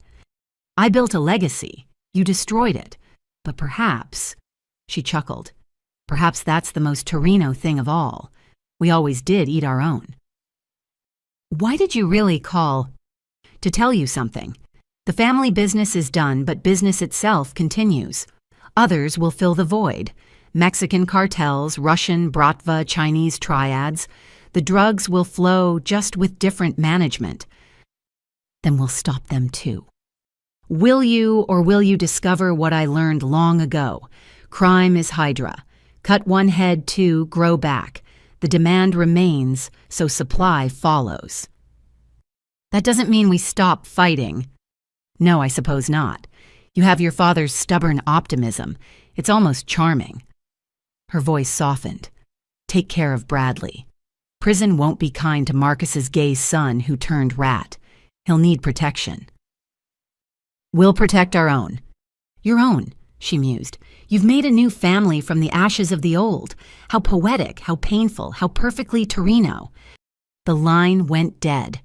I built a legacy. You destroyed it. But perhaps, she chuckled, perhaps that's the most Torrino thing of all. We always did eat our own. Why did you really call? To tell you something. The family business is done, but business itself continues. Others will fill the void. Mexican cartels, Russian, Bratva, Chinese triads. The drugs will flow just with different management. Then we'll stop them too. Will you, or will you discover what I learned long ago? Crime is Hydra. Cut one head, two, grow back. The demand remains, so supply follows. That doesn't mean we stop fighting. No, I suppose not. You have your father's stubborn optimism. It's almost charming. Her voice softened. Take care of Bradley. Prison won't be kind to Marcus's gay son who turned rat. He'll need protection. We'll protect our own. Your own, she mused. You've made a new family from the ashes of the old. How poetic, how painful, how perfectly Torrino. The line went dead.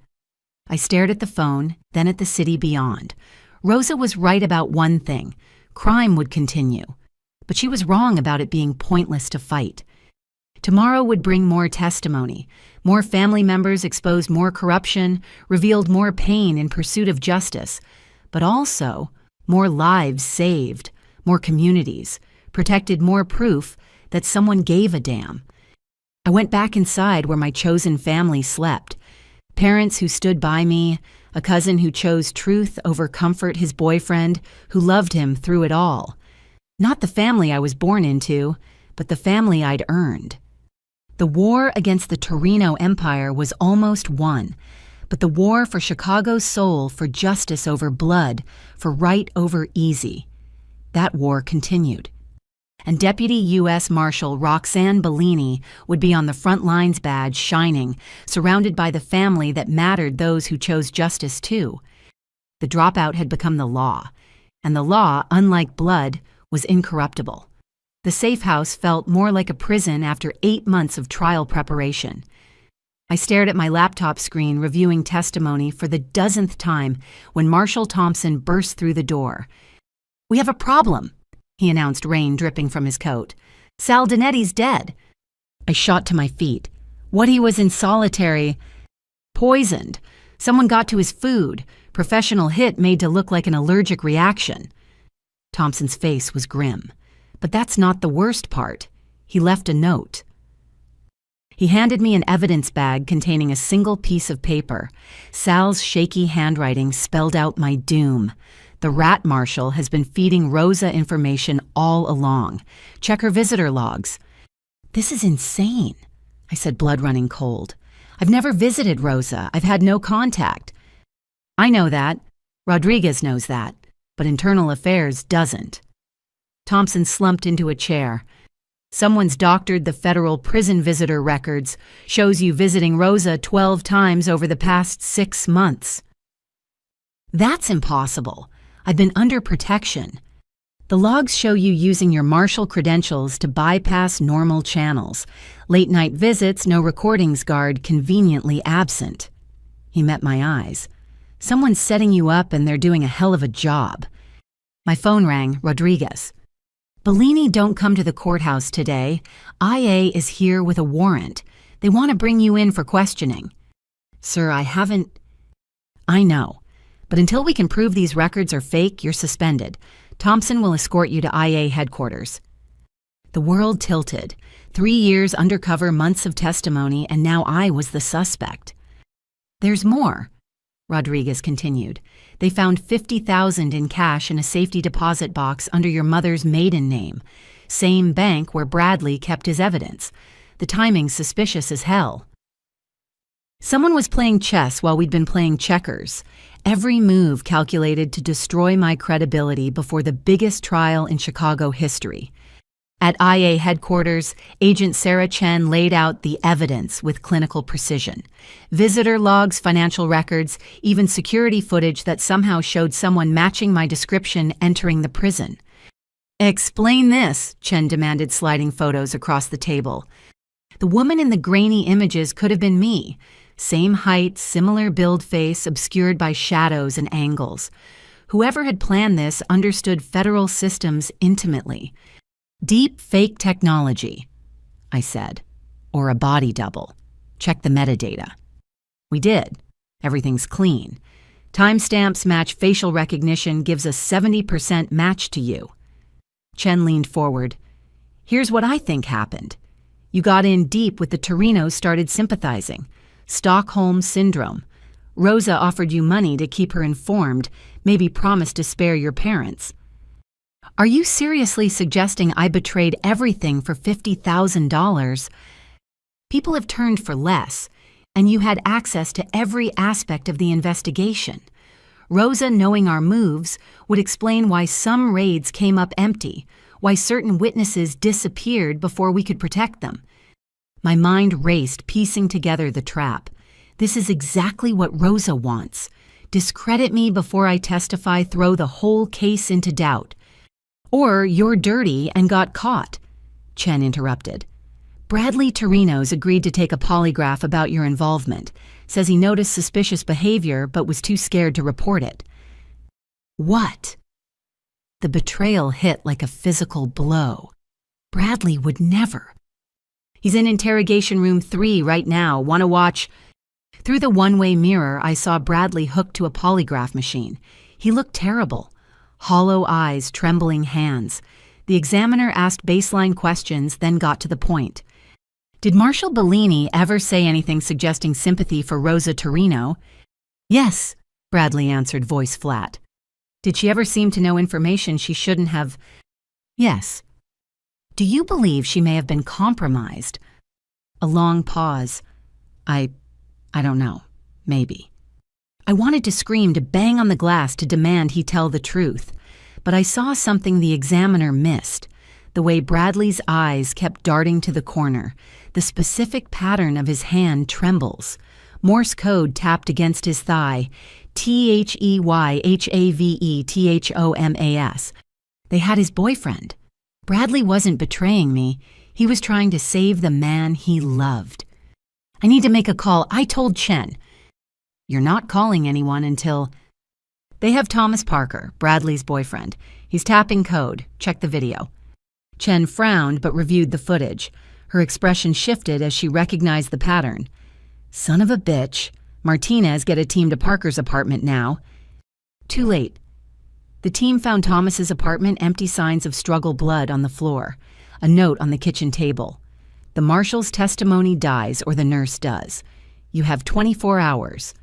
I stared at the phone, then at the city beyond. Rosa was right about one thing. Crime would continue. But she was wrong about it being pointless to fight. Tomorrow would bring more testimony. More family members exposed more corruption, revealed more pain in pursuit of justice. But also, more lives saved, more communities, protected more proof that someone gave a damn. I went back inside where my chosen family slept. Parents who stood by me, a cousin who chose truth over comfort, his boyfriend who loved him through it all. Not the family I was born into, but the family I'd earned. The war against the Torrino Empire was almost won, but the war for Chicago's soul, for justice over blood, for right over easy, that war continued. And Deputy U.S. Marshal Roxanne Bellini would be on the front lines badge shining, surrounded by the family that mattered, those who chose justice too. The dropout had become the law, and the law, unlike blood, was incorruptible. The safe house felt more like a prison after 8 months of trial preparation. I stared at my laptop screen, reviewing testimony for the dozenth time when Marshal Thompson burst through the door. "We have a problem," he announced, rain dripping from his coat. "Sal Dinetti's dead." I shot to my feet. What, he was in solitary? Poisoned. Someone got to his food. Professional hit made to look like an allergic reaction. Thompson's face was grim. But that's not the worst part. He left a note. He handed me an evidence bag containing a single piece of paper. Sal's shaky handwriting spelled out my doom. The rat marshal has been feeding Rosa information all along. Check her visitor logs. This is insane, I said, blood running cold. I've never visited Rosa. I've had no contact. I know that. Rodriguez knows that. But Internal Affairs doesn't. Thompson slumped into a chair. Someone's doctored the federal prison visitor records. Shows you visiting Rosa 12 times over the past 6 months. That's impossible. I've been under protection. The logs show you using your marshal credentials to bypass normal channels. Late-night visits, no recordings guard, conveniently absent. He met my eyes. Someone's setting you up and they're doing a hell of a job. My phone rang. Rodriguez. "Bellini, don't come to the courthouse today. IA is here with a warrant. They want to bring you in for questioning." "Sir, I haven't—" "I know. But until we can prove these records are fake, you're suspended. Thompson will escort you to IA headquarters." The world tilted. 3 years undercover, months of testimony, and now I was the suspect. "There's more," Rodriguez continued. "They found $50,000 in cash in a safety deposit box under your mother's maiden name. Same bank where Bradley kept his evidence. The timing's suspicious as hell. Someone was playing chess while we'd been playing checkers. Every move calculated to destroy my credibility before the biggest trial in Chicago history. At IA headquarters, Agent Sarah Chen laid out the evidence with clinical precision. Visitor logs, financial records, even security footage that somehow showed someone matching my description entering the prison. Explain this, Chen demanded, sliding photos across the table. The woman in the grainy images could have been me. Same height, similar build face, obscured by shadows and angles. Whoever had planned this understood federal systems intimately. Deep fake technology, I said. Or a body double. Check the metadata. We did. Everything's clean. Timestamps match facial recognition, gives a 70% match to you. Chen leaned forward. Here's what I think happened. You got in deep with the Torrino, started sympathizing. Stockholm Syndrome. Rosa offered you money to keep her informed, maybe promised to spare your parents. Are you seriously suggesting I betrayed everything for $50,000? People have turned for less, and you had access to every aspect of the investigation. Rosa, knowing our moves, would explain why some raids came up empty, why certain witnesses disappeared before we could protect them. My mind raced, piecing together the trap. This is exactly what Rosa wants. Discredit me before I testify, throw the whole case into doubt. Or you're dirty and got caught, Chen interrupted. Bradley Torrino's agreed to take a polygraph about your involvement. Says he noticed suspicious behavior but was too scared to report it. What? The betrayal hit like a physical blow. Bradley would never. He's in interrogation room 3 right now. Want to watch? Through the one-way mirror, I saw Bradley hooked to a polygraph machine. He looked terrible. Hollow eyes, trembling hands. The examiner asked baseline questions, then got to the point. Did Marshal Bellini ever say anything suggesting sympathy for Rosa Torrino? Yes, Bradley answered, voice flat. Did she ever seem to know information she shouldn't have? Yes. Do you believe she may have been compromised? A long pause. I don't know. Maybe. I wanted to scream, to bang on the glass, to demand he tell the truth. But I saw something the examiner missed. The way Bradley's eyes kept darting to the corner. The specific pattern of his hand trembles. Morse code tapped against his thigh. THEYHAVETHOMAS. They had his boyfriend. Bradley wasn't betraying me. He was trying to save the man he loved. I need to make a call. I told Chen. You're not calling anyone until... They have Thomas Parker, Bradley's boyfriend. He's tapping code. Check the video. Chen frowned but reviewed the footage. Her expression shifted as she recognized the pattern. Son of a bitch. Martinez, get a team to Parker's apartment now. Too late. The team found Thomas's apartment, empty, signs of struggle, blood on the floor. A note on the kitchen table. The marshal's testimony dies, or the nurse does. You have 24 hours.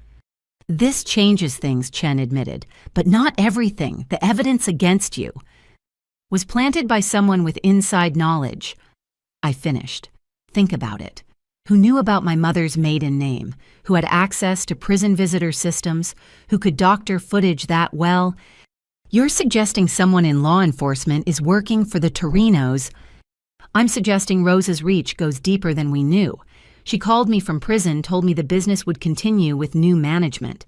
This changes things, Chen admitted, but not everything. The evidence against you was planted by someone with inside knowledge. I finished. Think about it. Who knew about my mother's maiden name, who had access to prison visitor systems, who could doctor footage that well. You're suggesting someone in law enforcement is working for the Torrinos. I'm suggesting Rosa's reach goes deeper than we knew. She called me from prison, told me the business would continue with new management.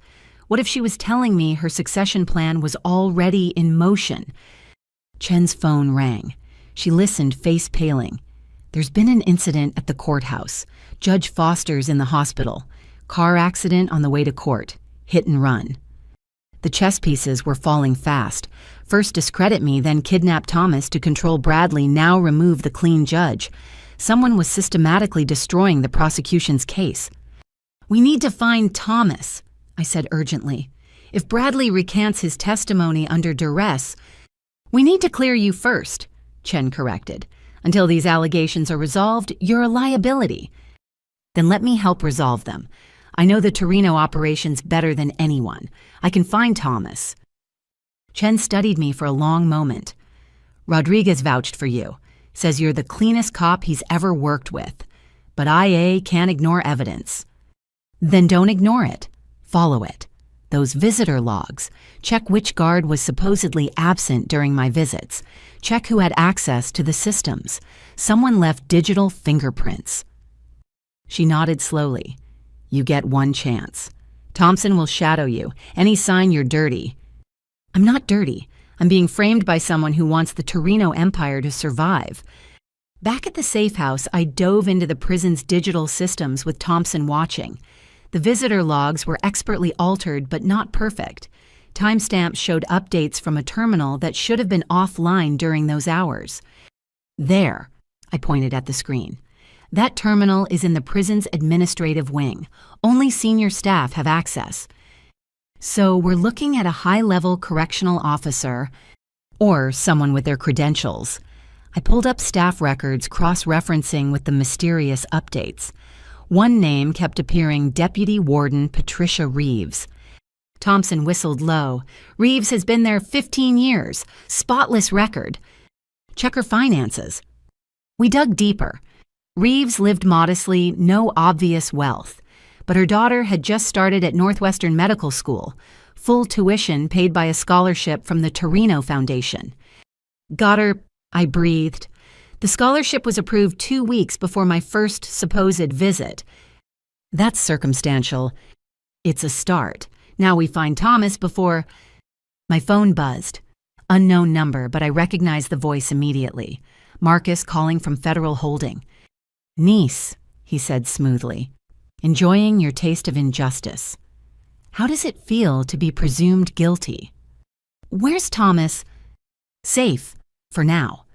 What if she was telling me her succession plan was already in motion? Chen's phone rang. She listened, face paling. There's been an incident at the courthouse. Judge Foster's in the hospital. Car accident on the way to court. Hit and run. The chess pieces were falling fast. First discredit me, then kidnap Thomas to control Bradley, now remove the clean judge. Someone was systematically destroying the prosecution's case. We need to find Thomas, I said urgently. If Bradley recants his testimony under duress, we need to clear you first, Chen corrected. Until these allegations are resolved, you're a liability. Then let me help resolve them. I know the Torrino operations better than anyone. I can find Thomas. Chen studied me for a long moment. Rodriguez vouched for you. Says you're the cleanest cop he's ever worked with. But IA can't ignore evidence. Then don't ignore it. Follow it. Those visitor logs. Check which guard was supposedly absent during my visits. Check who had access to the systems. Someone left digital fingerprints. She nodded slowly. You get one chance. Thompson will shadow you. Any sign you're dirty. I'm not dirty. I'm being framed by someone who wants the Torrino empire to survive. Back at the safe house, I dove into the prison's digital systems with Thompson watching. The visitor logs were expertly altered but not perfect. Timestamps showed updates from a terminal that should have been offline during those hours. There, I pointed at the screen. That terminal is in the prison's administrative wing. Only senior staff have access. So we're looking at a high-level correctional officer or someone with their credentials. I pulled up staff records cross-referencing with the mysterious updates. One name kept appearing: Deputy Warden Patricia Reeves. Thompson whistled low. Reeves has been there 15 years. Spotless record. Check her finances. We dug deeper. Reeves lived modestly, no obvious wealth. But her daughter had just started at Northwestern Medical School, full tuition paid by a scholarship from the Torrino Foundation. Got her, I breathed. The scholarship was approved 2 weeks before my first supposed visit. That's circumstantial. It's a start. Now we find Thomas before... My phone buzzed. Unknown number, but I recognized the voice immediately. Marcus calling from Federal Holding. Niece, he said smoothly. Enjoying your taste of injustice. How does it feel to be presumed guilty? Where's Thomas? Safe, for now.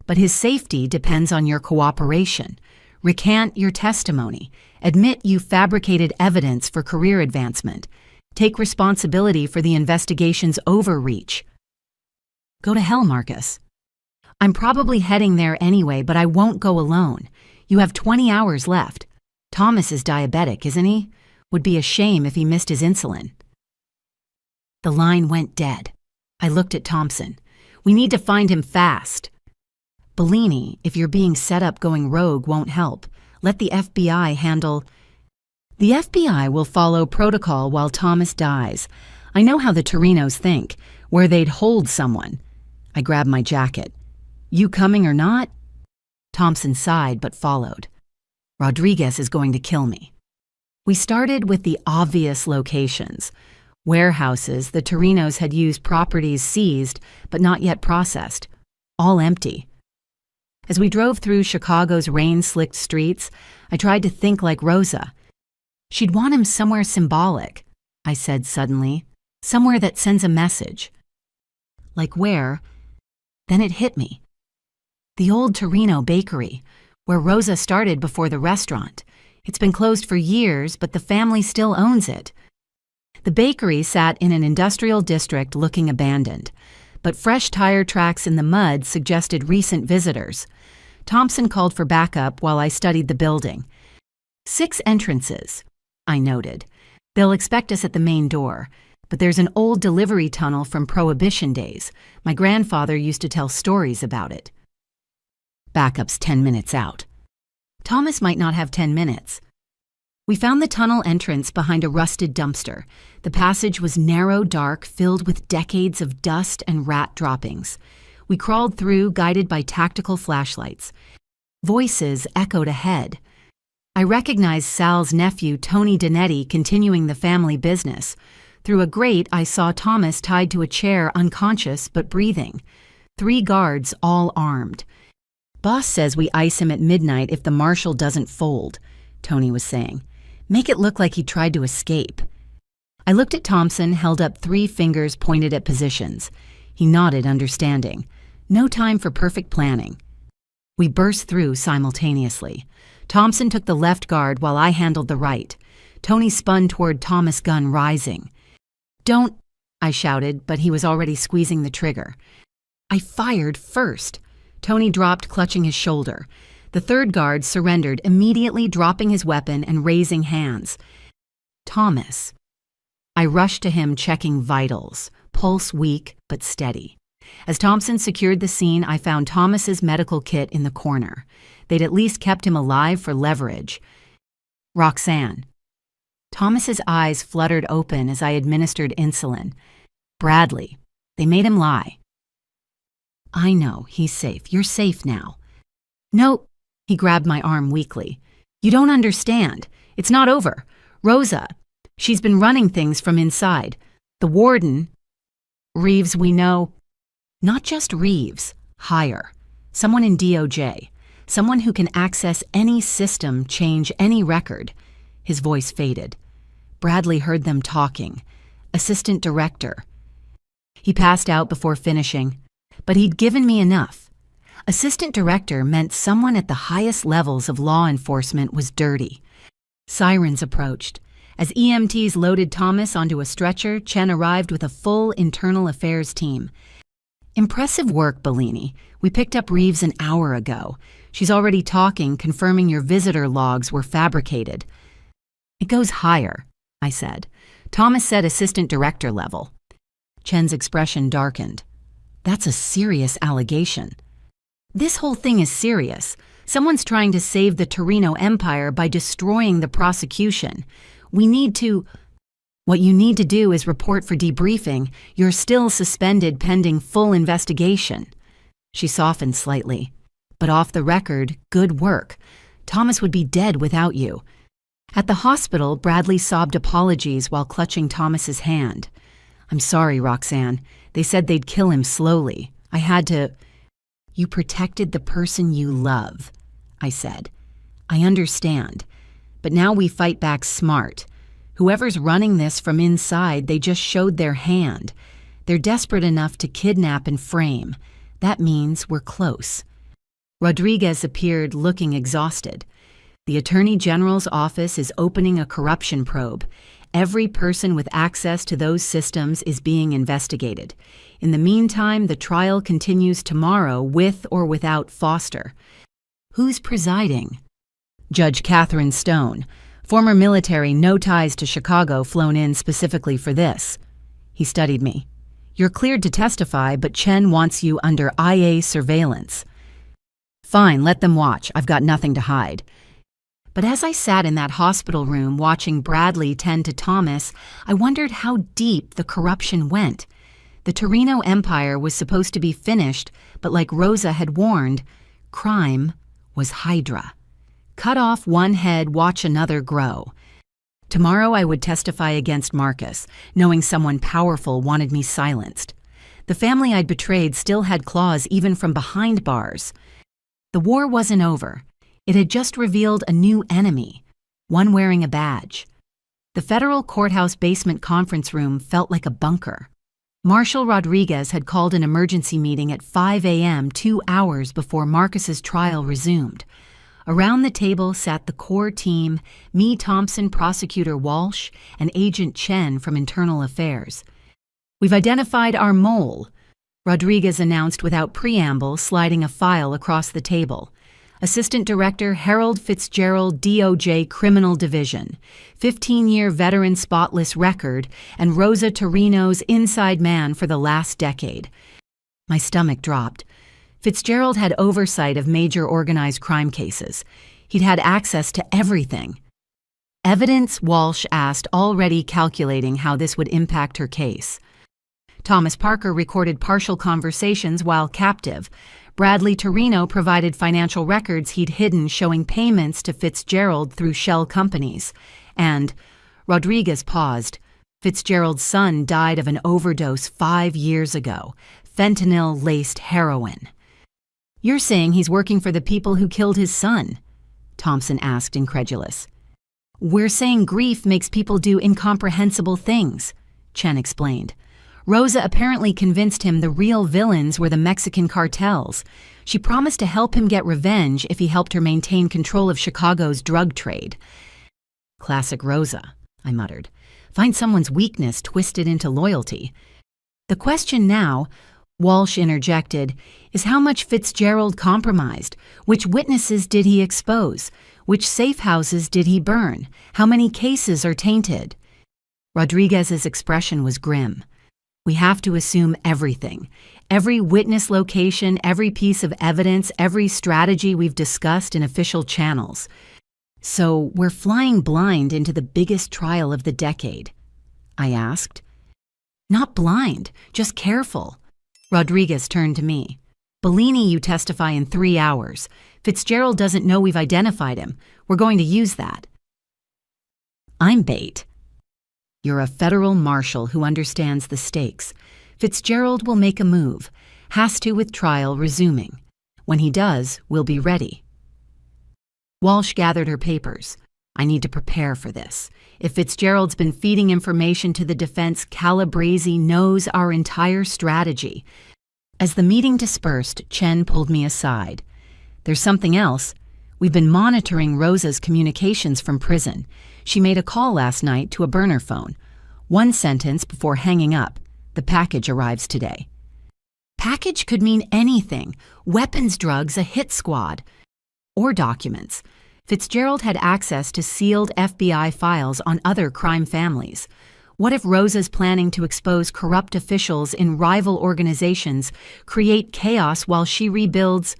But his safety depends on your cooperation. Recant your testimony. Admit you fabricated evidence for career advancement. Take responsibility for the investigation's overreach. Go to hell, Marcus. I'm probably heading there anyway, but I won't go alone. You have 20 hours left. Thomas is diabetic, isn't he? Would be a shame if he missed his insulin. The line went dead. I looked at Thompson. We need to find him fast. Bellini, if you're being set up going rogue, won't help. Let the FBI handle... The FBI will follow protocol while Thomas dies. I know how the Torrinos think, where they'd hold someone. I grabbed my jacket. You coming or not? Thompson sighed but followed. Rodriguez is going to kill me. We started with the obvious locations. Warehouses the Torrinos had used, properties seized but not yet processed. All empty. As we drove through Chicago's rain-slicked streets, I tried to think like Rosa. She'd want him somewhere symbolic, I said suddenly. Somewhere that sends a message. Like where? Then it hit me. The old Torrino bakery, where Rosa started before the restaurant. It's been closed for years, but the family still owns it. The bakery sat in an industrial district looking abandoned, but fresh tire tracks in the mud suggested recent visitors. Thompson called for backup while I studied the building. 6 entrances, I noted. They'll expect us at the main door, but there's an old delivery tunnel from Prohibition days. My grandfather used to tell stories about it. Backup's 10 minutes out. Thomas might not have 10 minutes. We found the tunnel entrance behind a rusted dumpster. The passage was narrow, dark, filled with decades of dust and rat droppings. We crawled through, guided by tactical flashlights. Voices echoed ahead. I recognized Sal's nephew, Tony Donetti, continuing the family business. Through a grate, I saw Thomas tied to a chair, unconscious but breathing. 3 guards, all armed. Boss says we ice him at midnight if the marshal doesn't fold, Tony was saying. Make it look like he tried to escape. I looked at Thompson, held up 3 fingers pointed at positions. He nodded, understanding. No time for perfect planning. We burst through simultaneously. Thompson took the left guard while I handled the right. Tony spun toward Thomas' gun, rising. Don't, I shouted, but he was already squeezing the trigger. I fired first. Tony dropped, clutching his shoulder. The 3rd guard surrendered, immediately dropping his weapon and raising hands. Thomas. I rushed to him, checking vitals, pulse weak but steady. As Thompson secured the scene, I found Thomas's medical kit in the corner. They'd at least kept him alive for leverage. Roxanne. Thomas's eyes fluttered open as I administered insulin. Bradley. They made him lie. I know, he's safe. You're safe now. No, he grabbed my arm weakly. You don't understand. It's not over. Rosa. She's been running things from inside. The warden. Reeves, we know. Not just Reeves, higher. Someone in DOJ. Someone who can access any system, change any record. His voice faded. Bradley heard them talking. Assistant director. He passed out before finishing, but he'd given me enough. Assistant director meant someone at the highest levels of law enforcement was dirty. Sirens approached. As EMTs loaded Thomas onto a stretcher, Chen arrived with a full internal affairs team. Impressive work, Bellini. We picked up Reeves an hour ago. She's already talking, confirming your visitor logs were fabricated. It goes higher, I said. Thomas said assistant director level. Chen's expression darkened. That's a serious allegation. This whole thing is serious. Someone's trying to save the Torrino empire by destroying the prosecution. What you need to do is report for debriefing. You're still suspended pending full investigation. She softened slightly. But off the record, good work. Thomas would be dead without you. At the hospital, Bradley sobbed apologies while clutching Thomas's hand. I'm sorry, Roxanne. They said they'd kill him slowly. I had to... You protected the person you love, I said. I understand. But now we fight back smart. Whoever's running this from inside, they just showed their hand. They're desperate enough to kidnap and frame. That means we're close. Rodriguez appeared looking exhausted. The Attorney General's office is opening a corruption probe. Every person with access to those systems is being investigated. In the meantime, the trial continues tomorrow with or without Foster. Who's presiding? Judge Catherine Stone, former military, no ties to Chicago, flown in specifically for this. He studied me. You're cleared to testify, but Chen wants you under IA surveillance. Fine, let them watch. I've got nothing to hide. But as I sat in that hospital room watching Bradley tend to Thomas, I wondered how deep the corruption went. The Torrino empire was supposed to be finished, but like Rosa had warned, crime was Hydra. Cut off one head, watch another grow. Tomorrow I would testify against Marcus, knowing someone powerful wanted me silenced. The family I'd betrayed still had claws even from behind bars. The war wasn't over. It had just revealed a new enemy, one wearing a badge. The federal courthouse basement conference room felt like a bunker. Marshal Rodriguez had called an emergency meeting at 5 a.m. 2 hours before Marcus's trial resumed. Around the table sat the core team, me, Thompson, Prosecutor Walsh, and Agent Chen from Internal Affairs. We've identified our mole, Rodriguez announced without preamble, sliding a file across the table. Assistant Director Harold Fitzgerald, DOJ Criminal Division, 15-year veteran spotless record, and Rosa Torrino's inside man for the last decade. My stomach dropped. Fitzgerald had oversight of major organized crime cases. He'd had access to everything. Evidence, Walsh asked, already calculating how this would impact her case. Thomas Parker recorded partial conversations while captive. Bradley Torrino provided financial records he'd hidden showing payments to Fitzgerald through shell companies. And Rodriguez paused. Fitzgerald's son died of an overdose 5 years ago. Fentanyl-laced heroin. You're saying he's working for the people who killed his son? Thompson asked, incredulous. We're saying grief makes people do incomprehensible things, Chen explained. Rosa apparently convinced him the real villains were the Mexican cartels. She promised to help him get revenge if he helped her maintain control of Chicago's drug trade. Classic Rosa, I muttered. Find someone's weakness twisted into loyalty. The question now, Walsh interjected, is how much Fitzgerald compromised? Which witnesses did he expose? Which safe houses did he burn? How many cases are tainted? Rodriguez's expression was grim. We have to assume everything. Every witness location, every piece of evidence, every strategy we've discussed in official channels. So we're flying blind into the biggest trial of the decade, I asked. Not blind, just careful. Rodriguez turned to me. Bellini, you testify in 3 hours. Fitzgerald doesn't know we've identified him. We're going to use that. I'm bait. You're a federal marshal who understands the stakes. Fitzgerald will make a move. Has to with trial resuming. When he does, we'll be ready. Walsh gathered her papers. I need to prepare for this. If Fitzgerald's been feeding information to the defense, Calabrese knows our entire strategy. As the meeting dispersed, Chen pulled me aside. There's something else. We've been monitoring Rosa's communications from prison. She made a call last night to a burner phone. One sentence before hanging up. The package arrives today. Package could mean anything. Weapons, drugs, a hit squad. Or documents. Fitzgerald had access to sealed FBI files on other crime families. What if Rosa's planning to expose corrupt officials in rival organizations, create chaos while she rebuilds?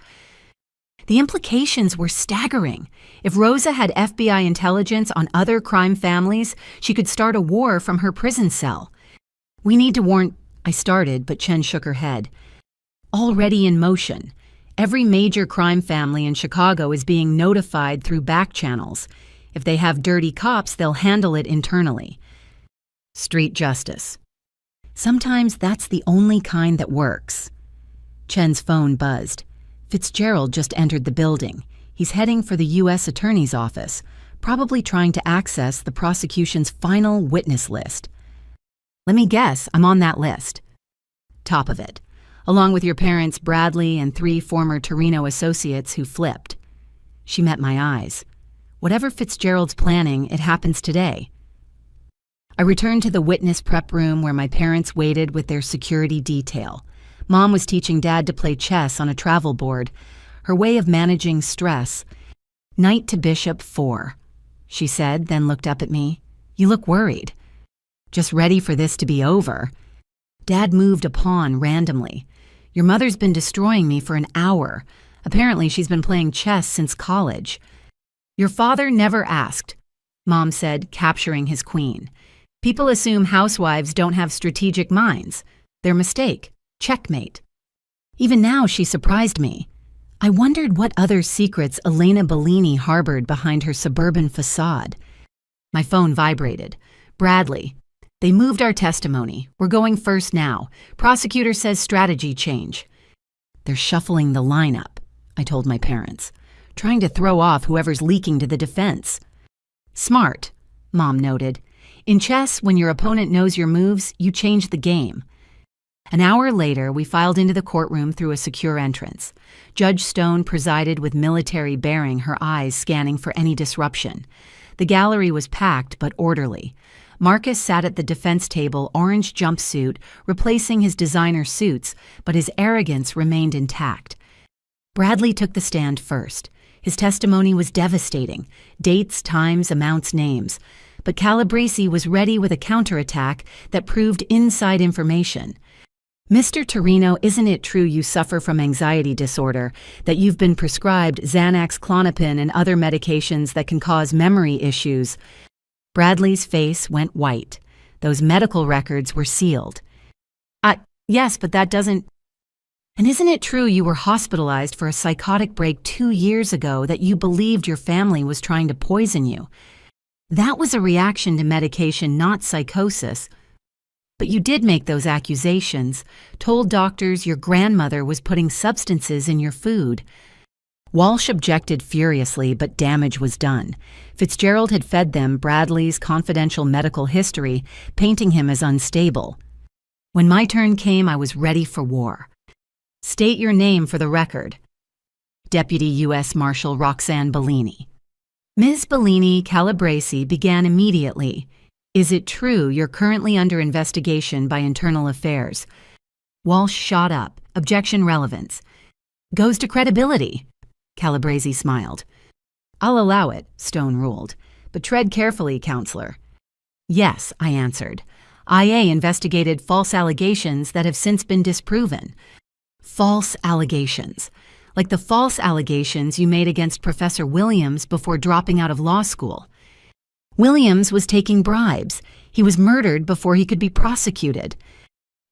The implications were staggering. If Rosa had FBI intelligence on other crime families, she could start a war from her prison cell. We need to warn... I started, but Chen shook her head. Already in motion. Every major crime family in Chicago is being notified through back channels. If they have dirty cops, they'll handle it internally. Street justice. Sometimes that's the only kind that works. Chen's phone buzzed. Fitzgerald just entered the building. He's heading for the U.S. Attorney's office, probably trying to access the prosecution's final witness list. Let me guess, I'm on that list. Top of it. Along with your parents, Bradley, and 3 former Torrino associates who flipped. She met my eyes. Whatever Fitzgerald's planning, it happens today. I returned to the witness prep room where my parents waited with their security detail. Mom was teaching Dad to play chess on a travel board, her way of managing stress. Knight to bishop 4, she said, then looked up at me. You look worried. Just ready for this to be over. Dad moved a pawn randomly. Your mother's been destroying me for an hour. Apparently she's been playing chess since college. Your father never asked, Mom said, capturing his queen. People assume housewives don't have strategic minds. Their mistake. Checkmate. Even now she surprised me. I wondered what other secrets Elena Bellini harbored behind her suburban facade. My phone vibrated. Bradley. They moved our testimony. We're going first now. Prosecutor says strategy change. They're shuffling the lineup, I told my parents, trying to throw off whoever's leaking to the defense. Smart, Mom noted. In chess, when your opponent knows your moves, you change the game. An hour later, we filed into the courtroom through a secure entrance. Judge Stone presided with military bearing, her eyes scanning for any disruption. The gallery was packed but orderly. Marcus sat at the defense table, orange jumpsuit, replacing his designer suits, but his arrogance remained intact. Bradley took the stand first. His testimony was devastating. Dates, times, amounts, names. But Calabrese was ready with a counterattack that proved inside information. Mr. Torrino, isn't it true you suffer from anxiety disorder, that you've been prescribed Xanax, Klonopin, and other medications that can cause memory issues? Bradley's face went white. Those medical records were sealed. Yes, but that doesn't... And isn't it true you were hospitalized for a psychotic break 2 years ago, that you believed your family was trying to poison you? That was a reaction to medication, not psychosis. But you did make those accusations, told doctors your grandmother was putting substances in your food. Walsh objected furiously, but damage was done. Fitzgerald had fed them Bradley's confidential medical history, painting him as unstable. When my turn came, I was ready for war. State your name for the record. Deputy U.S. Marshal Roxanne Bellini. Ms. Bellini, Calabrese began immediately. Is it true you're currently under investigation by Internal Affairs? Walsh shot up. Objection relevance. Goes to credibility. Calabrese smiled. I'll allow it, Stone ruled. But tread carefully, counselor. Yes, I answered. IA investigated false allegations that have since been disproven. False allegations. Like the false allegations you made against Professor Williams before dropping out of law school. Williams was taking bribes. He was murdered before he could be prosecuted.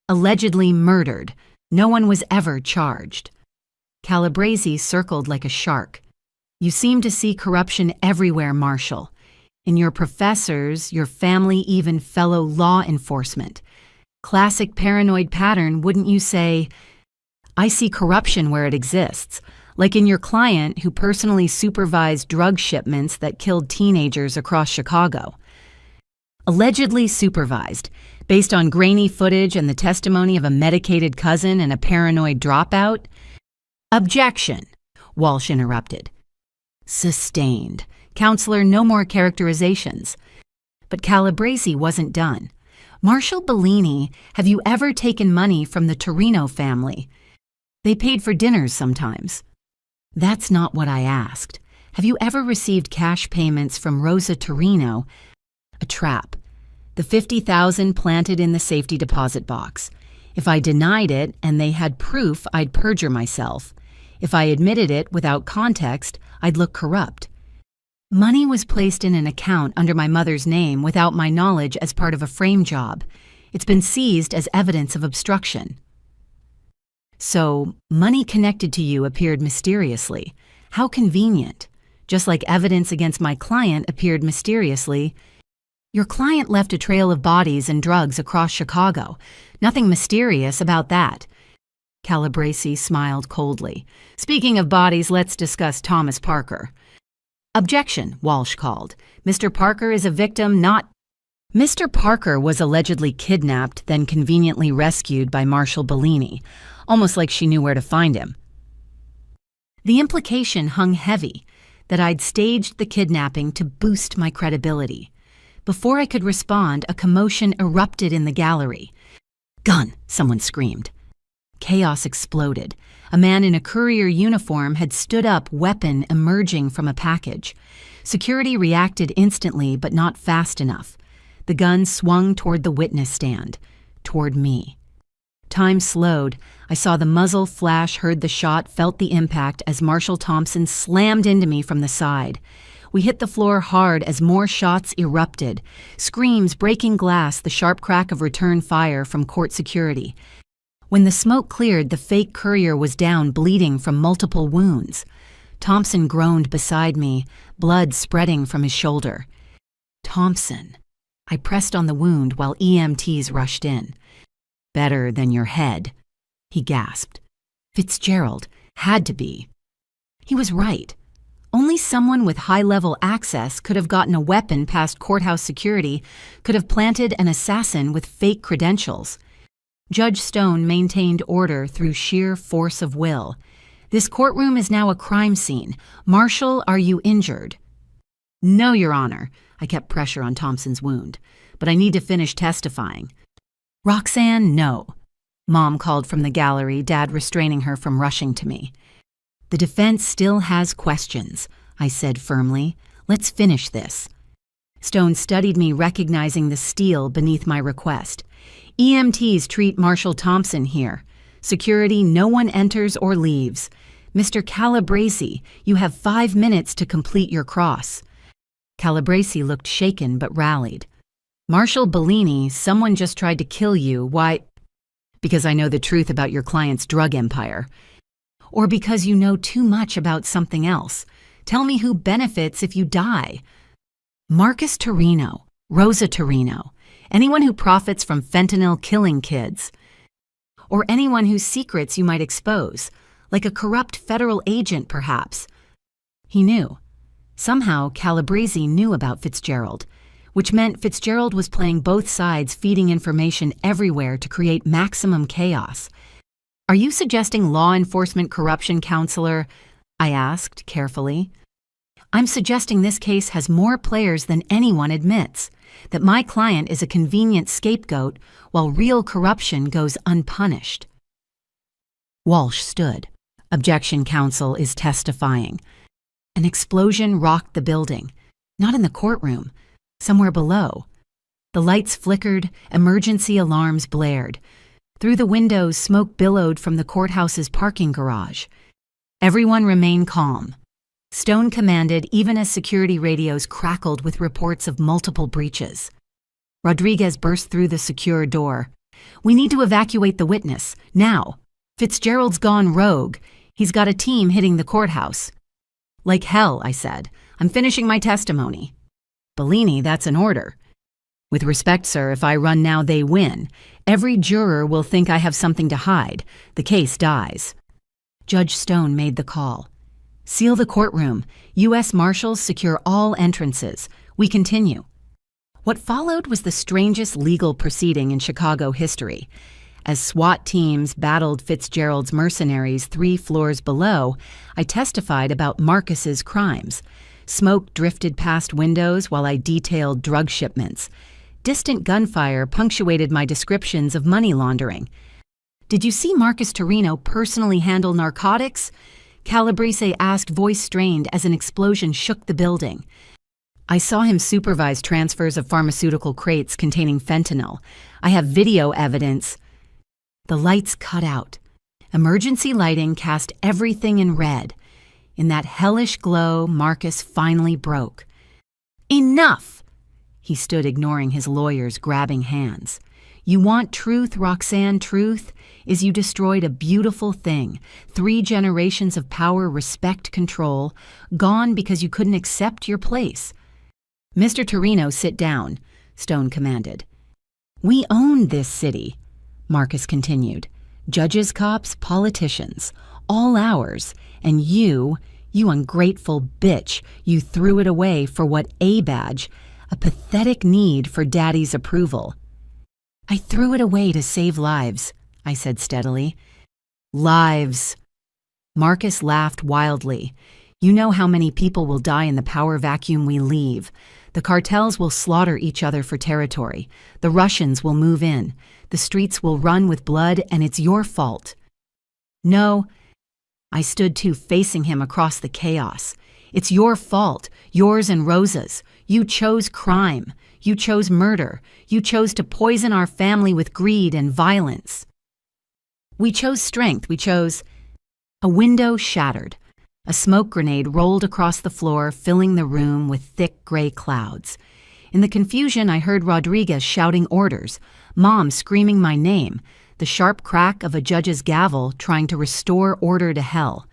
Allegedly murdered. No one was ever charged. Calabrese circled like a shark. You seem to see corruption everywhere, Marshal. In your professors, your family, even fellow law enforcement. Classic paranoid pattern, wouldn't you say? I see corruption where it exists, like in your client who personally supervised drug shipments that killed teenagers across Chicago. Allegedly supervised, based on grainy footage and the testimony of a medicated cousin and a paranoid dropout? Objection, Walsh interrupted. Sustained. Counselor, no more characterizations. But Calabresi wasn't done. Marshal Bellini, have you ever taken money from the Torrino family? They paid for dinners sometimes. That's not what I asked. Have you ever received cash payments from Rosa Torrino? A trap. The $50,000 planted in the safety deposit box. If I denied it and they had proof, I'd perjure myself. If I admitted it without context, I'd look corrupt. Money was placed in an account under my mother's name without my knowledge as part of a frame job. It's been seized as evidence of obstruction. So, money connected to you appeared mysteriously. How convenient. Just like evidence against my client appeared mysteriously. Your client left a trail of bodies and drugs across Chicago. Nothing mysterious about that. Calabresi smiled coldly. Speaking of bodies, let's discuss Thomas Parker. Objection, Walsh called. Mr. Parker is a victim, not... Mr. Parker was allegedly kidnapped, then conveniently rescued by Marshal Bellini, almost like she knew where to find him. The implication hung heavy, that I'd staged the kidnapping to boost my credibility. Before I could respond, a commotion erupted in the gallery. Gun, someone screamed. Chaos exploded. A man in a courier uniform had stood up, weapon emerging from a package. Security reacted instantly, but not fast enough. The gun swung toward the witness stand, toward me. Time slowed. I saw the muzzle flash, heard the shot, felt the impact as Marshal Thompson slammed into me from the side. We hit the floor hard as more shots erupted. Screams, breaking glass, the sharp crack of return fire from court security. When the smoke cleared, the fake courier was down, bleeding from multiple wounds. Thompson groaned beside me, blood spreading from his shoulder. Thompson. I pressed on the wound while EMTs rushed in. Better than your head, he gasped. Fitzgerald had to be. He was right. Only someone with high-level access could have gotten a weapon past courthouse security, could have planted an assassin with fake credentials. Judge Stone maintained order through sheer force of will. This courtroom is now a crime scene. Marshal, are you injured? No, Your Honor. I kept pressure on Thompson's wound. But I need to finish testifying. Roxanne, no. Mom called from the gallery, Dad restraining her from rushing to me. The defense still has questions, I said firmly. Let's finish this. Stone studied me, recognizing the steel beneath my request. EMTs treat Marshal Thompson here. Security, no one enters or leaves. Mr. Calabresi, you have 5 minutes to complete your cross. Calabresi looked shaken but rallied. Marshal Bellini, someone just tried to kill you. Why? Because I know the truth about your client's drug empire. Or because you know too much about something else. Tell me who benefits if you die. Marcus Torrino, Rosa Torrino. Anyone who profits from fentanyl killing kids. Or anyone whose secrets you might expose, like a corrupt federal agent, perhaps. He knew. Somehow, Calabresi knew about Fitzgerald, which meant Fitzgerald was playing both sides, feeding information everywhere to create maximum chaos. Are you suggesting law enforcement corruption, Counselor? I asked, carefully. I'm suggesting this case has more players than anyone admits, that my client is a convenient scapegoat while real corruption goes unpunished. Walsh stood. Objection, Counsel is testifying. An explosion rocked the building, not in the courtroom, somewhere below. The lights flickered, emergency alarms blared. Through the windows, smoke billowed from the courthouse's parking garage. Everyone remain calm. Stone commanded even as security radios crackled with reports of multiple breaches. Rodriguez burst through the secure door. We need to evacuate the witness, now. Fitzgerald's gone rogue. He's got a team hitting the courthouse. Like hell, I said. I'm finishing my testimony. Bellini, that's an order. With respect, sir, if I run now, they win. Every juror will think I have something to hide. The case dies. Judge Stone made the call. Seal the courtroom. U.S. Marshals secure all entrances. We continue. What followed was the strangest legal proceeding in Chicago history. As SWAT teams battled Fitzgerald's mercenaries 3 floors below, I testified about Marcus's crimes. Smoke drifted past windows while I detailed drug shipments. Distant gunfire punctuated my descriptions of money laundering. Did you see Marcus Torrino personally handle narcotics? Calabrese asked, voice strained as an explosion shook the building. I saw him supervise transfers of pharmaceutical crates containing fentanyl. I have video evidence. The lights cut out. Emergency lighting cast everything in red. In that hellish glow, Marcus finally broke. Enough! He stood ignoring his lawyers, grabbing hands. You want truth, Roxanne, truth? Is you destroyed a beautiful thing. 3 generations of power, respect, control, gone because you couldn't accept your place. Mr. Torrino, sit down, Stone commanded. We own this city, Marcus continued. Judges, cops, politicians, all ours. And you ungrateful bitch, you threw it away for what a badge, a pathetic need for daddy's approval. I threw it away to save lives, I said steadily. Lives. Marcus laughed wildly. You know how many people will die in the power vacuum we leave. The cartels will slaughter each other for territory. The Russians will move in. The streets will run with blood, and it's your fault. No. I stood too, facing him across the chaos. It's your fault, yours and Rosa's. You chose crime. You chose murder. You chose to poison our family with greed and violence. We chose strength. We chose... A window shattered. A smoke grenade rolled across the floor, filling the room with thick gray clouds. In the confusion, I heard Rodriguez shouting orders, Mom screaming my name, the sharp crack of a judge's gavel trying to restore order to hell.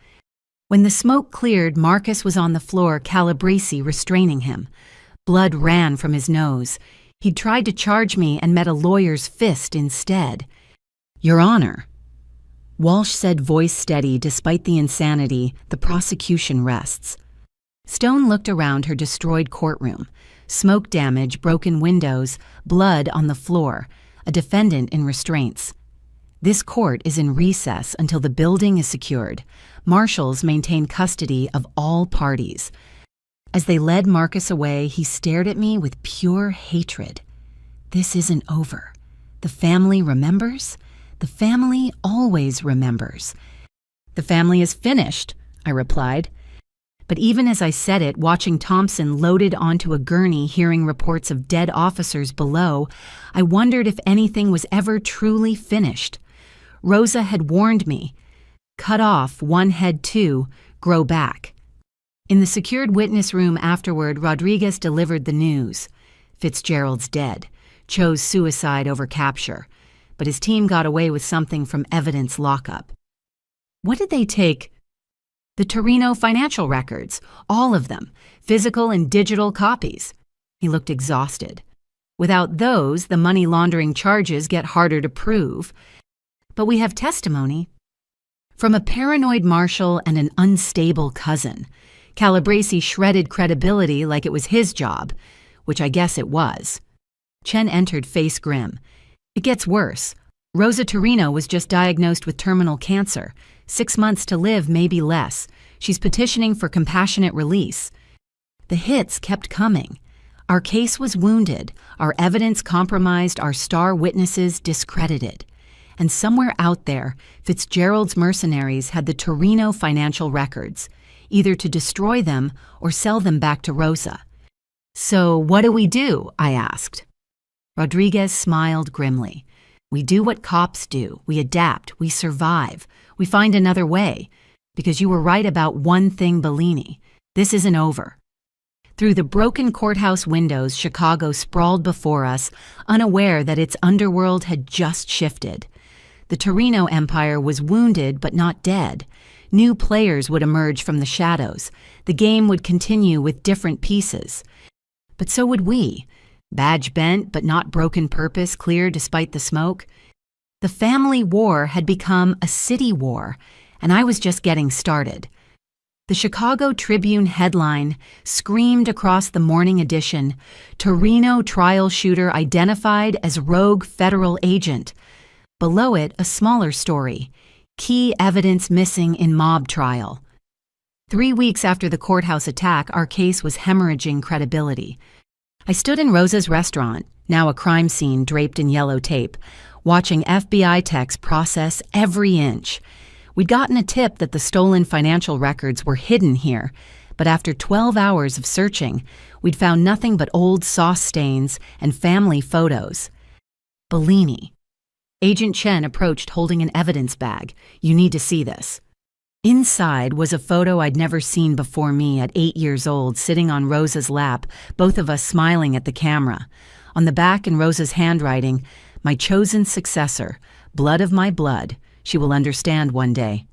When the smoke cleared, Marcus was on the floor, Calabrese restraining him. Blood ran from his nose. He'd tried to charge me and met a lawyer's fist instead. Your Honor. Walsh said, voice steady. Despite the insanity, the prosecution rests. Stone looked around her destroyed courtroom. Smoke damage, broken windows, blood on the floor, a defendant in restraints. This court is in recess until the building is secured. Marshals maintain custody of all parties. As they led Marcus away, he stared at me with pure hatred. This isn't over. The family remembers? The family always remembers. The family is finished, I replied. But even as I said it, watching Thompson loaded onto a gurney, hearing reports of dead officers below, I wondered if anything was ever truly finished. Rosa had warned me. Cut off, one head too, grow back. In the secured witness room afterward, Rodriguez delivered the news. Fitzgerald's dead. Chose suicide over capture. But his team got away with something from evidence lockup. What did they take? The Torrino financial records, all of them, physical and digital copies. He looked exhausted. Without those, the money laundering charges get harder to prove. But we have testimony from a paranoid marshal and an unstable cousin. Calabrese shredded credibility like it was his job, which I guess it was. Chen entered, face grim. It gets worse. Rosa Torrino was just diagnosed with terminal cancer. 6 months to live, maybe less. She's petitioning for compassionate release. The hits kept coming. Our case was wounded, our evidence compromised, our star witnesses discredited. And somewhere out there, Fitzgerald's mercenaries had the Torrino financial records, either to destroy them or sell them back to Rosa. So what do? I asked. Rodriguez smiled grimly. We do what cops do. We adapt. We survive. We find another way. Because you were right about one thing, Bellini. This isn't over. Through the broken courthouse windows, Chicago sprawled before us, unaware that its underworld had just shifted. The Torrino Empire was wounded but not dead. New players would emerge from the shadows. The game would continue with different pieces. But so would we. Badge bent but not broken, purpose clear despite the smoke. The family war had become a city war, and I was just getting started. The Chicago Tribune headline screamed across the morning edition, "Torrino trial shooter identified as rogue federal agent." Below it, a smaller story, "Key evidence missing in mob trial." 3 weeks after the courthouse attack, our case was hemorrhaging credibility. I stood in Rosa's restaurant, now a crime scene draped in yellow tape, watching FBI techs process every inch. We'd gotten a tip that the stolen financial records were hidden here, but after 12 hours of searching, we'd found nothing but old sauce stains and family photos. Bellini. Agent Chen approached holding an evidence bag. "You need to see this." Inside was a photo I'd never seen before me at 8 years old, sitting on Rosa's lap, both of us smiling at the camera. On the back in Rosa's handwriting, "My chosen successor, blood of my blood. She will understand one day."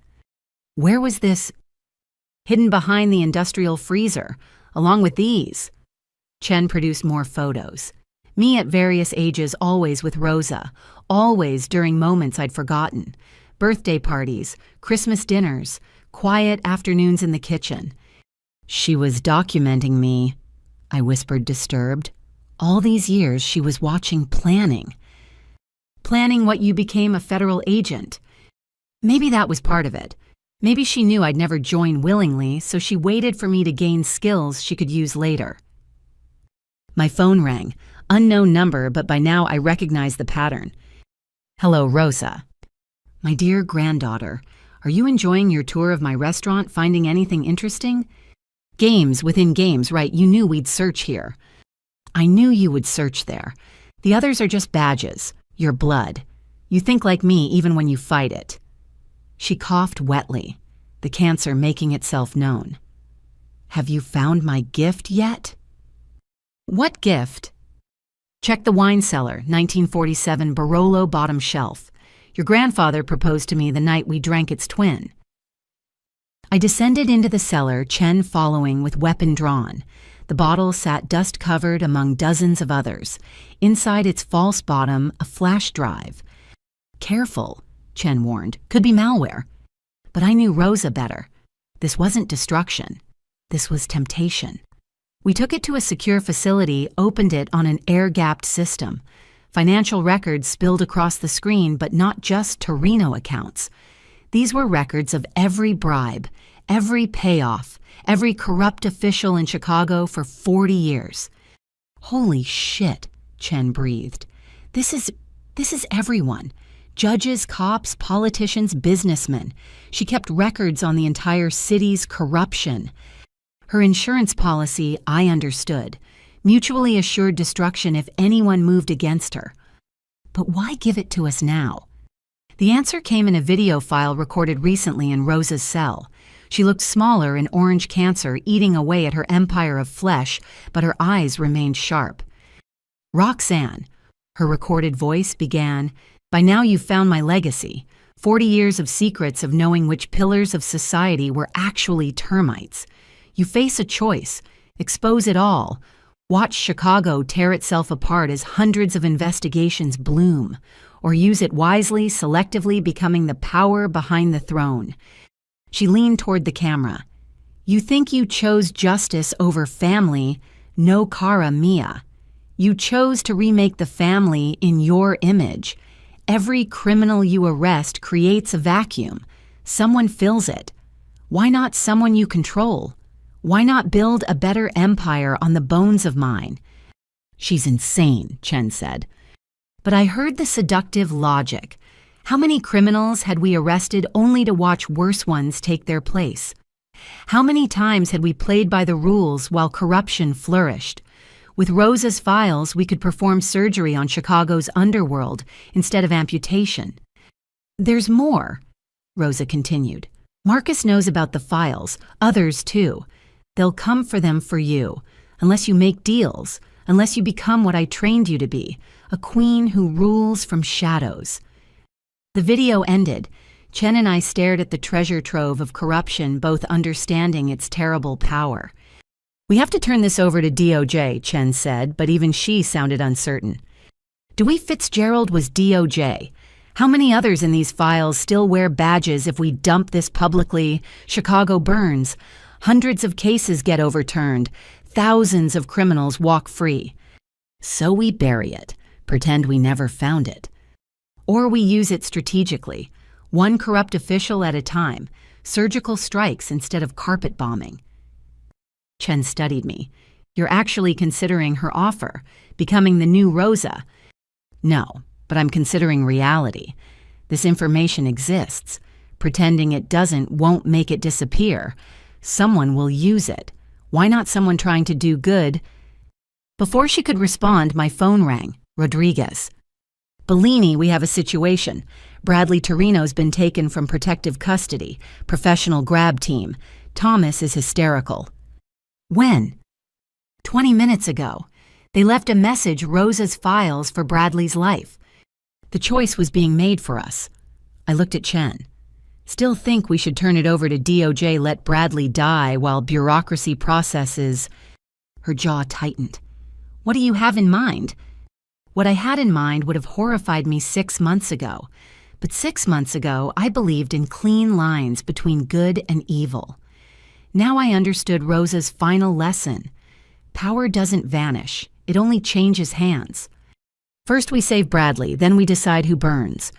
Where was this? Hidden behind the industrial freezer, along with these. Chen produced more photos. Me at various ages, always with Rosa, always during moments I'd forgotten. Birthday parties, Christmas dinners, quiet afternoons in the kitchen. "She was documenting me," I whispered, disturbed. "All these years she was watching, planning. Planning what you became, a federal agent." Maybe that was part of it. Maybe she knew I'd never join willingly, so she waited for me to gain skills she could use later. My phone rang. Unknown number, but by now I recognized the pattern. "Hello, Rosa." "My dear granddaughter, are you enjoying your tour of my restaurant, finding anything interesting?" "Games within games, right? You knew we'd search here." "I knew you would search there. The others are just badges. Your blood. You think like me even when you fight it." She coughed wetly, the cancer making itself known. "Have you found my gift yet?" "What gift?" "Check the wine cellar, 1947 Barolo bottom shelf. Your grandfather proposed to me the night we drank its twin." I descended into the cellar, Chen following with weapon drawn. The bottle sat dust-covered among dozens of others. Inside its false bottom, a flash drive. "Careful," Chen warned. "Could be malware." But I knew Rosa better. This wasn't destruction. This was temptation. We took it to a secure facility, opened it on an air-gapped system. Financial records spilled across the screen, but not just Torrino accounts. These were records of every bribe, every payoff, every corrupt official in Chicago for 40 years. "Holy shit," Chen breathed. This is everyone. Judges, cops, politicians, businessmen. She kept records on the entire city's corruption. Her insurance policy, I understood. Mutually assured destruction if anyone moved against her. But why give it to us now? The answer came in a video file recorded recently in Rosa's cell. She looked smaller, in orange cancer eating away at her empire of flesh, but her eyes remained sharp. "Roxanne," her recorded voice began, "by now you've found my legacy. 40 years of secrets of knowing which pillars of society were actually termites. You face a choice. Expose it all. Watch Chicago tear itself apart as hundreds of investigations bloom. Or use it wisely, selectively, becoming the power behind the throne." She leaned toward the camera. "You think you chose justice over family, no cara mia. You chose to remake the family in your image. Every criminal you arrest creates a vacuum. Someone fills it. Why not someone you control? Why not build a better empire on the bones of mine?" "She's insane," Chen said. But I heard the seductive logic. How many criminals had we arrested only to watch worse ones take their place? How many times had we played by the rules while corruption flourished? With Rosa's files, we could perform surgery on Chicago's underworld instead of amputation. "There's more," Rosa continued. "Marcus knows about the files, others too. They'll come for them for you, unless you make deals, unless you become what I trained you to be, a queen who rules from shadows." The video ended. Chen and I stared at the treasure trove of corruption, both understanding its terrible power. We have to turn this over to DOJ, Chen said, but even she sounded uncertain. Dewey Fitzgerald was DOJ. How many others in these files still wear badges if we dump this publicly? Chicago burns. Hundreds of cases get overturned. Thousands of criminals walk free. So we bury it, pretend we never found it. Or we use it strategically, one corrupt official at a time, surgical strikes instead of carpet bombing. Chen studied me. You're actually considering her offer, becoming the new Rosa. No, but I'm considering reality. This information exists. Pretending it doesn't won't make it disappear. Someone will use it. Why not someone trying to do good? Before she could respond, my phone rang. Rodriguez. Bellini, we have a situation. Bradley Torrino's been taken from protective custody. Professional grab team. Thomas is hysterical. When? 20 minutes ago. They left a message, Rosa's files for Bradley's life. The choice was being made for us. I looked at Chen. Still think we should turn it over to DOJ, let Bradley die while bureaucracy processes. Her jaw tightened. What do you have in mind? What I had in mind would have horrified me 6 months ago. But 6 months ago, I believed in clean lines between good and evil. Now I understood Rosa's final lesson. Power doesn't vanish. It only changes hands. First we save Bradley, then we decide who burns.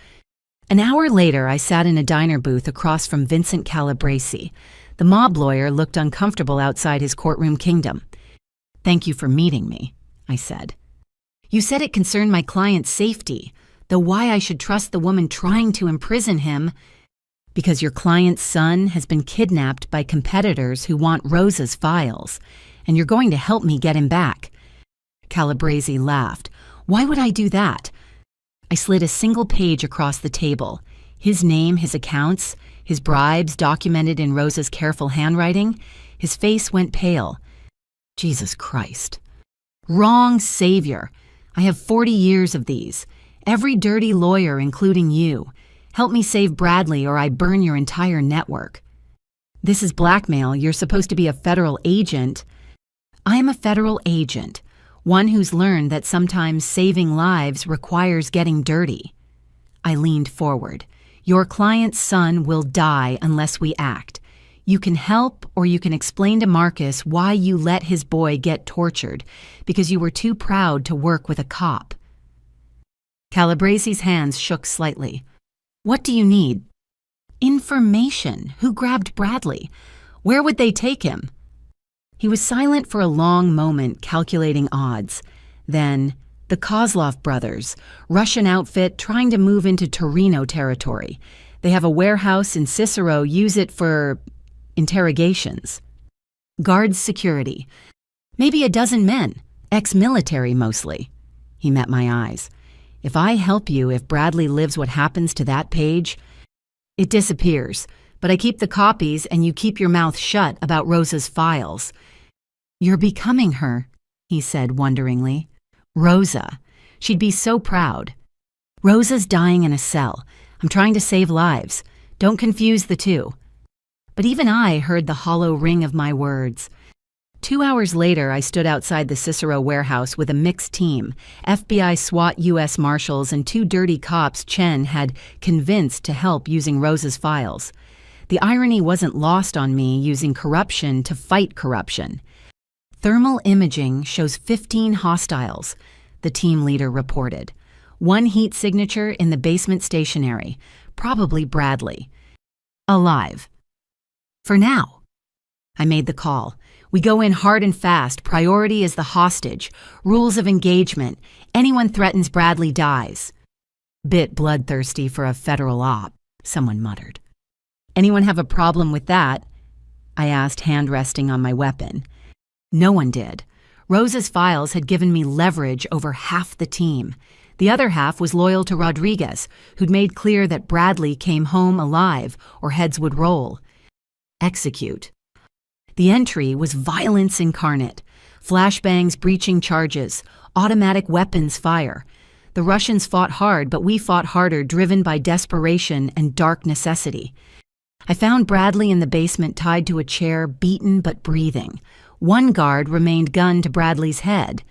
An hour later, I sat in a diner booth across from Vincent Calabresi. The mob lawyer looked uncomfortable outside his courtroom kingdom. Thank you for meeting me, I said. You said it concerned my client's safety, though why I should trust the woman trying to imprison him? Because your client's son has been kidnapped by competitors who want Rosa's files, and you're going to help me get him back. Calabresi laughed. Why would I do that? I slid a single page across the table. His name, his accounts, his bribes documented in Rosa's careful handwriting. His face went pale. Jesus Christ. Wrong savior. I have 40 years of these. Every dirty lawyer, including you. Help me save Bradley or I burn your entire network. This is blackmail. You're supposed to be a federal agent. I am a federal agent. One who's learned that sometimes saving lives requires getting dirty. I leaned forward. Your client's son will die unless we act. You can help or you can explain to Marcus why you let his boy get tortured because you were too proud to work with a cop. Calabresi's hands shook slightly. What do you need? Information. Who grabbed Bradley? Where would they take him? He was silent for a long moment, calculating odds. Then, the Kozlov brothers, Russian outfit trying to move into Torrino territory. They have a warehouse in Cicero, use it for interrogations. Guards security. Maybe a dozen men, ex-military mostly. He met my eyes. If I help you, if Bradley lives what happens to that page, it disappears. But I keep the copies and you keep your mouth shut about Rosa's files. You're becoming her, he said wonderingly. Rosa. She'd be so proud. Rosa's dying in a cell. I'm trying to save lives. Don't confuse the two. But even I heard the hollow ring of my words. 2 hours later, I stood outside the Cicero warehouse with a mixed team, FBI SWAT U.S. Marshals and 2 dirty cops Chen had convinced to help using Rosa's files. The irony wasn't lost on me using corruption to fight corruption. Thermal imaging shows 15 hostiles, the team leader reported. 1 heat signature in the basement stationery, probably Bradley. Alive. For now. I made the call. We go in hard and fast. Priority is the hostage. Rules of engagement. Anyone threatens Bradley dies. Bit bloodthirsty for a federal op, someone muttered. Anyone have a problem with that? I asked, hand resting on my weapon. No one did. Rosa's files had given me leverage over half the team. The other half was loyal to Rodriguez, who'd made clear that Bradley came home alive or heads would roll. Execute. The entry was violence incarnate. Flashbangs breaching charges, automatic weapons fire. The Russians fought hard, but we fought harder, driven by desperation and dark necessity. I found Bradley in the basement tied to a chair, beaten but breathing. One guard remained gunned to Bradley's head.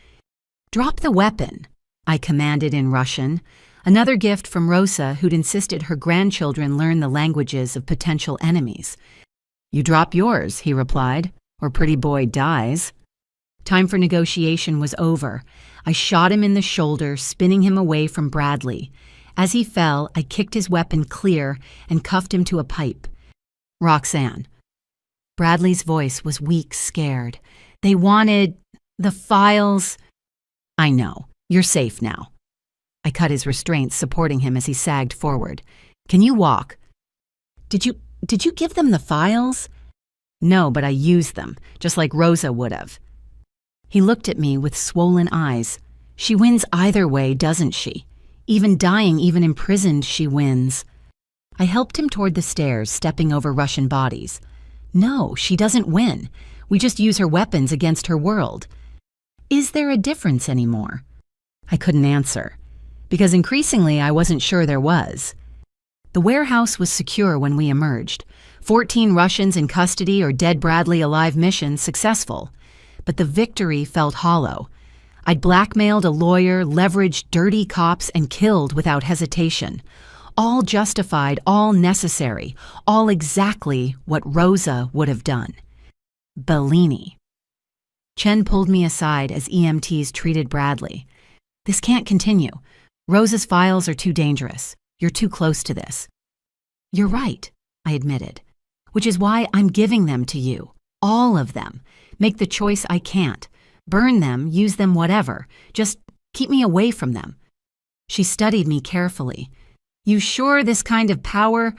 "Drop the weapon," I commanded in Russian, another gift from Rosa, who'd insisted her grandchildren learn the languages of potential enemies. "You drop yours," he replied, "or pretty boy dies." Time for negotiation was over. I shot him in the shoulder, spinning him away from Bradley. As he fell, I kicked his weapon clear and cuffed him to a pipe. "Roxanne." Bradley's voice was weak, scared. "They wanted the files." "I know. You're safe now." I cut his restraints, supporting him as he sagged forward. "Can you walk?" Did you give them the files?" "No, but I used them, just like Rosa would have." He looked at me with swollen eyes. "She wins either way, doesn't she? Even dying, even imprisoned, she wins." I helped him toward the stairs, stepping over Russian bodies. "No, she doesn't win. We just use her weapons against her world." "Is there a difference anymore?" I couldn't answer, because increasingly I wasn't sure there was. The warehouse was secure when we emerged. 14 Russians in custody or dead Bradley alive mission successful. But the victory felt hollow. I'd blackmailed a lawyer, leveraged dirty cops, and killed without hesitation. All justified, all necessary, all exactly what Rosa would have done. Bellini. Chen pulled me aside as EMTs treated Bradley. "This can't continue. Rosa's files are too dangerous. You're too close to this." "You're right," I admitted, "which is why I'm giving them to you. All of them. Make the choice I can't. Burn them, use them, whatever. Just keep me away from them." She studied me carefully. "You sure this kind of power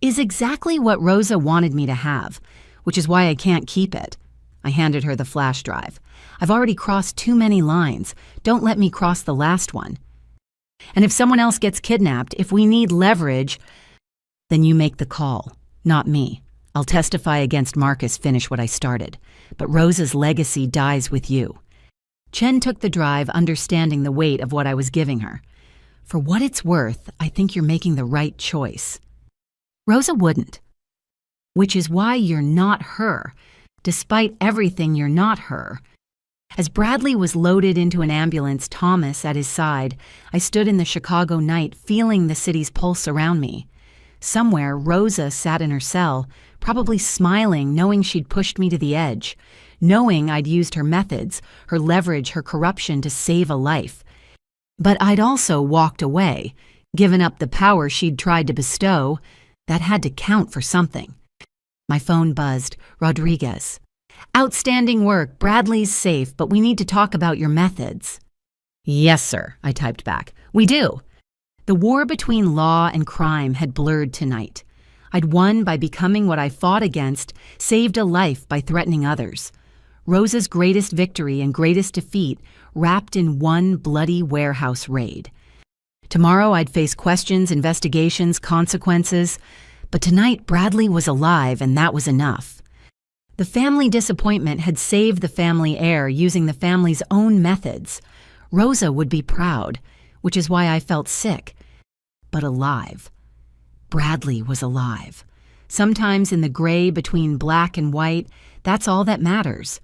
is exactly what Rosa wanted me to have, which is why I can't keep it." I handed her the flash drive. "I've already crossed too many lines. Don't let me cross the last one. And if someone else gets kidnapped, if we need leverage, then you make the call, not me. I'll testify against Marcus, finish what I started. But Rosa's legacy dies with you." Chen took the drive, understanding the weight of what I was giving her. "For what it's worth, I think you're making the right choice." "Rosa wouldn't." "Which is why you're not her. Despite everything, you're not her." As Bradley was loaded into an ambulance, Thomas at his side, I stood in the Chicago night, feeling the city's pulse around me. Somewhere, Rosa sat in her cell, probably smiling, knowing she'd pushed me to the edge, knowing I'd used her methods, her leverage, her corruption to save a life. But I'd also walked away, given up the power she'd tried to bestow. That had to count for something. My phone buzzed. "Rodriguez. Outstanding work. Bradley's safe, but we need to talk about your methods." "Yes, sir," I typed back. "We do." The war between law and crime had blurred tonight. I'd won by becoming what I fought against, saved a life by threatening others. Rosa's greatest victory and greatest defeat wrapped in one bloody warehouse raid. Tomorrow I'd face questions, investigations, consequences. But tonight Bradley was alive, and that was enough. The family disappointment had saved the family heir using the family's own methods. Rosa would be proud, which is why I felt sick, but alive. Bradley was alive. Sometimes in the gray between black and white, that's all that matters.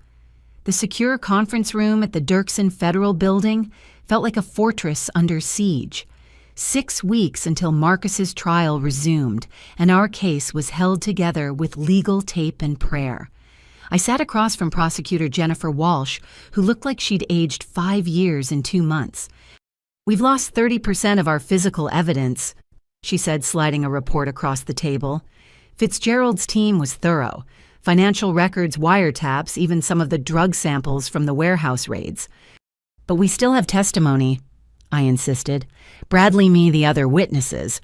The secure conference room at the Dirksen Federal Building felt like a fortress under siege. 6 weeks until Marcus's trial resumed, and our case was held together with legal tape and prayer. I sat across from Prosecutor Jennifer Walsh, who looked like she'd aged 5 years in 2 months. "We've lost 30% of our physical evidence," she said, sliding a report across the table. "Fitzgerald's team was thorough. Financial records, wiretaps, even some of the drug samples from the warehouse raids. But we still have testimony," I insisted. "Bradley, me, the other witnesses.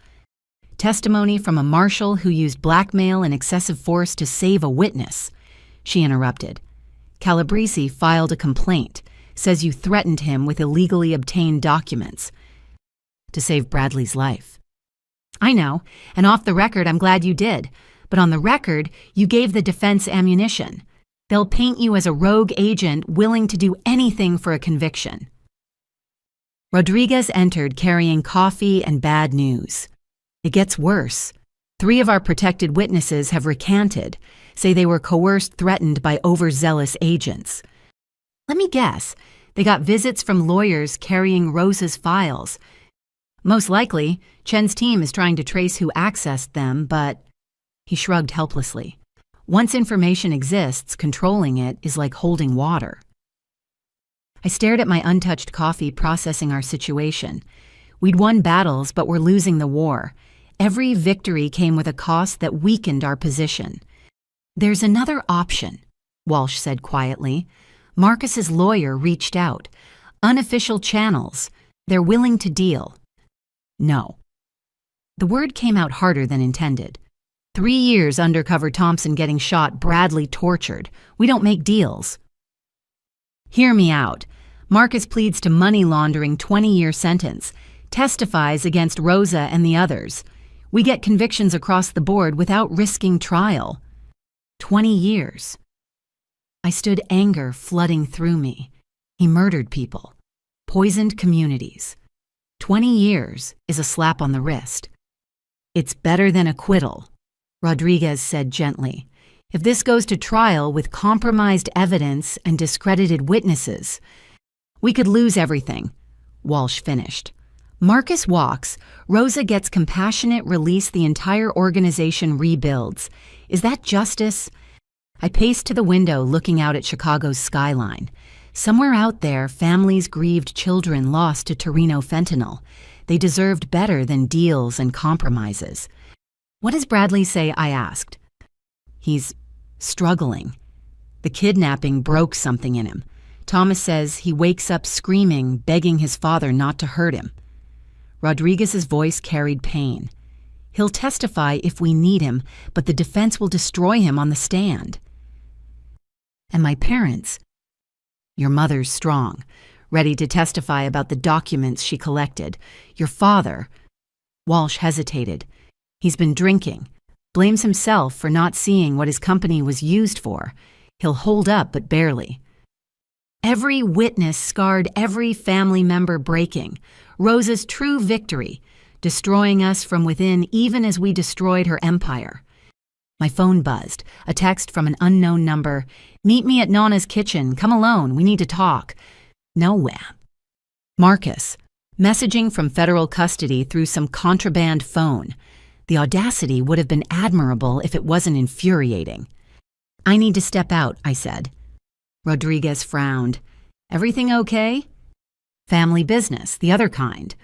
Testimony from a marshal who used blackmail and excessive force to save a witness." She interrupted. "Calabrese filed a complaint, says you threatened him with illegally obtained documents to save Bradley's life." "I know, and off the record I'm glad you did. But on the record, you gave the defense ammunition. They'll paint you as a rogue agent willing to do anything for a conviction." Rodriguez entered carrying coffee and bad news. "It gets worse. 3 of our protected witnesses have recanted. say they were coerced, threatened by overzealous agents. Let me guess, they got visits from lawyers carrying Rosa's files. Most likely, Chen's team is trying to trace who accessed them, but he shrugged helplessly. Once information exists, controlling it is like holding water. I stared at my untouched coffee, processing our situation. We'd won battles, but we're losing the war. Every victory came with a cost that weakened our position. There's another option, Walsh said quietly. Marcus's lawyer reached out. Unofficial channels. They're willing to deal. No. The word came out harder than intended. 3 years undercover, Thompson getting shot, Bradley tortured. We don't make deals. Hear me out. Marcus pleads to money laundering, 20-year sentence. Testifies against Rosa and the others. We get convictions across the board without risking trial. 20 years. I stood, anger flooding through me. He murdered people. Poisoned communities. 20 years is a slap on the wrist. It's better than acquittal, Rodriguez said gently. If this goes to trial with compromised evidence and discredited witnesses, we could lose everything, Walsh finished. Marcus walks, Rosa gets compassionate release, the entire organization rebuilds. Is that justice? I paced to the window, looking out at Chicago's skyline. Somewhere out there, families grieved children lost to Torrino fentanyl. They deserved better than deals and compromises. What does Bradley say? I asked. He's struggling. The kidnapping broke something in him. Thomas says he wakes up screaming, begging his father not to hurt him. Rodriguez's voice carried pain. He'll testify if we need him, but the defense will destroy him on the stand. And my parents? Your mother's strong, ready to testify about the documents she collected. Your father? Walsh hesitated. He's been drinking. Blames himself for not seeing what his company was used for. He'll hold up, but barely. Every witness scarred, every family member breaking. Rosa's true victory, destroying us from within even as we destroyed her empire. My phone buzzed, a text from an unknown number. Meet me at Nana's kitchen. Come alone. We need to talk. Nowhere. Marcus, messaging from federal custody through some contraband phone. The audacity would have been admirable if it wasn't infuriating. I need to step out, I said. Rodriguez frowned. Everything okay? Family business, the other kind.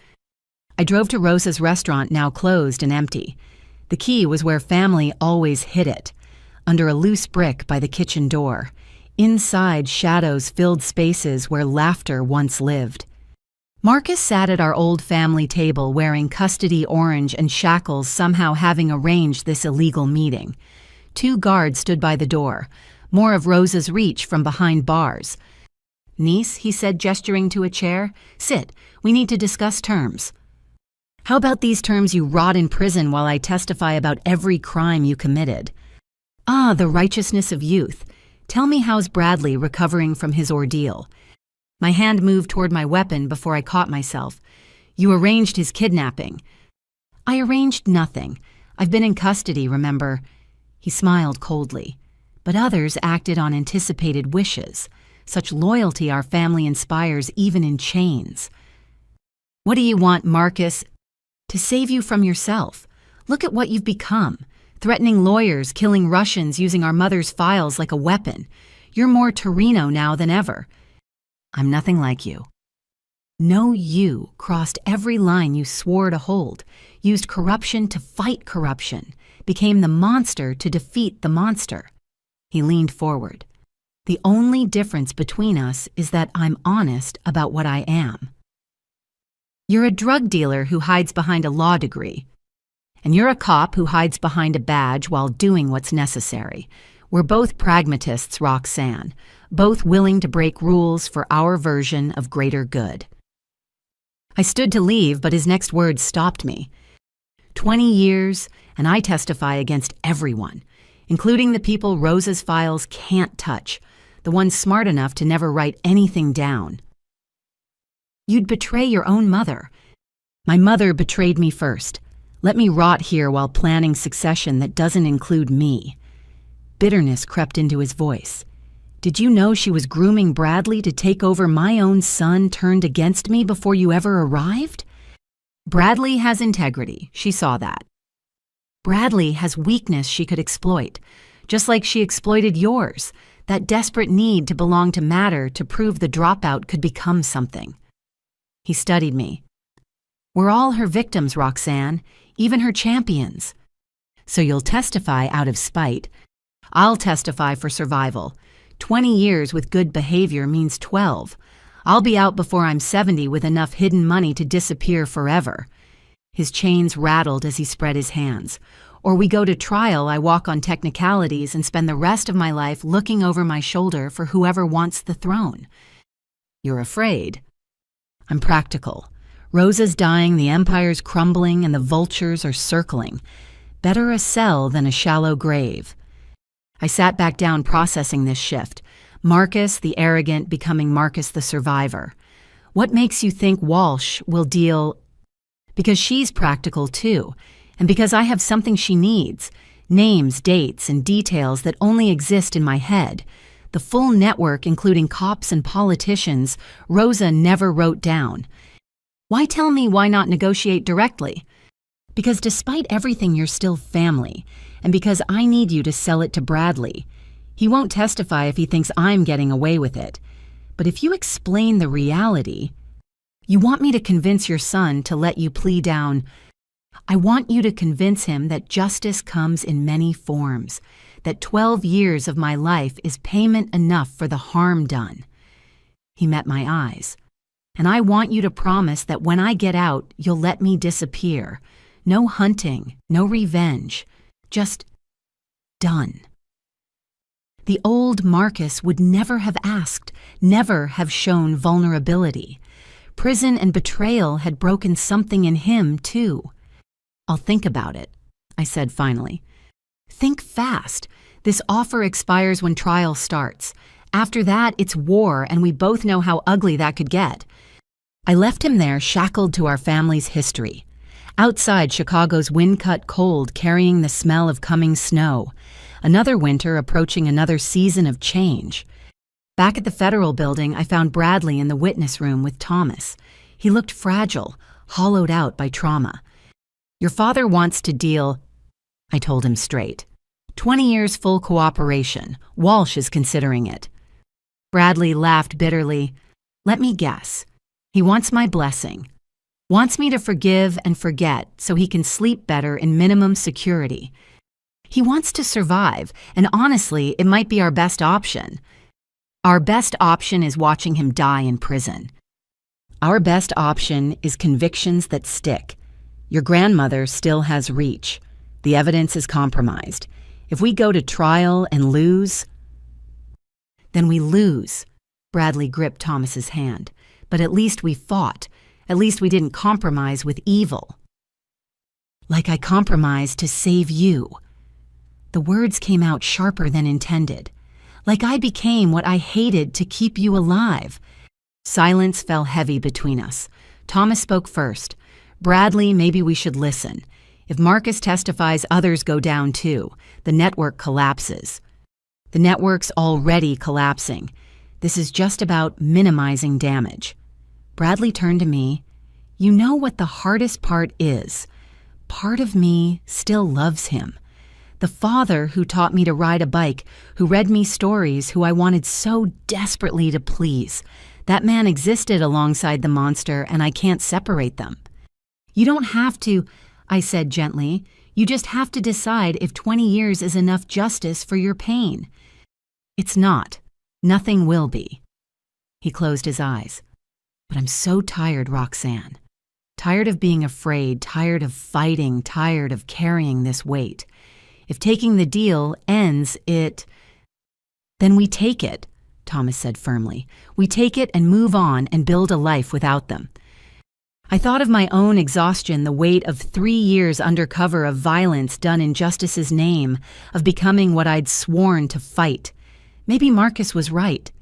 I drove to Rosa's restaurant, now closed and empty. The key was where family always hid it, under a loose brick by the kitchen door. Inside, shadows filled spaces where laughter once lived. Marcus sat at our old family table wearing custody orange and shackles, somehow having arranged this illegal meeting. 2 guards stood by the door, more of Rosa's reach from behind bars. Niece, he said, gesturing to a chair, sit, we need to discuss terms. How about these terms? You rot in prison while I testify about every crime you committed. Ah, the righteousness of youth. Tell me, how's Bradley recovering from his ordeal? My hand moved toward my weapon before I caught myself. You arranged his kidnapping. I arranged nothing. I've been in custody, remember? He smiled coldly. But others acted on anticipated wishes. Such loyalty our family inspires even in chains. What do you want, Marcus? To save you from yourself. Look at what you've become. Threatening lawyers, killing Russians, using our mother's files like a weapon. You're more Torrino now than ever. I'm nothing like you. No, you crossed every line you swore to hold, used corruption to fight corruption, became the monster to defeat the monster. He leaned forward. The only difference between us is that I'm honest about what I am. You're a drug dealer who hides behind a law degree. And you're a cop who hides behind a badge while doing what's necessary. We're both pragmatists, Roxanne, both willing to break rules for our version of greater good. I stood to leave, but his next words stopped me. 20 years, and I testify against everyone, including the people Rosa's files can't touch, the ones smart enough to never write anything down. You'd betray your own mother. My mother betrayed me first. Let me rot here while planning succession that doesn't include me. Bitterness crept into his voice. "Did you know she was grooming Bradley to take over my own son turned against me before you ever arrived?" "Bradley has integrity. She saw that." "Bradley has weakness she could exploit, just like she exploited yours, that desperate need to belong to matter to prove the dropout could become something." He studied me. "We're all her victims, Roxanne, even her champions. So you'll testify out of spite. I'll testify for survival. 20 years with good behavior means 12. I'll be out before I'm 70 with enough hidden money to disappear forever." His chains rattled as he spread his hands. "Or we go to trial, I walk on technicalities and spend the rest of my life looking over my shoulder for whoever wants the throne." "You're afraid." "I'm practical. Rosa's dying, the empire's crumbling, and the vultures are circling. Better a cell than a shallow grave." I sat back down processing this shift. Marcus the arrogant becoming Marcus the survivor. "What makes you think Walsh will deal—" "Because she's practical too, and because I have something she needs. Names, dates, and details that only exist in my head. The full network, including cops and politicians, Rosa never wrote down." "Why tell me why not negotiate directly?" "Because despite everything you're still family, and because I need you to sell it to Bradley. He won't testify if he thinks I'm getting away with it. But if you explain the reality, you want me to convince your son to let you plea down. I want you to convince him that justice comes in many forms, that 12 years of my life is payment enough for the harm done." He met my eyes. "And I want you to promise that when I get out, you'll let me disappear. No hunting, no revenge, just done." The old Marcus would never have asked, never have shown vulnerability. Prison and betrayal had broken something in him, too. "I'll think about it," I said finally. "Think fast. This offer expires when trial starts. After that, it's war, and we both know how ugly that could get." I left him there, shackled to our family's history. Outside, Chicago's wind-cut cold carrying the smell of coming snow. Another winter approaching another season of change. Back at the federal building, I found Bradley in the witness room with Thomas. He looked fragile, hollowed out by trauma. "Your father wants to deal," I told him straight. 20 years full cooperation. Walsh is considering it." Bradley laughed bitterly. "Let me guess. He wants my blessing. Wants me to forgive and forget so he can sleep better in minimum security. He wants to survive, and honestly, it might be our best option. Our best option is watching him die in prison. Our best option is convictions that stick. Your grandmother still has reach. The evidence is compromised. If we go to trial and lose, then we lose." Bradley gripped Thomas's hand. "But at least we fought. At least we didn't compromise with evil." "Like I compromised to save you." The words came out sharper than intended. "Like I became what I hated to keep you alive." Silence fell heavy between us. Thomas spoke first. "Bradley, maybe we should listen. If Marcus testifies, others go down too. The network collapses." "The network's already collapsing. This is just about minimizing damage." Bradley turned to me. "You know what the hardest part is? Part of me still loves him. The father who taught me to ride a bike, who read me stories, who I wanted so desperately to please. That man existed alongside the monster, and I can't separate them." "You don't have to," I said gently. "You just have to decide if 20 years is enough justice for your pain." "It's not. Nothing will be." He closed his eyes. "But I'm so tired, Roxanne. Tired of being afraid, tired of fighting, tired of carrying this weight. If taking the deal ends it, then we take it," Thomas said firmly. "We take it and move on and build a life without them." I thought of my own exhaustion, the weight of 3 years undercover of violence done in justice's name, of becoming what I'd sworn to fight. Maybe Marcus was right.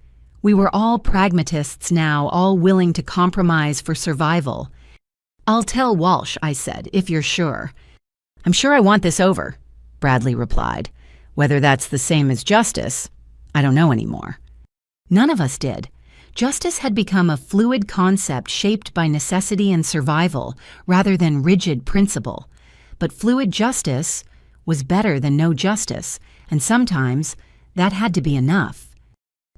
We were all pragmatists now, all willing to compromise for survival. "I'll tell Walsh," I said, "if you're sure." "I'm sure I want this over," Bradley replied. Whether that's the same as justice, I don't know anymore. None of us did. Justice had become a fluid concept shaped by necessity and survival rather than rigid principle. But fluid justice was better than no justice, and sometimes that had to be enough.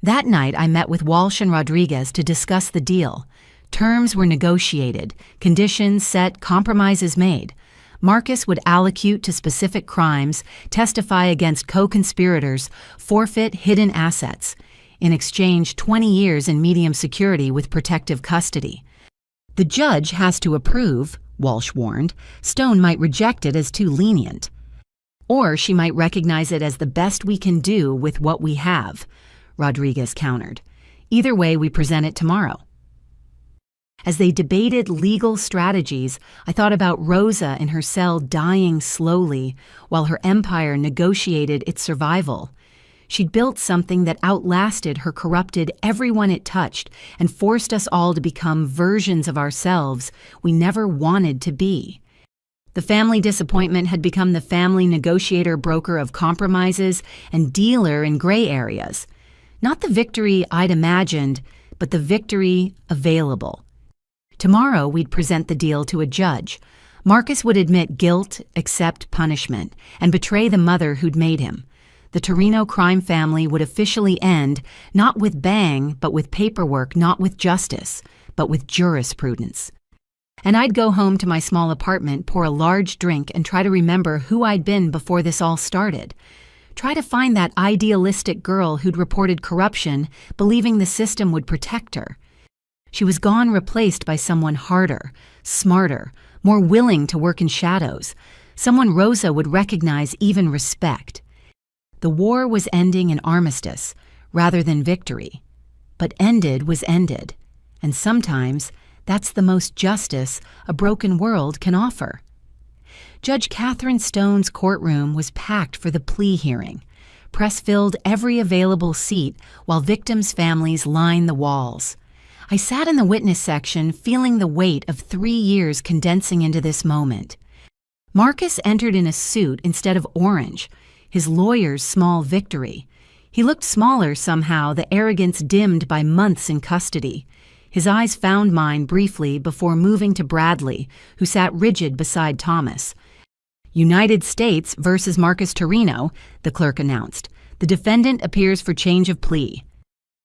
That night, I met with Walsh and Rodriguez to discuss the deal. Terms were negotiated, conditions set, compromises made. Marcus would allocute to specific crimes, testify against co-conspirators, forfeit hidden assets. In exchange, 20 years in medium security with protective custody. The judge has to approve, Walsh warned. Stone might reject it as too lenient. Or she might recognize it as the best we can do with what we have, Rodriguez countered. Either way, we present it tomorrow. As they debated legal strategies, I thought about Rosa in her cell dying slowly while her empire negotiated its survival. She'd built something that outlasted her corrupted everyone it touched and forced us all to become versions of ourselves we never wanted to be. The family disappointment had become the family negotiator, broker of compromises, and dealer in gray areas. Not the victory I'd imagined, but the victory available. Tomorrow, we'd present the deal to a judge. Marcus would admit guilt, accept punishment, and betray the mother who'd made him. The Torrino crime family would officially end, not with bang, but with paperwork, not with justice, but with jurisprudence. And I'd go home to my small apartment, pour a large drink, and try to remember who I'd been before this all started. Try to find that idealistic girl who'd reported corruption, believing the system would protect her. She was gone, replaced by someone harder, smarter, more willing to work in shadows, someone Rosa would recognize, even respect. The war was ending in armistice rather than victory. But ended was ended, and sometimes that's the most justice a broken world can offer. Judge Catherine Stone's courtroom was packed for the plea hearing. Press filled every available seat while victims' families lined the walls. I sat in the witness section, feeling the weight of 3 years condensing into this moment. Marcus entered in a suit instead of orange, his lawyer's small victory. He looked smaller somehow, the arrogance dimmed by months in custody. His eyes found mine briefly before moving to Bradley, who sat rigid beside Thomas. United States versus Marcus Torrino, the clerk announced. The defendant appears for change of plea.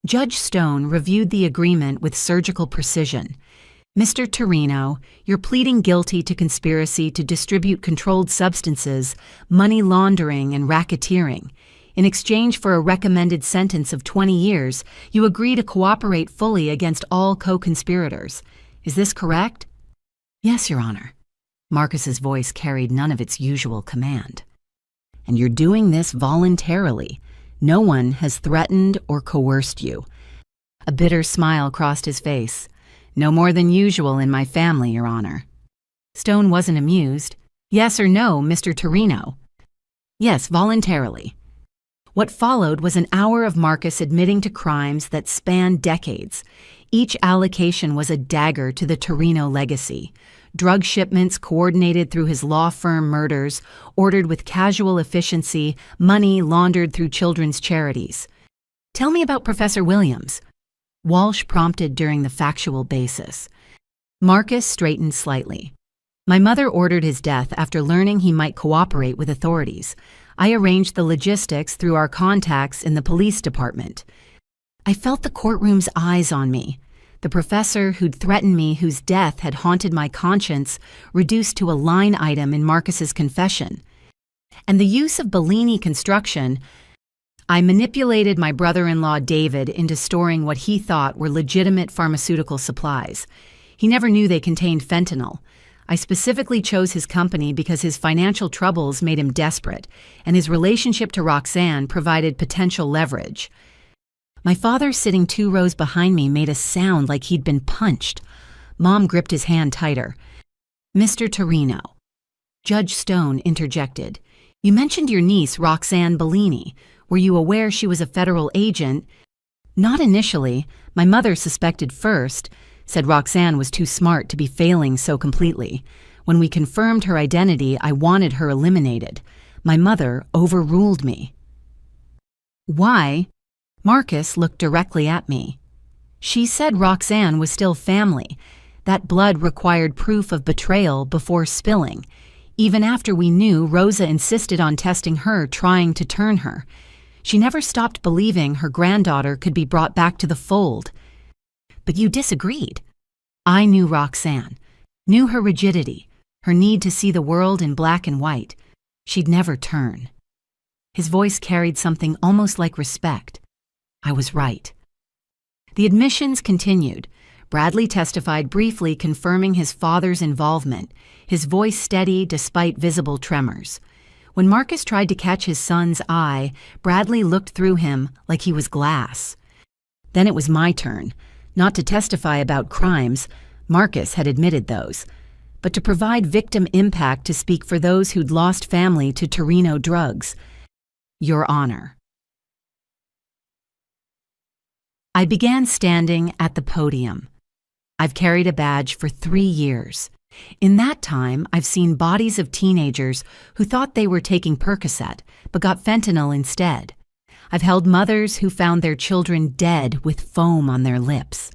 Judge Stone reviewed the agreement with surgical precision. Mr. Torrino, you're pleading guilty to conspiracy to distribute controlled substances, money laundering, and racketeering. In exchange for a recommended sentence of 20 years, you agree to cooperate fully against all co-conspirators. Is this correct? Yes, Your Honor. Marcus's voice carried none of its usual command. And you're doing this voluntarily. No one has threatened or coerced you. A bitter smile crossed his face. No more than usual in my family, Your Honor. Stone wasn't amused. Yes or no, Mr. Torrino? Yes, voluntarily. What followed was an hour of Marcus admitting to crimes that spanned decades. Each allocation was a dagger to the Torrino legacy. Drug shipments coordinated through his law firm murders, ordered with casual efficiency, money laundered through children's charities. Tell me about Professor Williams. Walsh prompted during the factual basis. Marcus straightened slightly. My mother ordered his death after learning he might cooperate with authorities. I arranged the logistics through our contacts in the police department. I felt the courtroom's eyes on me. The professor who'd threatened me, whose death had haunted my conscience, reduced to a line item in Marcus's confession. And the use of Bellini construction. I manipulated my brother-in-law David into storing what he thought were legitimate pharmaceutical supplies. He never knew they contained fentanyl. I specifically chose his company because his financial troubles made him desperate, and his relationship to Roxanne provided potential leverage. My father, sitting 2 rows behind me, made a sound like he'd been punched. Mom gripped his hand tighter. Mr. Torrino. Judge Stone interjected. You mentioned your niece, Roxanne Bellini. Were you aware she was a federal agent? Not initially. My mother suspected first, said Roxanne was too smart to be failing so completely. When we confirmed her identity, I wanted her eliminated. My mother overruled me. Why? Marcus looked directly at me. She said Roxanne was still family. That blood required proof of betrayal before spilling. Even after we knew, Rosa insisted on testing her, trying to turn her. She never stopped believing her granddaughter could be brought back to the fold. But you disagreed. I knew Roxanne, knew her rigidity, her need to see the world in black and white. She'd never turn. His voice carried something almost like respect. I was right. The admissions continued. Bradley testified briefly, confirming his father's involvement, his voice steady despite visible tremors. When Marcus tried to catch his son's eye, Bradley looked through him like he was glass. Then it was my turn, not to testify about crimes. Marcus had admitted those, but to provide victim impact, to speak for those who'd lost family to Torrino drugs. Your Honor. I began standing at the podium. I've carried a badge for 3 years. In that time, I've seen bodies of teenagers who thought they were taking Percocet, but got fentanyl instead. I've held mothers who found their children dead with foam on their lips.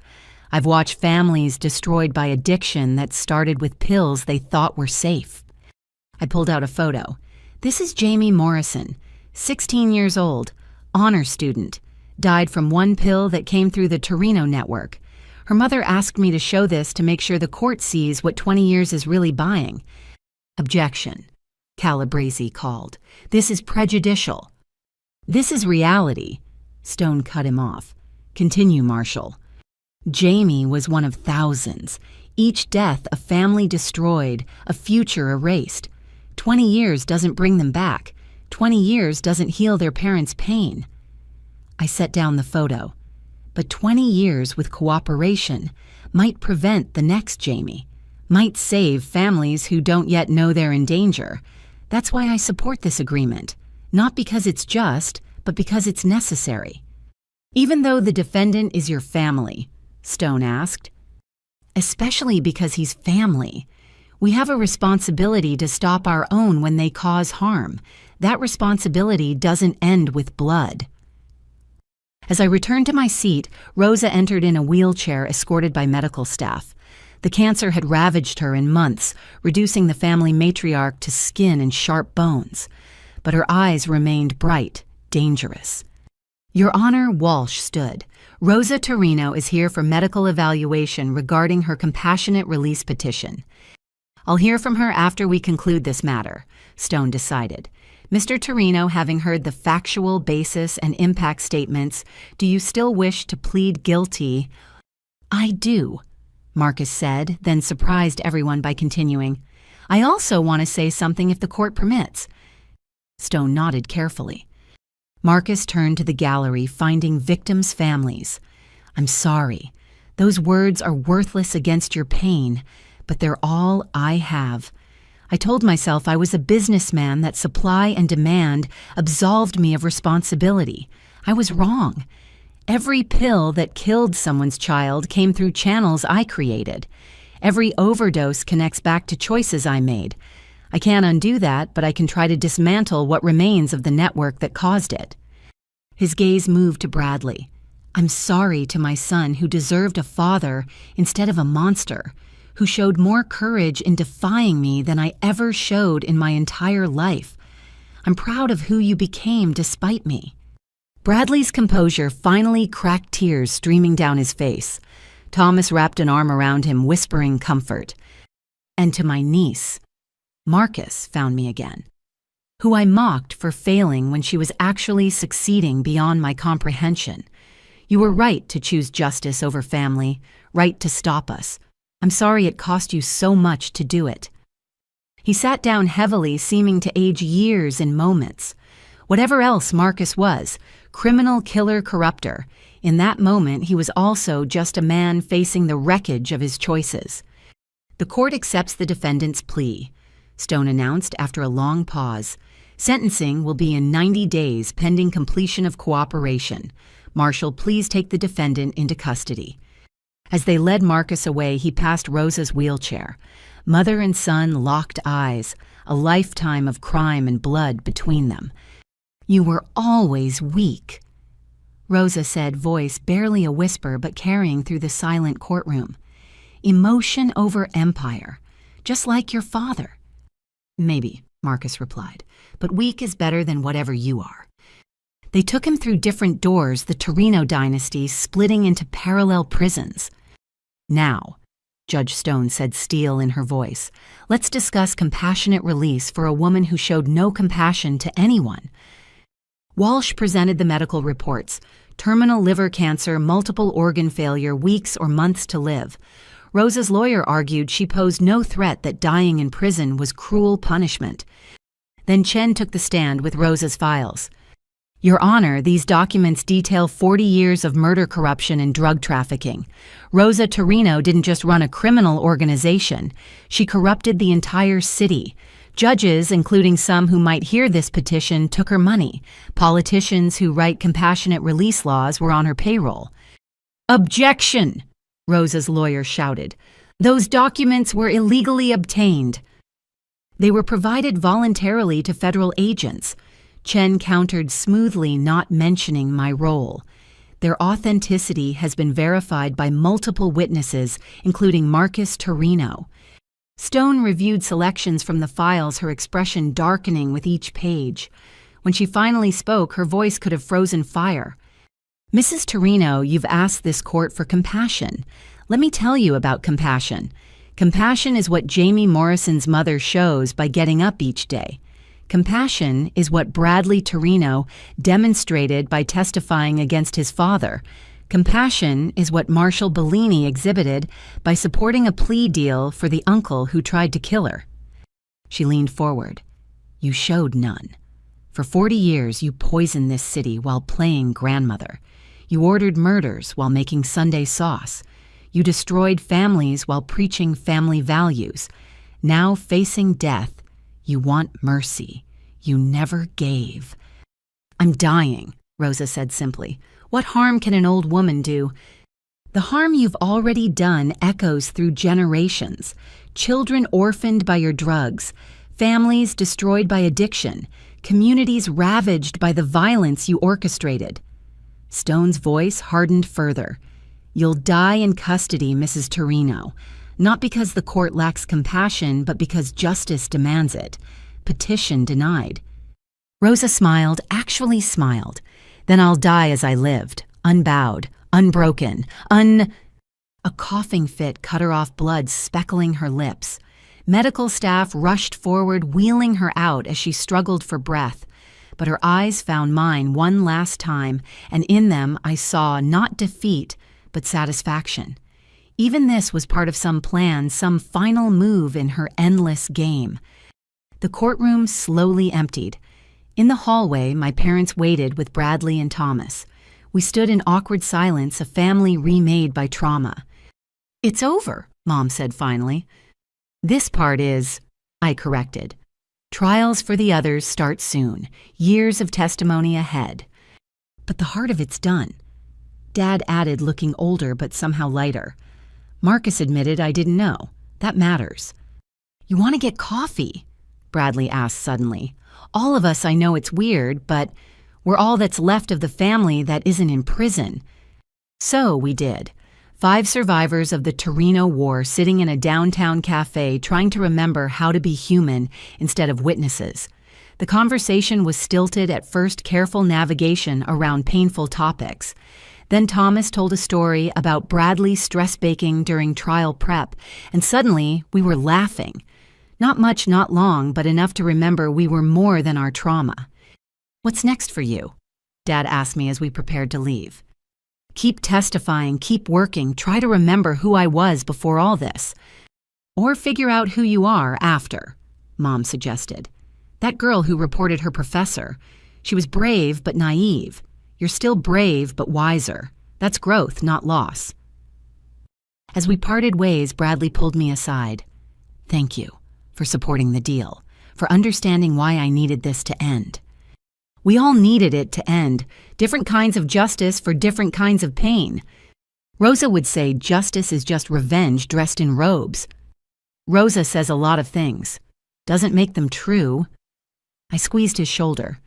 I've watched families destroyed by addiction that started with pills they thought were safe. I pulled out a photo. This is Jamie Morrison, 16 years old, honor student, died from one pill that came through the Torrino network. Her mother asked me to show this to make sure the court sees what 20 years is really buying. Objection, Calabrese called. This is prejudicial. This is reality. Stone cut him off. Continue, Marshal. Jamie was one of thousands. Each death a family destroyed, a future erased. 20 years doesn't bring them back. 20 years doesn't heal their parents' pain. I set down the photo. But 20 years with cooperation might prevent the next Jamie, might save families who don't yet know they're in danger. That's why I support this agreement, not because it's just, but because it's necessary. Even though the defendant is your family, Stone asked. Especially because he's family. We have a responsibility to stop our own when they cause harm. That responsibility doesn't end with blood. As I returned to my seat, Rosa entered in a wheelchair escorted by medical staff. The cancer had ravaged her in months, reducing the family matriarch to skin and sharp bones. But her eyes remained bright, dangerous. Your Honor, Walsh stood. Rosa Torrino is here for medical evaluation regarding her compassionate release petition. I'll hear from her after we conclude this matter, Stone decided. Mr. Torrino, having heard the factual basis and impact statements, do you still wish to plead guilty? I do, Marcus said, then surprised everyone by continuing. I also want to say something if the court permits. Stone nodded carefully. Marcus turned to the gallery, finding victims' families. I'm sorry. Those words are worthless against your pain, but they're all I have. I told myself I was a businessman, that supply and demand absolved me of responsibility. I was wrong. Every pill that killed someone's child came through channels I created. Every overdose connects back to choices I made. I can't undo that, but I can try to dismantle what remains of the network that caused it. His gaze moved to Bradley. I'm sorry to my son, who deserved a father instead of a monster, who showed more courage in defying me than I ever showed in my entire life. I'm proud of who you became despite me. Bradley's composure finally cracked, tears streaming down his face. Thomas wrapped an arm around him, whispering comfort. And to my niece, Marcus found me again, who I mocked for failing when she was actually succeeding beyond my comprehension. You were right to choose justice over family, right to stop us. I'm sorry it cost you so much to do it. He sat down heavily, seeming to age years in moments. Whatever else Marcus was, criminal, killer, corruptor, in that moment he was also just a man facing the wreckage of his choices. The court accepts the defendant's plea, Stone announced after a long pause. Sentencing will be in 90 days pending completion of cooperation. Marshal, please take the defendant into custody. As they led Marcus away, he passed Rosa's wheelchair. Mother and son locked eyes, a lifetime of crime and blood between them. You were always weak, Rosa said, voice barely a whisper but carrying through the silent courtroom. Emotion over empire, just like your father. Maybe, Marcus replied, but weak is better than whatever you are. They took him through different doors, the Torrino dynasty splitting into parallel prisons. Now, Judge Stone said, steel in her voice, let's discuss compassionate release for a woman who showed no compassion to anyone. Walsh presented the medical reports: terminal liver cancer, multiple organ failure, weeks or months to live. Rosa's lawyer argued she posed no threat, that dying in prison was cruel punishment. Then Chen took the stand with Rosa's files. Your Honor, these documents detail 40 years of murder, corruption, and drug trafficking. Rosa Torrino didn't just run a criminal organization. She corrupted the entire city. Judges, including some who might hear this petition, took her money. Politicians who write compassionate release laws were on her payroll. Objection! Rosa's lawyer shouted. Those documents were illegally obtained. They were provided voluntarily to federal agents. Chen countered smoothly, not mentioning my role. Their authenticity has been verified by multiple witnesses, including Marcus Torrino. Stone reviewed selections from the files, her expression darkening with each page. When she finally spoke, her voice could have frozen fire. Mrs. Torrino, you've asked this court for compassion. Let me tell you about compassion. Compassion is what Jamie Morrison's mother shows by getting up each day. Compassion is what Bradley Torrino demonstrated by testifying against his father. Compassion is what Marshal Bellini exhibited by supporting a plea deal for the uncle who tried to kill her. She leaned forward. You showed none. For 40 years, you poisoned this city while playing grandmother. You ordered murders while making Sunday sauce. You destroyed families while preaching family values. Now facing death, you want mercy. You never gave. I'm dying, Rosa said simply. What harm can an old woman do? The harm you've already done echoes through generations. Children orphaned by your drugs, families destroyed by addiction, communities ravaged by the violence you orchestrated. Stone's voice hardened further. You'll die in custody, Mrs. Torrino. Not because the court lacks compassion, but because justice demands it. Petition denied. Rosa smiled, actually smiled. Then I'll die as I lived, unbowed, unbroken, A coughing fit cut her off, blood speckling her lips. Medical staff rushed forward, wheeling her out as she struggled for breath. But her eyes found mine one last time, and in them I saw not defeat, but satisfaction. Even this was part of some plan, some final move in her endless game. The courtroom slowly emptied. In the hallway, my parents waited with Bradley and Thomas. We stood in awkward silence, a family remade by trauma. It's over, Mom said finally. This part is, I corrected. Trials for the others start soon, years of testimony ahead. But the heart of it's done. Dad added, looking older but somehow lighter. Marcus admitted I didn't know. That matters. You want to get coffee? Bradley asked suddenly. All of us, I know it's weird, but we're all that's left of the family that isn't in prison. So we did. 5 survivors of the Torrino War sitting in a downtown cafe trying to remember how to be human instead of witnesses. The conversation was stilted at first, careful navigation around painful topics. Then Thomas told a story about Bradley stress baking during trial prep, and suddenly we were laughing. Not much, not long, but enough to remember we were more than our trauma. What's next for you? Dad asked me as we prepared to leave. Keep testifying, keep working, try to remember who I was before all this. Or figure out who you are after, Mom suggested. That girl who reported her professor, she was brave but naive. You're still brave but wiser. That's growth, not loss. As we parted ways, Bradley pulled me aside. Thank you for supporting the deal, for understanding why I needed this to end. We all needed it to end, different kinds of justice for different kinds of pain. Rosa would say justice is just revenge dressed in robes. Rosa says a lot of things. Doesn't make them true. I squeezed his shoulder.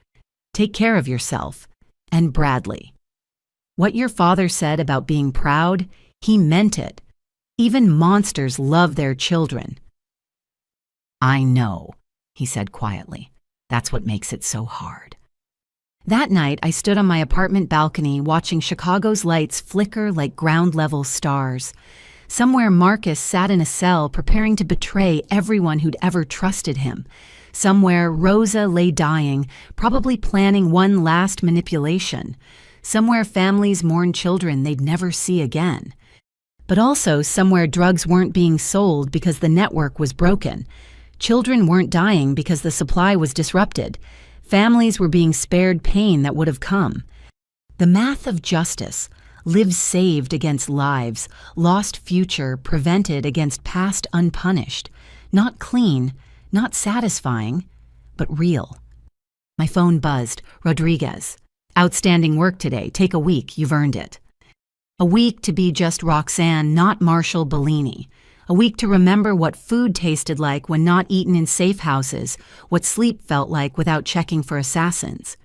Take care of yourself. And Bradley. What your father said about being proud, he meant it. Even monsters love their children." "I know," he said quietly. "That's what makes it so hard." That night, I stood on my apartment balcony watching Chicago's lights flicker like ground-level stars. Somewhere Marcus sat in a cell preparing to betray everyone who'd ever trusted him. Somewhere Rosa lay dying, probably planning one last manipulation. Somewhere families mourn children they'd never see again. But also somewhere drugs weren't being sold because the network was broken. Children weren't dying because the supply was disrupted. Families were being spared pain that would have come. The math of justice: lives saved against lives, lost future prevented against past unpunished. Not clean, not satisfying, but real. My phone buzzed. "Rodriguez. Outstanding work today. Take a week. You've earned it." A week to be just Roxanne, not Marshal Bellini. A week to remember what food tasted like when not eaten in safe houses, what sleep felt like without checking for assassins.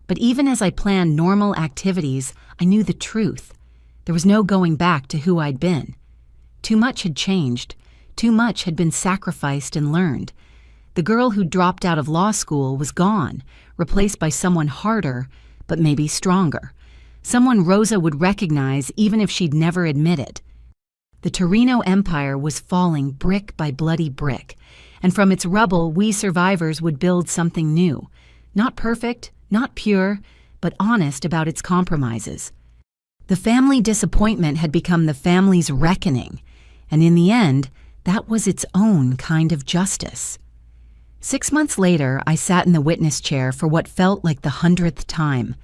But even as I planned normal activities, I knew the truth. There was no going back to who I'd been. Too much had changed. Too much had been sacrificed and learned. The girl who dropped out of law school was gone, replaced by someone harder, but maybe stronger. Someone Rosa would recognize even if she'd never admit it. The Torrino Empire was falling brick by bloody brick, and from its rubble we survivors would build something new. Not perfect, not pure, but honest about its compromises. The family disappointment had become the family's reckoning, and in the end, that was its own kind of justice. 6 months later, I sat in the witness chair for what felt like the 100th time.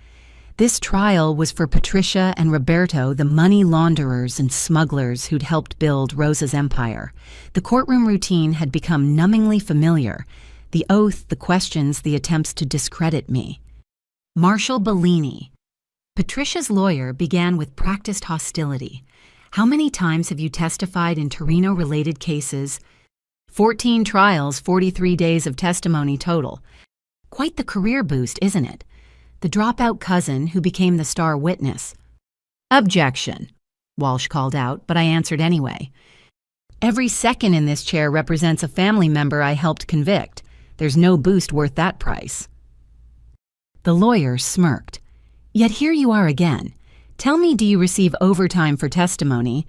This trial was for Patricia and Roberto, the money launderers and smugglers who'd helped build Rosa's empire. The courtroom routine had become numbingly familiar. The oath, the questions, the attempts to discredit me. Marshal Bellini. Patricia's lawyer began with practiced hostility. "How many times have you testified in Torrino-related cases?" 14 trials, 43 days of testimony total. Quite the career boost, isn't it? The dropout cousin who became the star witness. "Objection," Walsh called out, but I answered anyway. "Every second in this chair represents a family member I helped convict. There's no boost worth that price." The lawyer smirked. "Yet here you are again. Tell me, do you receive overtime for testimony?"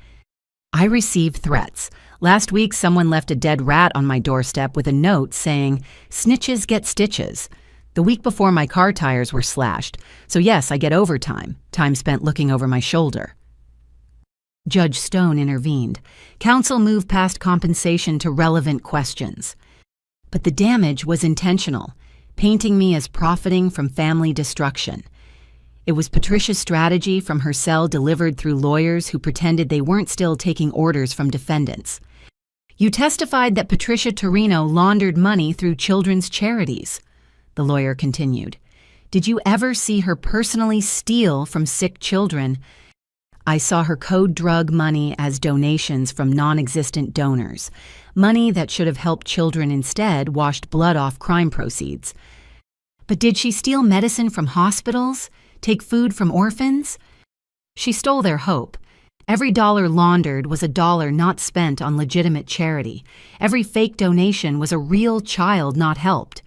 "I receive threats. Last week someone left a dead rat on my doorstep with a note saying, 'Snitches get stitches.' The week before my car tires were slashed, so yes, I get overtime, time spent looking over my shoulder." Judge Stone intervened. Counsel moved past compensation to relevant questions. But the damage was intentional, painting me as profiting from family destruction. It was Patricia's strategy from her cell delivered through lawyers who pretended they weren't still taking orders from defendants. "You testified that Patricia Torrino laundered money through children's charities," the lawyer continued. "Did you ever see her personally steal from sick children?" "I saw her code drug money as donations from non-existent donors. Money that should have helped children instead washed blood off crime proceeds." "But did she steal medicine from hospitals? Take food from orphans?" "She stole their hope. Every dollar laundered was a dollar not spent on legitimate charity. Every fake donation was a real child not helped."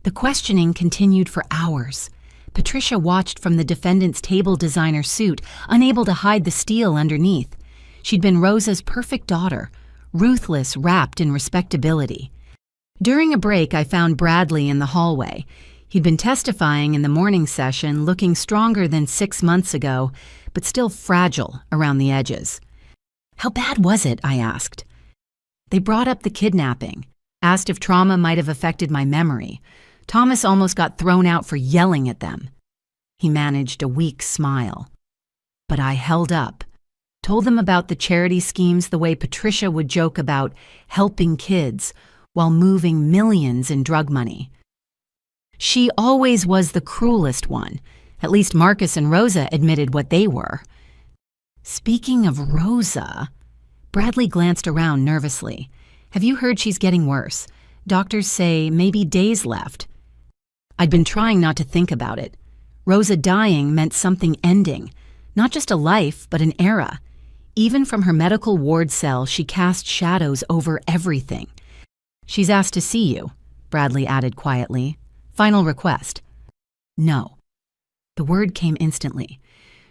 The questioning continued for hours. Patricia watched from the defendant's table designer suit, unable to hide the steel underneath. She'd been Rosa's perfect daughter, ruthless, wrapped in respectability. During a break, I found Bradley in the hallway. He'd been testifying in the morning session, looking stronger than 6 months ago, but still fragile around the edges. "How bad was it?" I asked. They brought up the kidnapping, asked if trauma might have affected my memory. Thomas almost got thrown out for yelling at them. He managed a weak smile. But I held up, told them about the charity schemes the way Patricia would joke about helping kids while moving millions in drug money. She always was the cruelest one. At least Marcus and Rosa admitted what they were. Speaking of Rosa, Bradley glanced around nervously. "Have you heard she's getting worse? Doctors say maybe days left." I'd been trying not to think about it. Rosa dying meant something ending, not just a life, but an era. Even from her medical ward cell, she cast shadows over everything. "She's asked to see you," Bradley added quietly. "Final request." "No." The word came instantly.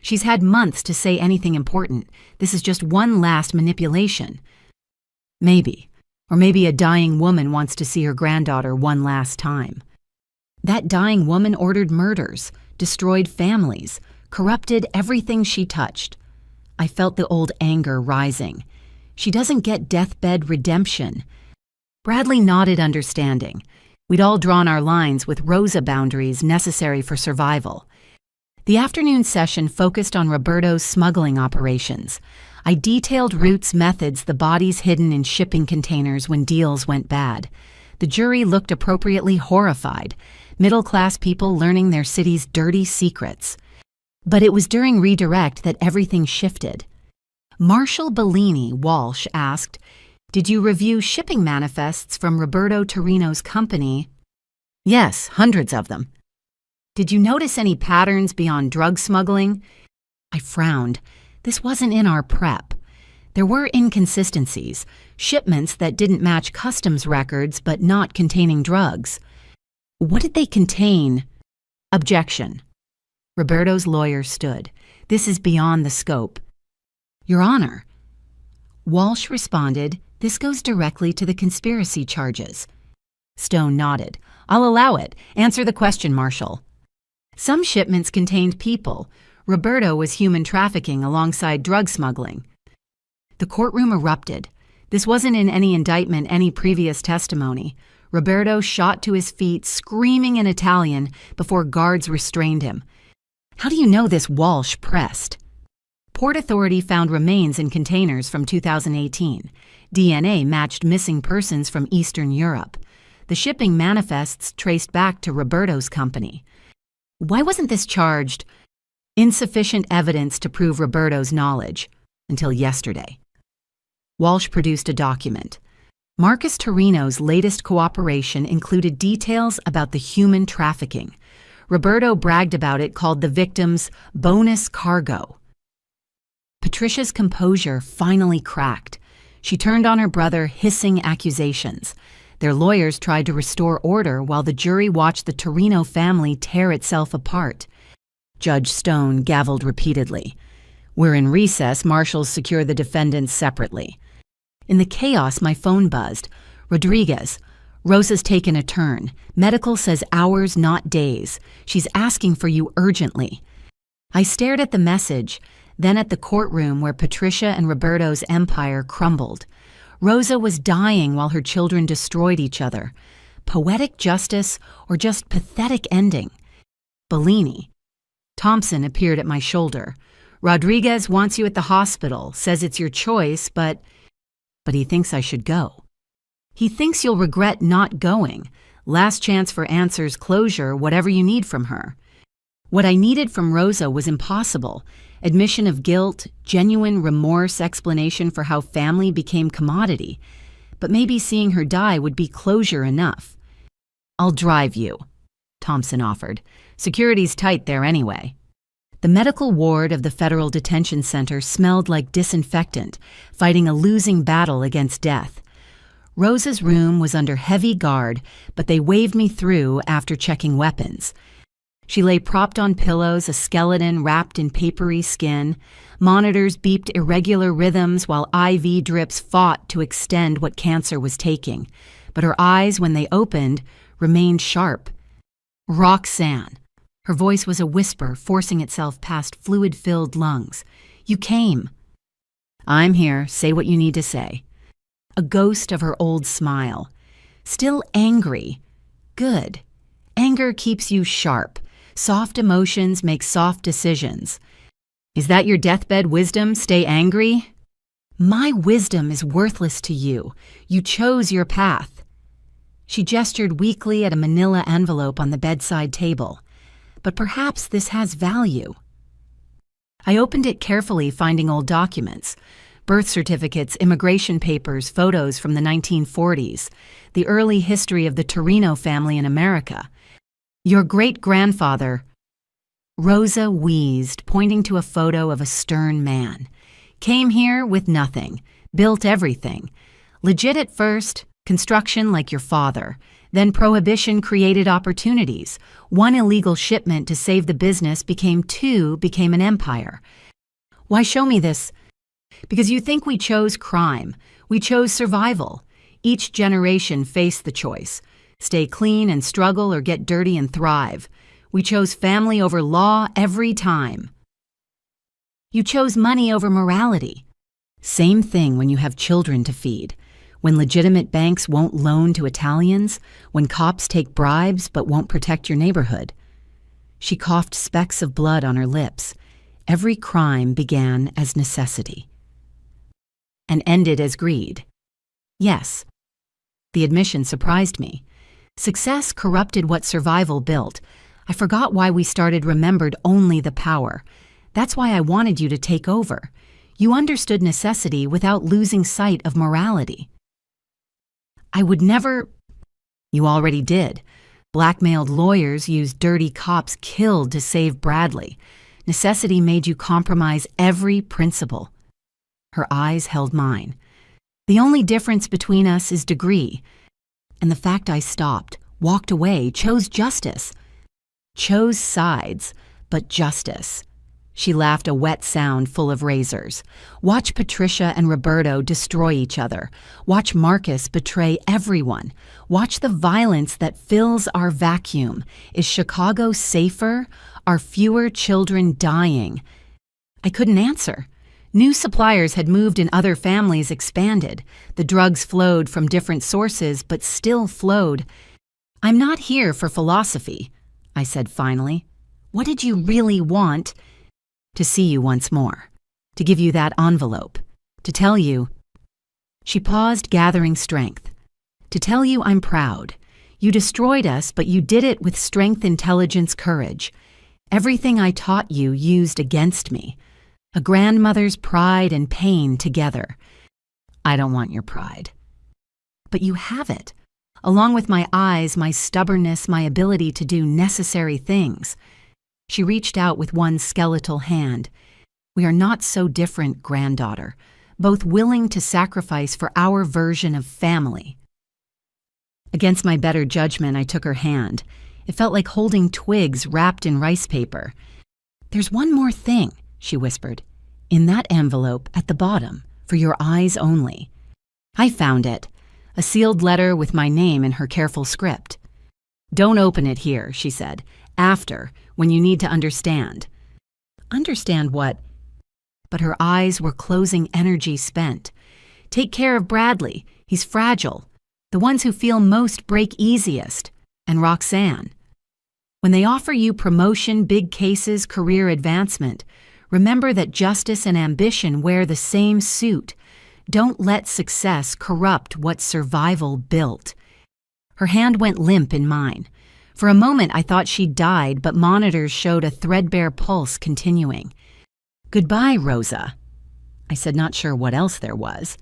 "She's had months to say anything important. This is just one last manipulation." "Maybe. Or maybe a dying woman wants to see her granddaughter one last time." That dying woman ordered murders, destroyed families, corrupted everything she touched. I felt the old anger rising. She doesn't get deathbed redemption. Bradley nodded understanding. We'd all drawn our lines with Rosa boundaries necessary for survival. The afternoon session focused on Roberto's smuggling operations. I detailed Root's methods, the bodies hidden in shipping containers when deals went bad. The jury looked appropriately horrified, middle-class people learning their city's dirty secrets. But it was during redirect that everything shifted. Marshal Bellini, Walsh, asked, "Did you review shipping manifests from Roberto Torrino's company?" "Yes, hundreds of them." "Did you notice any patterns beyond drug smuggling?" I frowned. This wasn't in our prep. There were inconsistencies, shipments that didn't match customs records but not containing drugs. "What did they contain?" "Objection." Roberto's lawyer stood. "This is beyond the scope." "Your Honor." Walsh responded, "This goes directly to the conspiracy charges." Stone nodded. "I'll allow it. Answer the question, Marshal." "Some shipments contained people. Roberto was human trafficking alongside drug smuggling." The courtroom erupted. This wasn't in any indictment, any previous testimony. Roberto shot to his feet, screaming in Italian, before guards restrained him. "How do you know this?" Walsh pressed. Port Authority found remains in containers from 2018. DNA matched missing persons from Eastern Europe. The shipping manifests traced back to Roberto's company. "Why wasn't this charged?" "Insufficient evidence to prove Roberto's knowledge. Until yesterday." Walsh produced a document. Marcus Torrino's latest cooperation included details about the human trafficking. Roberto bragged about it, called the victims bonus cargo. Patricia's composure finally cracked. She turned on her brother, hissing accusations. Their lawyers tried to restore order while the jury watched the Torrino family tear itself apart. Judge Stone gavelled repeatedly. "We're in recess. Marshals secure the defendants separately." In the chaos, my phone buzzed. "Rodriguez, Rosa's taken a turn. Medical says hours, not days. She's asking for you urgently." I stared at the message, then at the courtroom where Patricia and Roberto's empire crumbled. Rosa was dying while her children destroyed each other. Poetic justice or just pathetic ending? Bellini. Thompson appeared at my shoulder. "Rodriguez wants you at the hospital, says it's your choice, but he thinks I should go." "He thinks you'll regret not going. Last chance for answers, closure, whatever you need from her." What I needed from Rosa was impossible. Admission of guilt, genuine remorse, explanation for how family became commodity. But maybe seeing her die would be closure enough. "I'll drive you," Thompson offered. "Security's tight there anyway." The medical ward of the Federal Detention Center smelled like disinfectant, fighting a losing battle against death. Rosa's room was under heavy guard, but they waved me through after checking weapons. She lay propped on pillows, a skeleton wrapped in papery skin. Monitors beeped irregular rhythms while IV drips fought to extend what cancer was taking. But her eyes, when they opened, remained sharp. "Roxanne." Her voice was a whisper, forcing itself past fluid-filled lungs. "You came." "I'm here. Say what you need to say." A ghost of her old smile. "Still angry. Good. Anger keeps you sharp. Soft emotions make soft decisions. Is that your deathbed wisdom? Stay angry?" "My wisdom is worthless to you. You chose your path." She gestured weakly at a manila envelope on the bedside table. "But perhaps this has value." I opened it carefully, finding old documents. Birth certificates, immigration papers, photos from the 1940s, the early history of the Torrino family in America. "Your great-grandfather..." Rosa wheezed, pointing to a photo of a stern man. Came here with nothing, built everything. Legit at first, construction like your father. Then prohibition created opportunities. One illegal shipment to save the business became an empire. Why show me this? Because you think we chose crime. We chose survival. Each generation faced the choice. Stay clean and struggle or get dirty and thrive. We chose family over law every time. You chose money over morality. Same thing when you have children to feed. When legitimate banks won't loan to Italians, when cops take bribes but won't protect your neighborhood. She coughed specks of blood on her lips. Every crime began as necessity. And ended as greed. Yes. The admission surprised me. Success corrupted what survival built. I forgot why we started remembered only the power. That's why I wanted you to take over. You understood necessity without losing sight of morality. I would never... You already did. Blackmailed lawyers used dirty cops killed to save Bradley. Necessity made you compromise every principle. Her eyes held mine. The only difference between us is degree. And the fact I stopped, walked away, chose justice. Chose sides, but justice. She laughed a wet sound full of razors. Watch Patricia and Roberto destroy each other. Watch Marcus betray everyone. Watch the violence that fills our vacuum. Is Chicago safer? Are fewer children dying? I couldn't answer. New suppliers had moved and other families expanded. The drugs flowed from different sources, but still flowed. I'm not here for philosophy, I said finally. What did you really want? To see you once more. To give you that envelope. To tell you... She paused, gathering strength. To tell you I'm proud. You destroyed us, but you did it with strength, intelligence, courage. Everything I taught you used against me. A grandmother's pride and pain together. I don't want your pride. But you have it. Along with my eyes, my stubbornness, my ability to do necessary things. She reached out with one skeletal hand. We are not so different, granddaughter, both willing to sacrifice for our version of family. Against my better judgment, I took her hand. It felt like holding twigs wrapped in rice paper. There's one more thing, she whispered. In that envelope at the bottom, for your eyes only. I found it. A sealed letter with my name in her careful script. Don't open it here, she said. After, when you need to understand. Understand what? But her eyes were closing, energy spent. Take care of Bradley. He's fragile. The ones who feel most break easiest. And Roxanne. When they offer you promotion, big cases, career advancement, remember that justice and ambition wear the same suit. Don't let success corrupt what survival built. Her hand went limp in mine. For a moment I thought she'd died, but monitors showed a threadbare pulse continuing. Goodbye, Rosa. I said, not sure what else there was.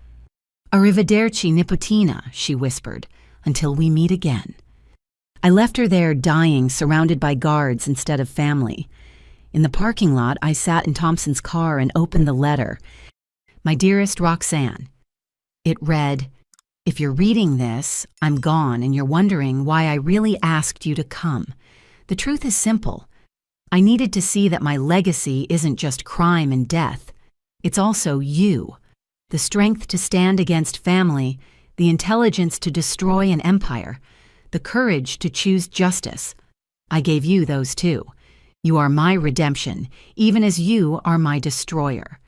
Arrivederci, nipotina, she whispered, until we meet again. I left her there dying, surrounded by guards instead of family. In the parking lot, I sat in Thompson's car and opened the letter. My dearest Roxanne. It read, if you're reading this, I'm gone and you're wondering why I really asked you to come. The truth is simple. I needed to see that my legacy isn't just crime and death. It's also you. The strength to stand against family, the intelligence to destroy an empire, the courage to choose justice. I gave you those too. You are my redemption, even as you are my destroyer.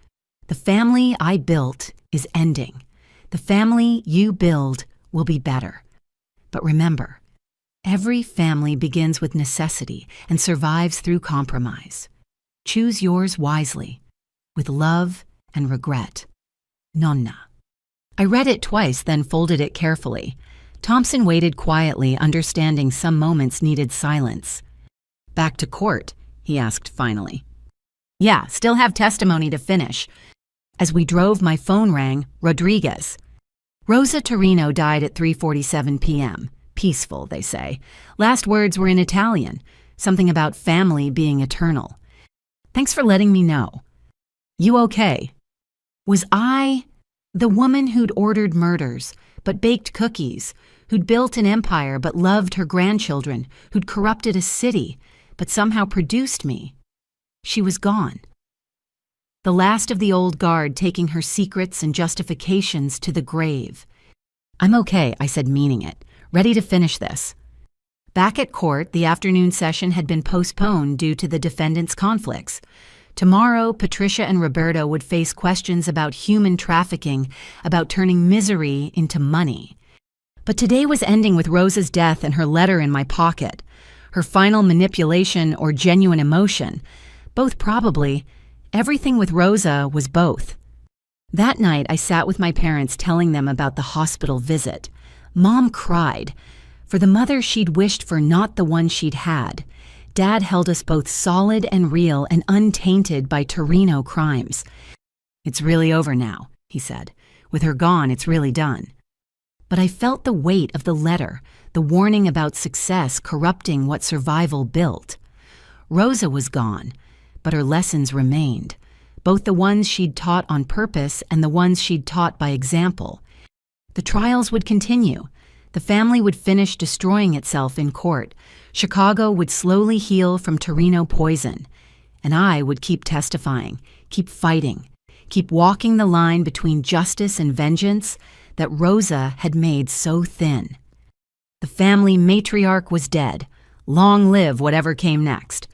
The family I built is ending. The family you build will be better. But remember, every family begins with necessity and survives through compromise. Choose yours wisely, with love and regret. Nonna. I read it twice, then folded it carefully. Thompson waited quietly, understanding some moments needed silence. Back to court, he asked finally. Yeah, still have testimony to finish. As we drove, my phone rang. Rodriguez. Rosa Torrino died at 3:47 p.m. Peaceful, they say. Last words were in Italian. Something about family being eternal. Thanks for letting me know. You okay? Was I the woman who'd ordered murders, but baked cookies, who'd built an empire but loved her grandchildren, who'd corrupted a city, but somehow produced me? She was gone. The last of the old guard taking her secrets and justifications to the grave. I'm okay, I said, meaning it, ready to finish this. Back at court, the afternoon session had been postponed due to the defendants' conflicts. Tomorrow, Patricia and Roberto would face questions about human trafficking, about turning misery into money. But today was ending with Rosa's death and her letter in my pocket. Her final manipulation or genuine emotion. Both probably. Everything with Rosa was both. That night, I sat with my parents telling them about the hospital visit. Mom cried. For the mother she'd wished for, not the one she'd had. Dad held us both solid and real and untainted by Torrino crimes. It's really over now, he said. With her gone, it's really done. But I felt the weight of the letter, the warning about success corrupting what survival built. Rosa was gone, but her lessons remained, both the ones she'd taught on purpose and the ones she'd taught by example. The trials would continue. The family would finish destroying itself in court. Chicago would slowly heal from Torrino poison. And I would keep testifying, keep fighting, keep walking the line between justice and vengeance that Rosa had made so thin. The family matriarch was dead. Long live whatever came next.